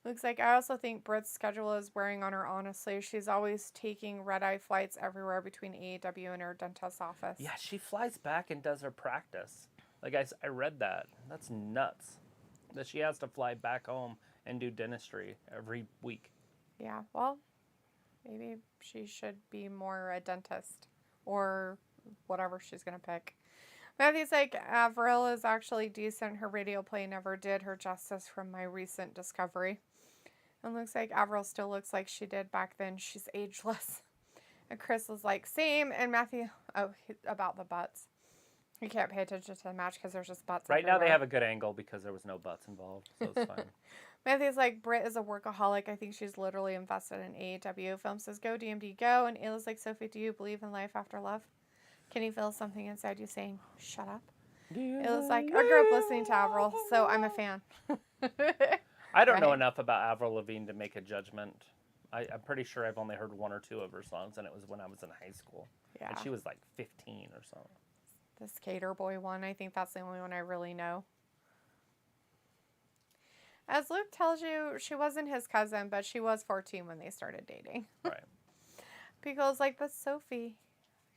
[SPEAKER 2] Looks like, I also think Britt's schedule is wearing on her, honestly. She's always taking red-eye flights everywhere between AEW and her dentist's office.
[SPEAKER 1] Yeah, she flies back and does her practice. Like, I read that. That's nuts. That she has to fly back home and do dentistry every week.
[SPEAKER 2] Yeah, well, maybe she should be more a dentist or whatever she's going to pick. Matthew's like, Avril is actually decent. Her radio play never did her justice from my recent discovery. And looks like Avril still looks like she did back then. She's ageless. And Chris was like, same. And Matthew, about the butts. You can't pay attention to the match because there's just butts
[SPEAKER 1] Right
[SPEAKER 2] everywhere.
[SPEAKER 1] now they have a good angle because there was no butts involved, so it's fine.
[SPEAKER 2] Matthew's like, Britt is a workaholic. I think she's literally invested in AEW. Film says, go DMD, go. And Ayla's like, Sophie, do you believe in life after love? Can you feel something inside you saying, shut up? It was like, I grew up listening to Avril, so I'm a fan.
[SPEAKER 1] I don't know enough about Avril Lavigne to make a judgment. I'm pretty sure I've only heard 1 or 2 of her songs, and it was when I was in high school.
[SPEAKER 2] Yeah.
[SPEAKER 1] And she was like 15 or something.
[SPEAKER 2] The Skater Boy one, I think that's the only one I really know. As Luke tells you, she wasn't his cousin, but she was 14 when they started dating.
[SPEAKER 1] Right.
[SPEAKER 2] Because like, but Sophie,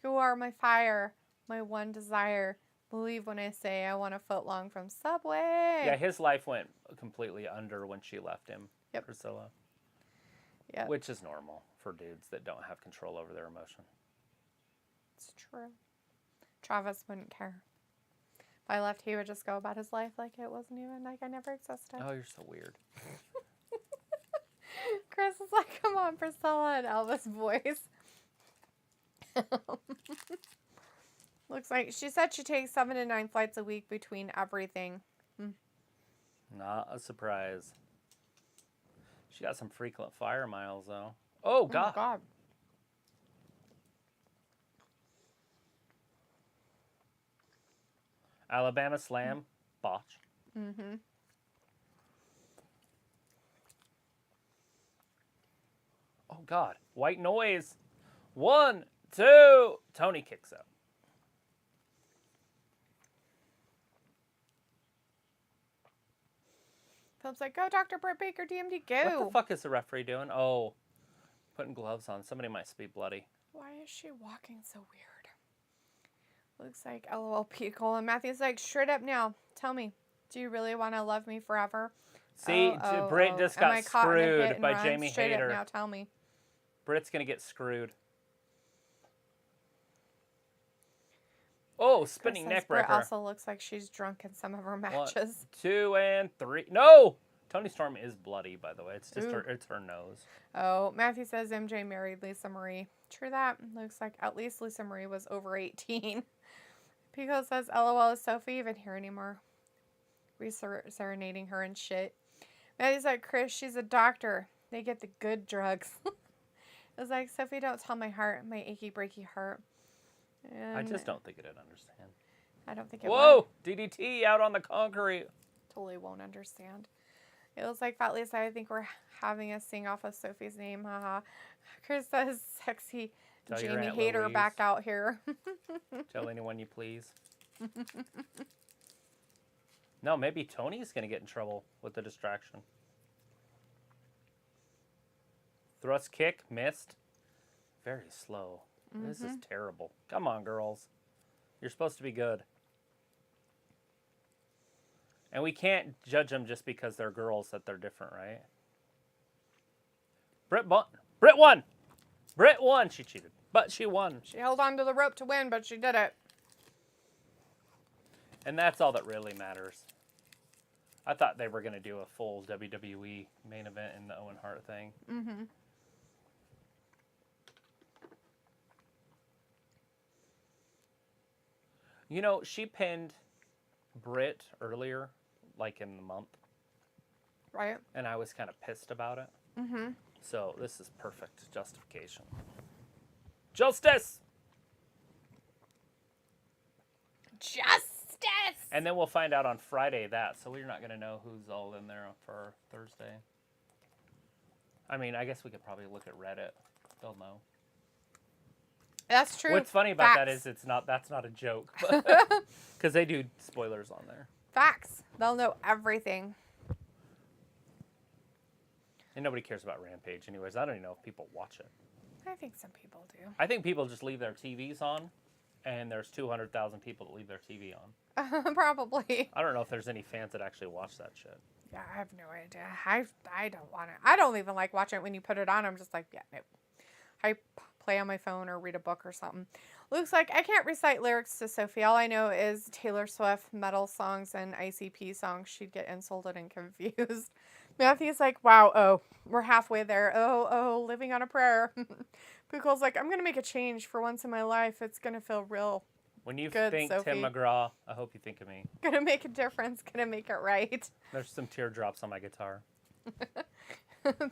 [SPEAKER 2] you are my fire, my one desire. Believe when I say I want a foot long from Subway.
[SPEAKER 1] Yeah, his life went completely under when she left him, Priscilla.
[SPEAKER 2] Yep.
[SPEAKER 1] Which is normal for dudes that don't have control over their emotion.
[SPEAKER 2] It's true. Travis wouldn't care. If I left, he would just go about his life like it wasn't even, like I never existed.
[SPEAKER 1] Oh, you're so weird.
[SPEAKER 2] Chris is like, come on, Priscilla, and Elvis voice. Looks like she said she takes 7 to 9 flights a week between everything.
[SPEAKER 1] Not a surprise. She got some frequent flyer miles, though. Oh, God.
[SPEAKER 2] Oh, God.
[SPEAKER 1] Alabama Slam. Botch.
[SPEAKER 2] Mm-hmm.
[SPEAKER 1] Oh, God. White noise. 1, 2. Tony kicks out.
[SPEAKER 2] Philip's like, go, Dr. Britt Baker, DMD, go.
[SPEAKER 1] What the fuck is the referee doing? Oh, putting gloves on. Somebody might be bloody.
[SPEAKER 2] Why is she walking so weird? Looks like LOL Pickle. And Matthew's like, straight up now. Tell me, do you really want to love me forever?
[SPEAKER 1] See, Britt just got screwed by Jamie
[SPEAKER 2] Straight
[SPEAKER 1] Hayter.
[SPEAKER 2] up now, tell me.
[SPEAKER 1] Britt's going to get screwed. Oh, spinning neck breaker.
[SPEAKER 2] Britt also looks like she's drunk in some of her matches.
[SPEAKER 1] 1, 2, and 3. No! Toni Storm is bloody, by the way. It's just it's her nose.
[SPEAKER 2] Oh, Matthew says MJ married Lisa Marie. True that. Looks like at least Lisa Marie was over 18. Pico says, LOL, is Sophie even here anymore? Serenading her and shit. Matthew's like, Chris, she's a doctor. They get the good drugs. It's like, Sophie, don't tell my heart, my achy breaky heart. And
[SPEAKER 1] I just don't think it'd understand.
[SPEAKER 2] I don't think it
[SPEAKER 1] Whoa! DDT out on the concrete.
[SPEAKER 2] Totally won't understand. It was like, Fat Lisa, I think we're having a sing off of Sophie's name. Haha. Chris says, sexy
[SPEAKER 1] Tell your
[SPEAKER 2] Jamie
[SPEAKER 1] Aunt
[SPEAKER 2] Hayter
[SPEAKER 1] Louise.
[SPEAKER 2] back out here.
[SPEAKER 1] Tell anyone you please. No, maybe Tony's going to get in trouble with the distraction. Thrust kick, missed. Very slow. This is terrible. Come on, girls. You're supposed to be good. And we can't judge them just because they're girls that they're different, right? Britt won! Britt won! She cheated. But she won.
[SPEAKER 2] She held on to the rope to win, but she did it.
[SPEAKER 1] And that's all that really matters. I thought they were going to do a full WWE main event in the Owen Hart thing.
[SPEAKER 2] Mm-hmm.
[SPEAKER 1] You know, she pinned Britt earlier, like in the month.
[SPEAKER 2] Right.
[SPEAKER 1] And I was kind of pissed about it.
[SPEAKER 2] Mm-hmm.
[SPEAKER 1] So this is perfect justification. Justice!
[SPEAKER 2] Justice!
[SPEAKER 1] And then we'll find out on Friday that, so we're not going to know who's all in there for Thursday. I mean, I guess we could probably look at Reddit. They'll know.
[SPEAKER 2] That's true.
[SPEAKER 1] What's funny about that
[SPEAKER 2] Facts.
[SPEAKER 1] is that's not a joke. Because they do spoilers on there.
[SPEAKER 2] Facts. They'll know everything.
[SPEAKER 1] And nobody cares about Rampage anyways. I don't even know if people watch it.
[SPEAKER 2] I think some people do.
[SPEAKER 1] I think people just leave their TVs on, and there's 200,000 people that leave their TV on.
[SPEAKER 2] Probably.
[SPEAKER 1] I don't know if there's any fans that actually watch that shit.
[SPEAKER 2] Yeah, I have no idea. I don't want it. I don't even like watching it when you put it on. I'm just like, yeah, no. I play on my phone or read a book or something. Looks like I can't recite lyrics to Sophie. All I know is Taylor Swift, metal songs, and ICP songs. She'd get insulted and confused. Matthew's like, wow, we're halfway there. Living on a prayer. Pickle's like, I'm going to make a change for once in my life. It's going to feel real.
[SPEAKER 1] When you
[SPEAKER 2] good,
[SPEAKER 1] think
[SPEAKER 2] Sophie.
[SPEAKER 1] Tim McGraw, I hope you think of me.
[SPEAKER 2] Going to make a difference. Going to make it right.
[SPEAKER 1] There's some teardrops on my guitar.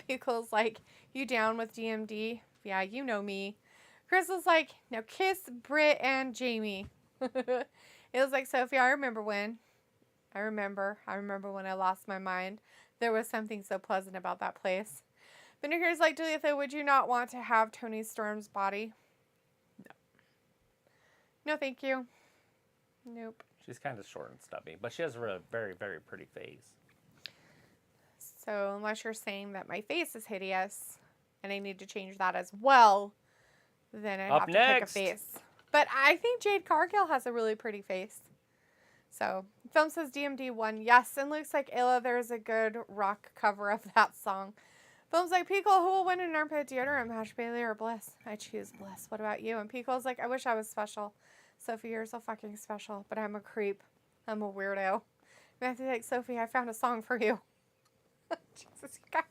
[SPEAKER 2] Pickle's like, you down with DMD? Yeah, you know me. Crystal's like, now kiss Britt and Jamie. It was like, Sophie, I remember when when I lost my mind. There was something so pleasant about that place. Vinegar's like, Dulitha, would you not want to have Tony Storm's body? No. No, thank you. Nope.
[SPEAKER 1] She's kind of short and stubby, but she has a very, very pretty face.
[SPEAKER 2] So unless you're saying that my face is hideous and I need to change that as well, then I have to pick a face. But I think Jade Cargill has a really pretty face. So, film says DMD won. Yes, and looks like Ayla, there's a good rock cover of that song. Film's like, Pickle, who will win an armpit deodorant match, Bailey or Bliss? I choose Bliss. What about you? And Pickle's like, I wish I was special. Sophie, you're so fucking special, but I'm a creep. I'm a weirdo. Matthew's like, Sophie, I found a song for you. Jesus, you guys.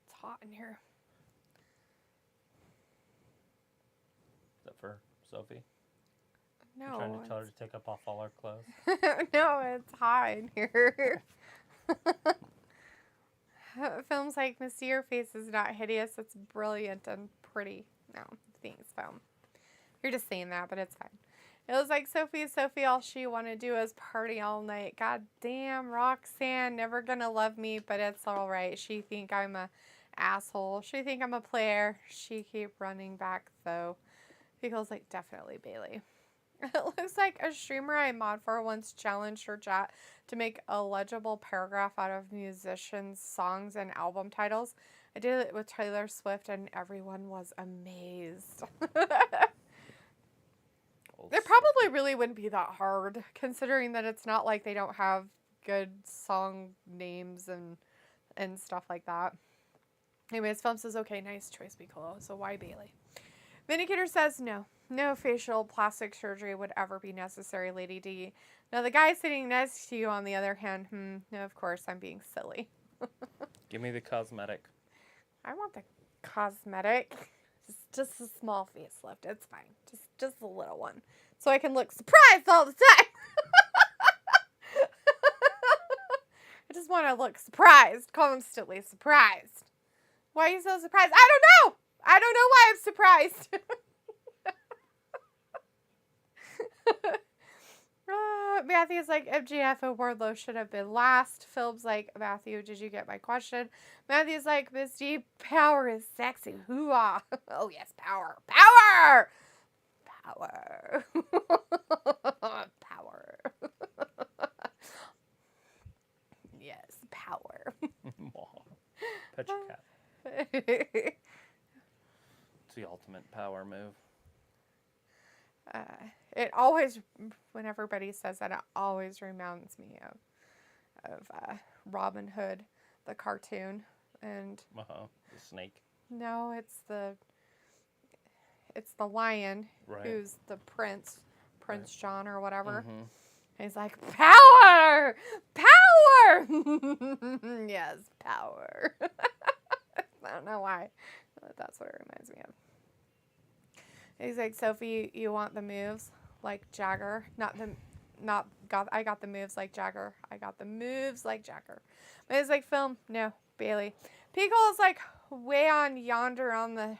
[SPEAKER 2] It's hot in here.
[SPEAKER 1] Is that for Sophie?
[SPEAKER 2] No.
[SPEAKER 1] You're trying to tell her to take up off all her clothes?
[SPEAKER 2] No, it's hot in here. Film's like, Misty, your face is not hideous. It's brilliant and pretty. No, thanks, Film. You're just saying that, but it's fine. It was like, Sophie, all she want to do is party all night. God damn, Roxanne, never gonna love me, but it's all right. She think I'm a asshole. She think I'm a player. She keep running back, though. Pickle's like, definitely Bailey. It looks like a streamer I mod for once challenged her chat to make a legible paragraph out of musicians' songs and album titles. I did it with Taylor Swift and everyone was amazed. It probably really wouldn't be that hard, considering that it's not like they don't have good song names and stuff like that. Anyways, Film says, okay, nice choice, Piccolo. So why Bailey? Vindicator says, no facial plastic surgery would ever be necessary, Lady D. Now, the guy sitting next to you, on the other hand, no, of course, I'm being silly.
[SPEAKER 1] Give me the cosmetic.
[SPEAKER 2] I want the cosmetic. Just a small facelift. It's fine. Just a little one. So I can look surprised all the time. I just want to look surprised. Constantly surprised. Why are you so surprised? I don't know. I don't know why I'm surprised. Matthew's like, MGF and Wardlow should have been last. Phil's like, Matthew, did you get my question? Matthew's like, Misty, power is sexy. Hoo-ah. Oh, yes, power. Power! Power. Power. Yes, power.
[SPEAKER 1] Pet your cat. It's the ultimate power move.
[SPEAKER 2] It always, when everybody says that, it always reminds me of Robin Hood, the cartoon, and
[SPEAKER 1] the snake.
[SPEAKER 2] No, it's the lion,
[SPEAKER 1] right,
[SPEAKER 2] who's the Prince John or whatever, He's like, power! Power! Yes, power. I don't know why, but that's what it reminds me of. He's like, Sophie, you want the moves like Jagger? I got the moves like Jagger. I got the moves like Jagger. But he's like, film, no, Bailey. Pickle is like way on yonder on the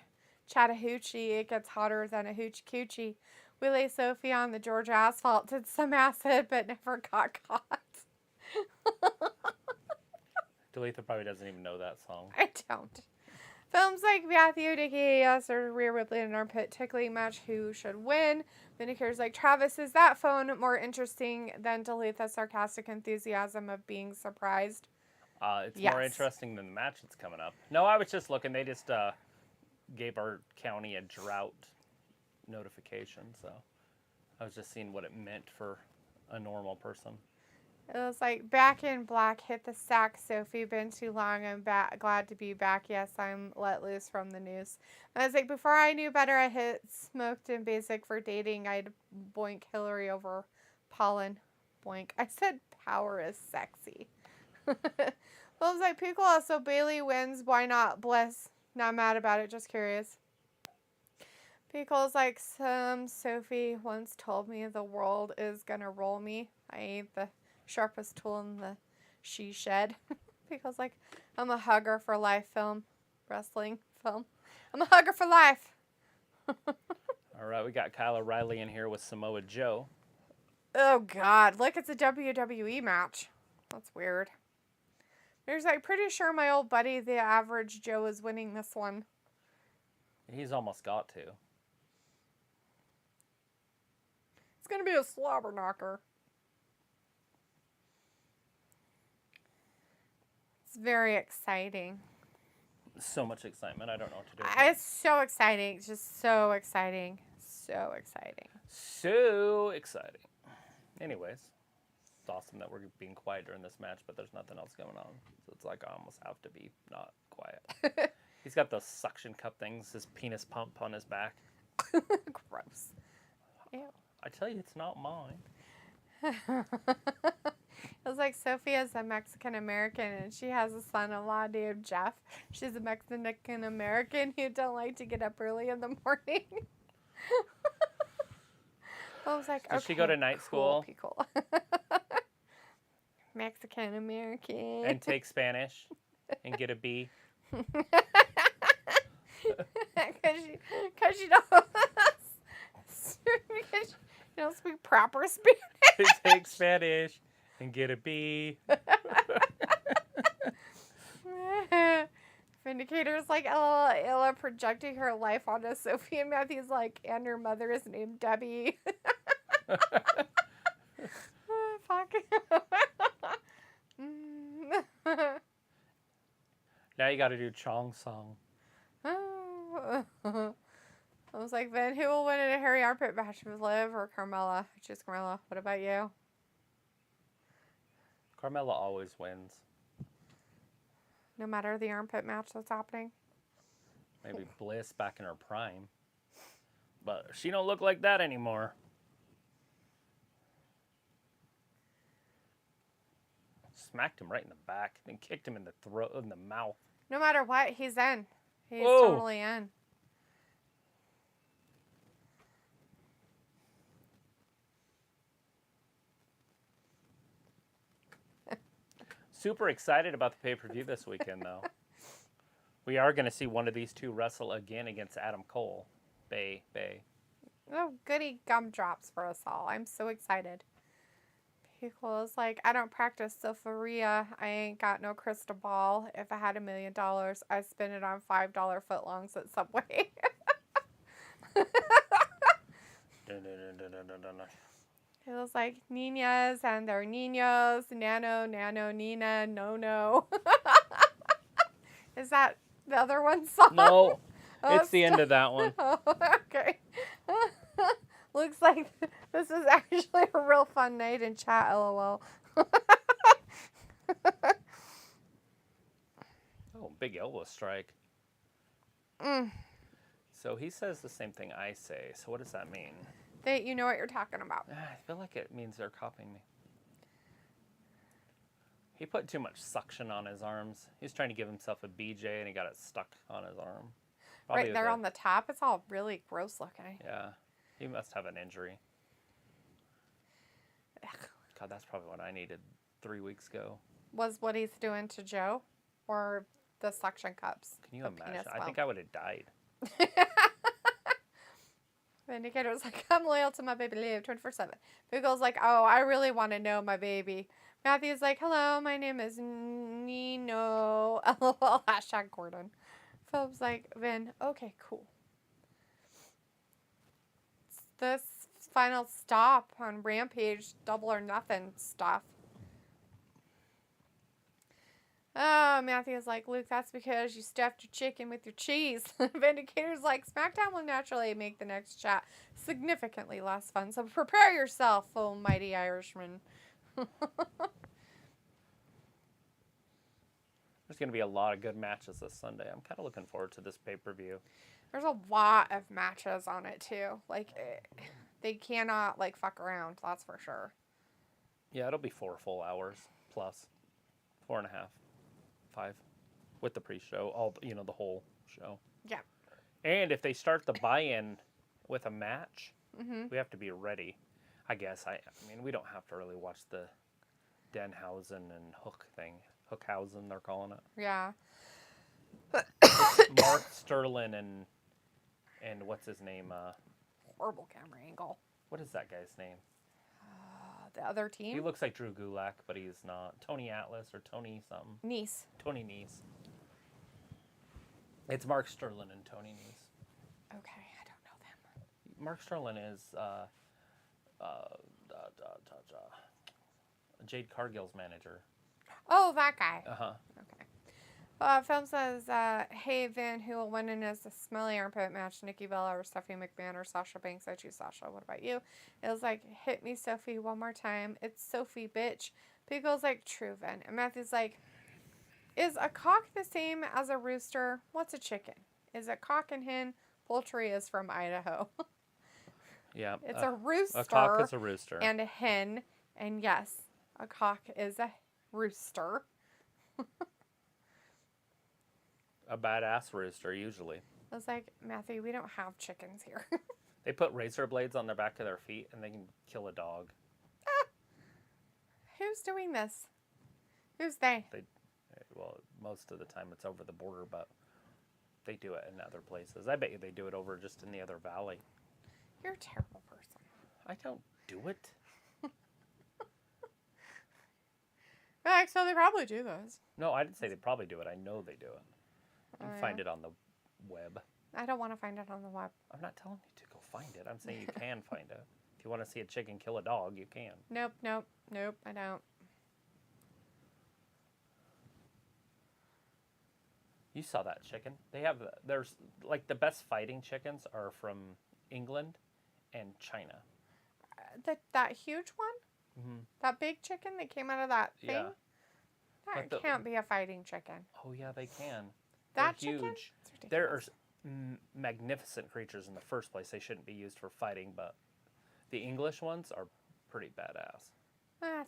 [SPEAKER 2] Chattahoochee. It gets hotter than a hoochie coochie. We lay Sophie on the Georgia asphalt, did some acid, but never got caught.
[SPEAKER 1] Deletha probably doesn't even know that song.
[SPEAKER 2] I don't. Films like Matthew, Dickie, or rear Ripley and armpit tickling match. Who should win? Vindicator's like, Travis, is that phone more interesting than Deletha's sarcastic enthusiasm of being surprised?
[SPEAKER 1] It's more interesting than the match that's coming up. No, I was just looking. They just gave our county a drought notification, so I was just seeing what it meant for a normal person.
[SPEAKER 2] It was like, back in black, hit the sack, Sophie. Been too long. I'm glad to be back. Yes, I'm let loose from the news. And I was like, before I knew better, I hit smoked in basic for dating. I'd boink Hillary over pollen. Boink. I said power is sexy. Well, I was like, Piccolo, so Bailey wins. Why not? Bliss. Not mad about it. Just curious. Pickle's like, Sophie once told me the world is gonna roll me. I ain't the sharpest tool in the she shed. Pickle's like, I'm a hugger for life. Wrestling film. I'm a hugger for life.
[SPEAKER 1] All right, we got Kyle O'Reilly in here with Samoa Joe.
[SPEAKER 2] Oh God, look, it's a WWE match. That's weird. There's like, pretty sure my old buddy, the average Joe, is winning this one.
[SPEAKER 1] He's almost got to.
[SPEAKER 2] It's gonna be a slobber knocker. It's very exciting.
[SPEAKER 1] So much excitement. I don't know what to do.
[SPEAKER 2] It's so exciting. Just so exciting. So exciting.
[SPEAKER 1] So exciting. Anyways, it's awesome that we're being quiet during this match, but there's nothing else going on. So it's like I almost have to be not quiet. He's got those suction cup things, his penis pump on his back.
[SPEAKER 2] Gross. Ew.
[SPEAKER 1] I tell you, it's not mine.
[SPEAKER 2] It was like, Sophia's a Mexican-American, and she has a son-in-law named Jeff. She's a Mexican-American who don't like to get up early in the morning. I was like,
[SPEAKER 1] Did she go to night school?
[SPEAKER 2] Cool. Mexican-American.
[SPEAKER 1] And take Spanish and get a B?
[SPEAKER 2] Because you don't speak proper Spanish.
[SPEAKER 1] Take Spanish and get a B.
[SPEAKER 2] Vindicator's like, Ella projecting her life onto Sophie, and Matthew's like, and her mother is named Debbie. Fuck.
[SPEAKER 1] Now you got to do Chong Song.
[SPEAKER 2] I was like, Vin, who will win in a hairy armpit match with Liv or Carmella? I choose Carmella. What about you?
[SPEAKER 1] Carmella always wins.
[SPEAKER 2] No matter the armpit match that's happening.
[SPEAKER 1] Maybe Bliss back in her prime. But she don't look like that anymore. Smacked him right in the back, then kicked him in the throat, in the mouth.
[SPEAKER 2] No matter what, he's in. He's
[SPEAKER 1] Whoa.
[SPEAKER 2] totally in.
[SPEAKER 1] Super excited about the pay-per-view this weekend, though. We are going to see one of these two wrestle again against Adam Cole. Bay.
[SPEAKER 2] Oh, goody gumdrops for us all. I'm so excited. People is like, I don't practice Sophia. I ain't got no crystal ball. If I had $1 million, I'd spend it on $5 footlongs at Subway. It was like niñas and their niños, nano, nina, no. Is that the other one's song?
[SPEAKER 1] No, it's the end of that one.
[SPEAKER 2] Oh, okay. Looks like this is actually a real fun night in chat, lol.
[SPEAKER 1] Oh, big elbow strike. So he says the same thing I say. So what does that mean?
[SPEAKER 2] that you know what you're talking about.
[SPEAKER 1] I feel like it means they're copying me. He put too much suction on his arms. He was trying to give himself a BJ, and he got it stuck on his arm. Probably
[SPEAKER 2] Right there on the top. It's all really gross looking.
[SPEAKER 1] Yeah. He must have an injury.
[SPEAKER 2] Ugh.
[SPEAKER 1] God, that's probably what I needed 3 weeks ago.
[SPEAKER 2] Was what he's doing to Joe? Or the suction cups?
[SPEAKER 1] Can you
[SPEAKER 2] the
[SPEAKER 1] imagine?
[SPEAKER 2] penis
[SPEAKER 1] I
[SPEAKER 2] well.
[SPEAKER 1] think I would have died.
[SPEAKER 2] Vindicator's like, I'm loyal to my baby Leo 24/7. Biggle's like, oh, I really want to know my baby. Matthew's like, hello, my name is Nino. LOL, hashtag Gordon. Philip's like, Vin, okay, cool. It's this final stop on Rampage, Double or Nothing stuff. Oh, Matthew's like, Luke, that's because you stuffed your chicken with your cheese. Vindicator's like, SmackDown will naturally make the next chat significantly less fun, so prepare yourself, oh mighty Irishman.
[SPEAKER 1] There's going to be a lot of good matches this Sunday. I'm kind of looking forward to this pay-per-view.
[SPEAKER 2] There's a lot of matches on it, too. Like, they cannot, like, fuck around, that's for sure.
[SPEAKER 1] Yeah, it'll be 4 full hours plus. 4.5. 5. With the pre-show. The whole show.
[SPEAKER 2] Yeah.
[SPEAKER 1] And if they start the buy-in with a match, we have to be ready. I guess. I mean, we don't have to really watch the Denhausen and Hook thing. Hookhausen, they're calling it.
[SPEAKER 2] Yeah.
[SPEAKER 1] It's Mark Sterling and what's his name?
[SPEAKER 2] Horrible camera angle.
[SPEAKER 1] What is that guy's name?
[SPEAKER 2] The other team?
[SPEAKER 1] He looks like Drew Gulak, but he's not. Tony Atlas or Tony something.
[SPEAKER 2] Nice.
[SPEAKER 1] Tony Nese. It's Mark Sterling and Tony Nese.
[SPEAKER 2] Okay, I don't know them.
[SPEAKER 1] Mark Sterling is Jade Cargill's manager.
[SPEAKER 2] Oh, that guy.
[SPEAKER 1] Uh-huh.
[SPEAKER 2] Okay. Film says, hey, Vin, who will win in is the smelly armpit match? Nikki Bella or Stephanie McMahon or Sasha Banks? I choose Sasha. What about you? It was like, hit me, Sophie, one more time. It's Sophie, bitch. Pico's like, true, Vin. And Matthew's like, is a cock the same as a rooster? What's a chicken? Is it cock and hen? Poultry is from Idaho.
[SPEAKER 1] Yeah.
[SPEAKER 2] It's a rooster.
[SPEAKER 1] A cock is a rooster.
[SPEAKER 2] And a hen. And yes, a cock is a rooster.
[SPEAKER 1] A badass rooster, usually.
[SPEAKER 2] I was like, Matthew, we don't have chickens here.
[SPEAKER 1] They put razor blades on the back of their feet and they can kill a dog.
[SPEAKER 2] Who's doing this? Who's they?
[SPEAKER 1] Well, most of the time it's over the border, but they do it in other places. I bet you they do it over just in the other valley.
[SPEAKER 2] You're a terrible person.
[SPEAKER 1] I don't do it.
[SPEAKER 2] So they probably do this.
[SPEAKER 1] No, I didn't say they probably do it. I know they do it. You can find it on the web.
[SPEAKER 2] I don't want to find it on the web.
[SPEAKER 1] I'm not telling you to go find it. I'm saying you can find it. If you want to see a chicken kill a dog, you can.
[SPEAKER 2] Nope, I don't.
[SPEAKER 1] You saw that chicken. There's like the best fighting chickens are from England and China.
[SPEAKER 2] That huge one?
[SPEAKER 1] Mm-hmm.
[SPEAKER 2] That big chicken that came out of that thing?
[SPEAKER 1] Yeah.
[SPEAKER 2] That can't be a fighting chicken.
[SPEAKER 1] Oh, yeah, they can.
[SPEAKER 2] That
[SPEAKER 1] They're
[SPEAKER 2] chicken?
[SPEAKER 1] huge. There are magnificent creatures in the first place. They shouldn't be used for fighting, but the English ones are pretty badass.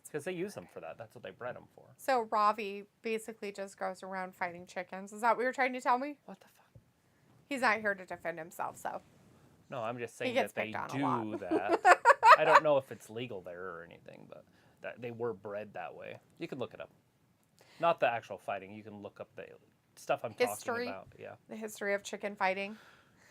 [SPEAKER 1] Because they use them for that. That's what they bred them for.
[SPEAKER 2] So Ravi basically just goes around fighting chickens. Is that what you're trying to tell me?
[SPEAKER 1] What the fuck?
[SPEAKER 2] He's not here to defend himself, so.
[SPEAKER 1] No, I'm just saying
[SPEAKER 2] gets
[SPEAKER 1] that they
[SPEAKER 2] picked on a
[SPEAKER 1] do that. I don't know if it's legal there or anything, but that they were bred that way. You can look it up. Not the actual fighting. You can look up the stuff I'm talking about. Yeah.
[SPEAKER 2] The history of chicken fighting.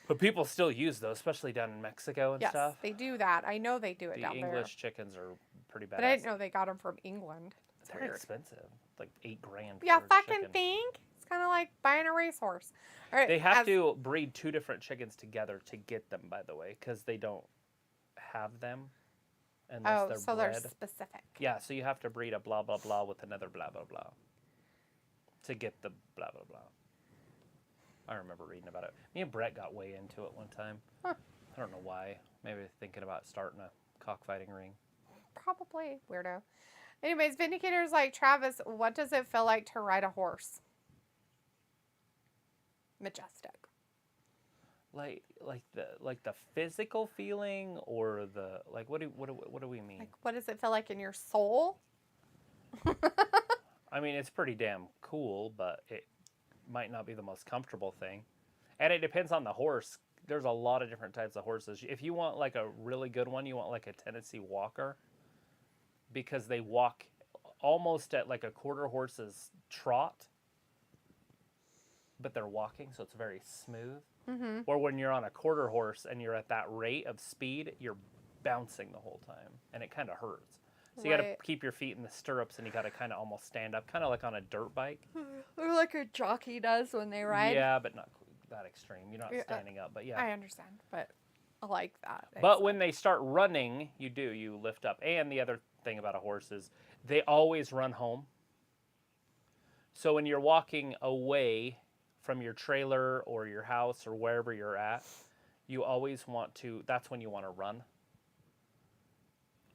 [SPEAKER 1] But people still use those, especially down in Mexico and stuff.
[SPEAKER 2] Yes, they do that. I know they do it down there.
[SPEAKER 1] The English chickens are pretty badass.
[SPEAKER 2] But I didn't know they got them from England.
[SPEAKER 1] They're expensive. Like $8,000.
[SPEAKER 2] Yeah,
[SPEAKER 1] for a
[SPEAKER 2] fucking
[SPEAKER 1] chicken.
[SPEAKER 2] think. It's kind of like buying a racehorse. All right,
[SPEAKER 1] They have to breed 2 different chickens together to get them, by the way, because they don't have them unless they're
[SPEAKER 2] so
[SPEAKER 1] bred.
[SPEAKER 2] they're specific.
[SPEAKER 1] Yeah, so you have to breed a blah, blah, blah with another blah, blah, blah to get the blah, blah, blah. I remember reading about it. Me and Brett got way into it one time.
[SPEAKER 2] Huh.
[SPEAKER 1] I don't know why. Maybe thinking about starting a cockfighting ring.
[SPEAKER 2] Probably. Weirdo. Anyways, Vindicator's like, Travis, what does it feel like to ride a horse? Majestic.
[SPEAKER 1] Like the physical feeling, or the like. What do we mean?
[SPEAKER 2] Like, what does it feel like in your soul?
[SPEAKER 1] I mean, it's pretty damn cool, but it might not be the most comfortable thing. And it depends on the horse. There's a lot of different types of horses. If you want like a really good one, you want like a Tennessee Walker, because they walk almost at like a quarter horse's trot, but they're walking, so it's very smooth.
[SPEAKER 2] Mm-hmm.
[SPEAKER 1] Or when you're on a quarter horse and you're at that rate of speed, you're bouncing the whole time, and it kind of hurts. So you got to keep your feet in the stirrups, and you got to kind of almost stand up, kind of like on a dirt bike.
[SPEAKER 2] Or like a jockey does when they ride.
[SPEAKER 1] Yeah, but not that extreme. You're not standing up, but yeah.
[SPEAKER 2] I understand, but I like that.
[SPEAKER 1] But when they start running, you lift up. And the other thing about a horse is they always run home. So when you're walking away from your trailer or your house or wherever you're at, you always want to, that's when you want to run.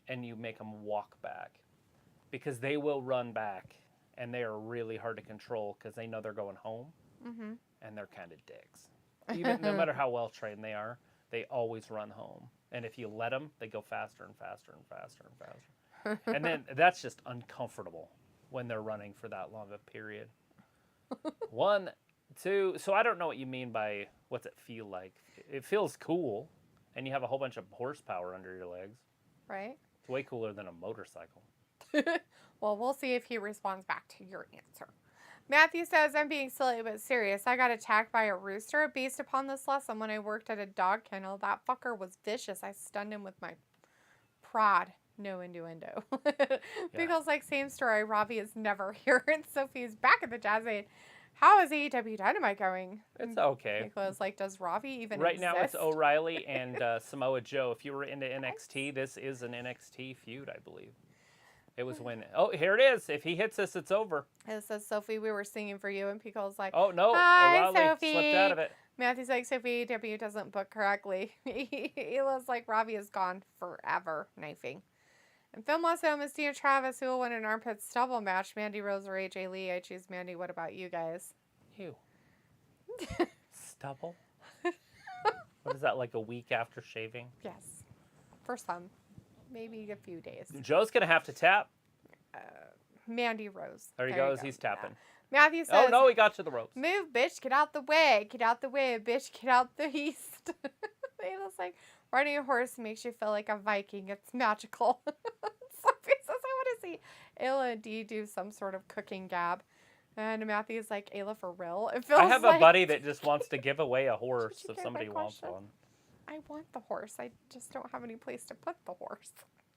[SPEAKER 1] And you make them walk back, because they will run back, and they are really hard to control because they know they're going home, and they're kind of dicks. Even no matter how well trained they are, they always run home. And if you let them, they go faster and faster and faster and faster. And then that's just uncomfortable when they're running for that long of a period. 1, 2. So I don't know what you mean by what's it feel like. It feels cool, and you have a whole bunch of horsepower under your legs.
[SPEAKER 2] Right.
[SPEAKER 1] It's way cooler than a motorcycle.
[SPEAKER 2] Well, we'll see if he responds back to your answer. Matthew says, I'm being silly but serious. I got attacked by a rooster based upon this lesson when I worked at a dog kennel. That fucker was vicious. I stunned him with my prod. No innuendo. Because, like, same story. Ravi is never here, and Sophie's back at the jazz aid. How is AEW Dynamite going?
[SPEAKER 1] It's okay.
[SPEAKER 2] Because, like, does Ravi even
[SPEAKER 1] Right
[SPEAKER 2] exist?
[SPEAKER 1] now it's O'Reilly and Samoa Joe. If you were into NXT, this is an NXT feud, I believe. It was when... Oh, here it is. If he hits this, it's over.
[SPEAKER 2] It says, Sophie, we were singing for you. And Pico's like,
[SPEAKER 1] oh, no.
[SPEAKER 2] Hi,
[SPEAKER 1] O'Reilly
[SPEAKER 2] Sophie.
[SPEAKER 1] slipped out of it.
[SPEAKER 2] Matthew's like, Sophie, AEW doesn't book correctly. Hila's like, Ravi is gone forever, knifing. And Film also Mystina Travis, who will win an armpit stubble match. Mandy Rose or AJ Lee. I choose Mandy. What about you guys?
[SPEAKER 1] Ew. Stubble? What is that, like a week after shaving?
[SPEAKER 2] Yes. For some. Maybe a few days.
[SPEAKER 1] Joe's going to have to tap.
[SPEAKER 2] Mandy Rose.
[SPEAKER 1] There he goes. He's tapping.
[SPEAKER 2] Yeah. Matthew says,
[SPEAKER 1] oh, no, he got to the ropes.
[SPEAKER 2] Move, bitch. Get out the way. Get out the way, bitch. Get out the east. It's like, riding a horse makes you feel like a Viking. It's magical. Sophie says, I want to see Ayla and Dee do some sort of cooking gab. And Matthew's like, Ayla, for real? It feels
[SPEAKER 1] I have
[SPEAKER 2] like...
[SPEAKER 1] a buddy that just wants to give away a horse if somebody wants one.
[SPEAKER 2] I want the horse. I just don't have any place to put the horse.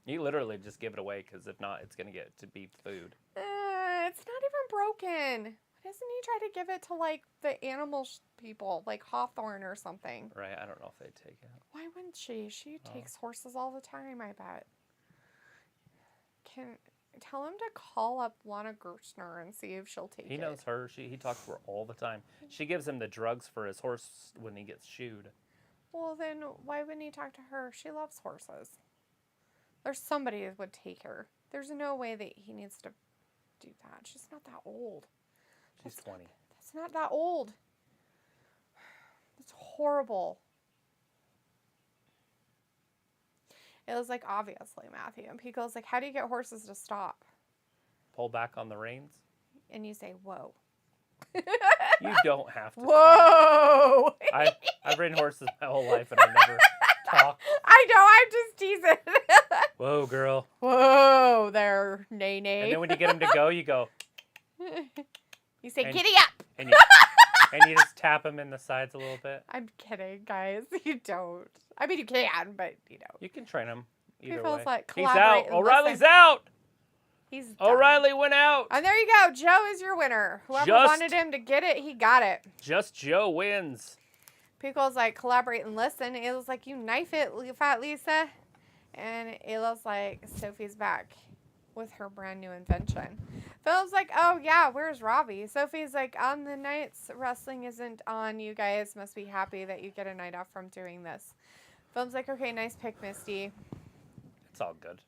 [SPEAKER 1] You literally just give it away, because if not, it's going to get to be food.
[SPEAKER 2] It's not even broken. Doesn't he try to give it to, like, the animal people, like Hawthorne or something?
[SPEAKER 1] Right, I don't know if they'd take it.
[SPEAKER 2] Why wouldn't she? She takes horses all the time, I bet. Tell him to call up Lana Gerstner and see if she'll take it.
[SPEAKER 1] He knows her. He talks to her all the time. She gives him the drugs for his horse when he gets shoed.
[SPEAKER 2] Well, then why wouldn't he talk to her? She loves horses. There's somebody that would take her. There's no way that he needs to do that. She's not that old.
[SPEAKER 1] She's 20.
[SPEAKER 2] That's not that old. It's horrible. It was like, obviously, Matthew. And Pico's like, how do you get horses to stop?
[SPEAKER 1] Pull back on the reins.
[SPEAKER 2] And you say, whoa.
[SPEAKER 1] You don't have to.
[SPEAKER 2] Whoa!
[SPEAKER 1] I've ridden horses my whole life, and I never talk.
[SPEAKER 2] I know, I'm just teasing.
[SPEAKER 1] Whoa, girl.
[SPEAKER 2] Whoa, there, nay.
[SPEAKER 1] And then when you get them to go, you go.
[SPEAKER 2] You say, giddy up.
[SPEAKER 1] And you just tap them in the sides a little bit.
[SPEAKER 2] I'm kidding, guys. You don't. I mean, you can, but you know.
[SPEAKER 1] You can train them either
[SPEAKER 2] People's
[SPEAKER 1] way.
[SPEAKER 2] like,
[SPEAKER 1] He's out.
[SPEAKER 2] and
[SPEAKER 1] O'Reilly's
[SPEAKER 2] listen.
[SPEAKER 1] out.
[SPEAKER 2] He's done.
[SPEAKER 1] O'Reilly went out.
[SPEAKER 2] And there you go. Joe is your winner. Whoever wanted him to get it, he got it.
[SPEAKER 1] Just Joe wins.
[SPEAKER 2] Pico's like, collaborate and listen. Ayla's like, you knife it, Fat Lisa. And Ayla's like, Sophie's back with her brand new invention. Phil's like, oh yeah, where's Robbie? Sophie's like, on the nights wrestling isn't on, you guys must be happy that you get a night off from doing this. Phil's like, okay, nice pick, Misty.
[SPEAKER 1] It's all good.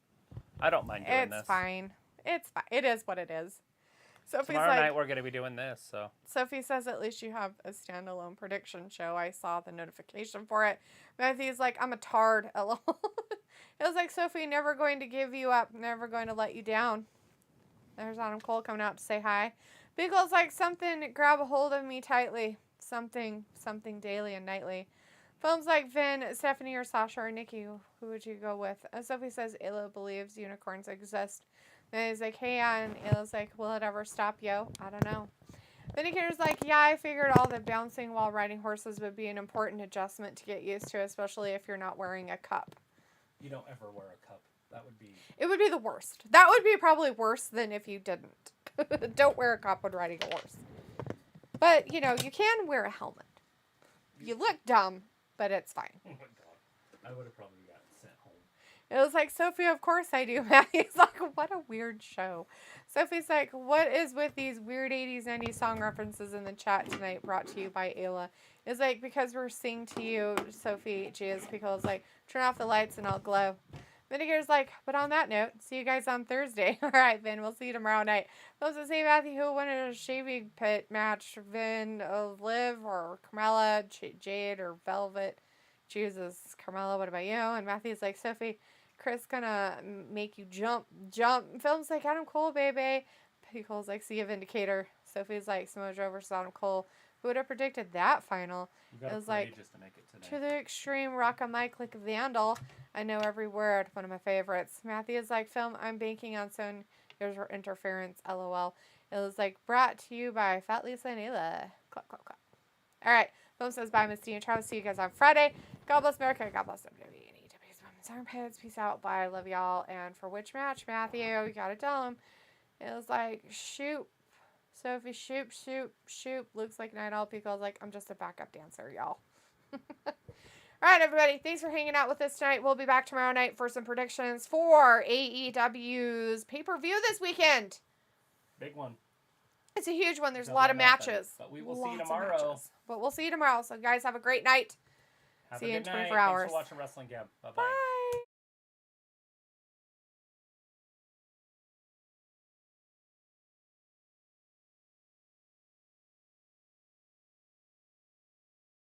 [SPEAKER 1] I don't mind doing this.
[SPEAKER 2] It's fine. It's fine. It is what it is. Sophie's
[SPEAKER 1] Tomorrow
[SPEAKER 2] like,
[SPEAKER 1] night we're going to be doing this, so.
[SPEAKER 2] Sophie says at least you have a standalone prediction show. I saw the notification for it. Matthew's like, I'm a tard. LOL. It was like, Sophie, never going to give you up. Never going to let you down. There's Adam Cole coming out to say hi. Beagle's like, something, grab a hold of me tightly. Something daily and nightly. Films like Vin, Stephanie, or Sasha, or Nikki. Who would you go with? Sophie says, Ayla believes unicorns exist. Then he's like, hey, and Ayla's like, will it ever stop, yo? I don't know. Vindicator's like, yeah, I figured all the bouncing while riding horses would be an important adjustment to get used to, especially if you're not wearing a cup.
[SPEAKER 1] You don't ever wear a cup. That would be...
[SPEAKER 2] It would be the worst. That would be probably worse than if you didn't. Don't wear a cup when riding a horse. But, you know, you can wear a helmet. You look dumb, but it's fine.
[SPEAKER 1] Oh my god. I would have probably got sent home.
[SPEAKER 2] It was like, Sophie, of course I do. Maddie's like, what a weird show. Sophie's like, what is with these weird 80s, 90s song references in the chat tonight brought to you by Ayla? It's like, because we're singing to you, Sophie. Jizz, because like, turn off the lights and I'll glow. Vinegar's like, but on that note, see you guys on Thursday. All right, Vin, we'll see you tomorrow night. Those that say Matthew who won a shaving pit match, Vin, Liv, or Carmella, Jade, or Velvet. Chooses Carmella, what about you? And Matthew's like, Sophie, Chris gonna make you jump. Film's like, Adam Cole, baby. Pickle's like, see a Vindicator. Sophie's like, Samoa Joe versus Adam Cole. Who would have predicted that final? It was like,
[SPEAKER 1] just to make it today.
[SPEAKER 2] to the extreme, rock a mic like a vandal. I know every word. One of my favorites. Matthew's like, film, I'm banking on some interference. LOL. It was like, brought to you by Fat Lisa and Ayla. Clap, clap, clap. All right. Film says bye, Misty and Travis. See you guys on Friday. God bless America. God bless WWE and AEW's Women's Armpits. Peace out. Bye. I love y'all. And for which match, Matthew? You gotta tell him. It was like, shoot. Sophie, shoot. Looks like Night Owl. Pico's like, I'm just a backup dancer, y'all. All right, everybody. Thanks for hanging out with us tonight. We'll be back tomorrow night for some predictions for AEW's pay-per-view this weekend.
[SPEAKER 1] Big one.
[SPEAKER 2] It's a huge one. There's a lot of matches.
[SPEAKER 1] But we will see you tomorrow.
[SPEAKER 2] But we'll see you tomorrow. So, guys, have a great night. See you in 24 hours.
[SPEAKER 1] Thanks for watching Wrestling Gab. Bye-bye.
[SPEAKER 2] Bye.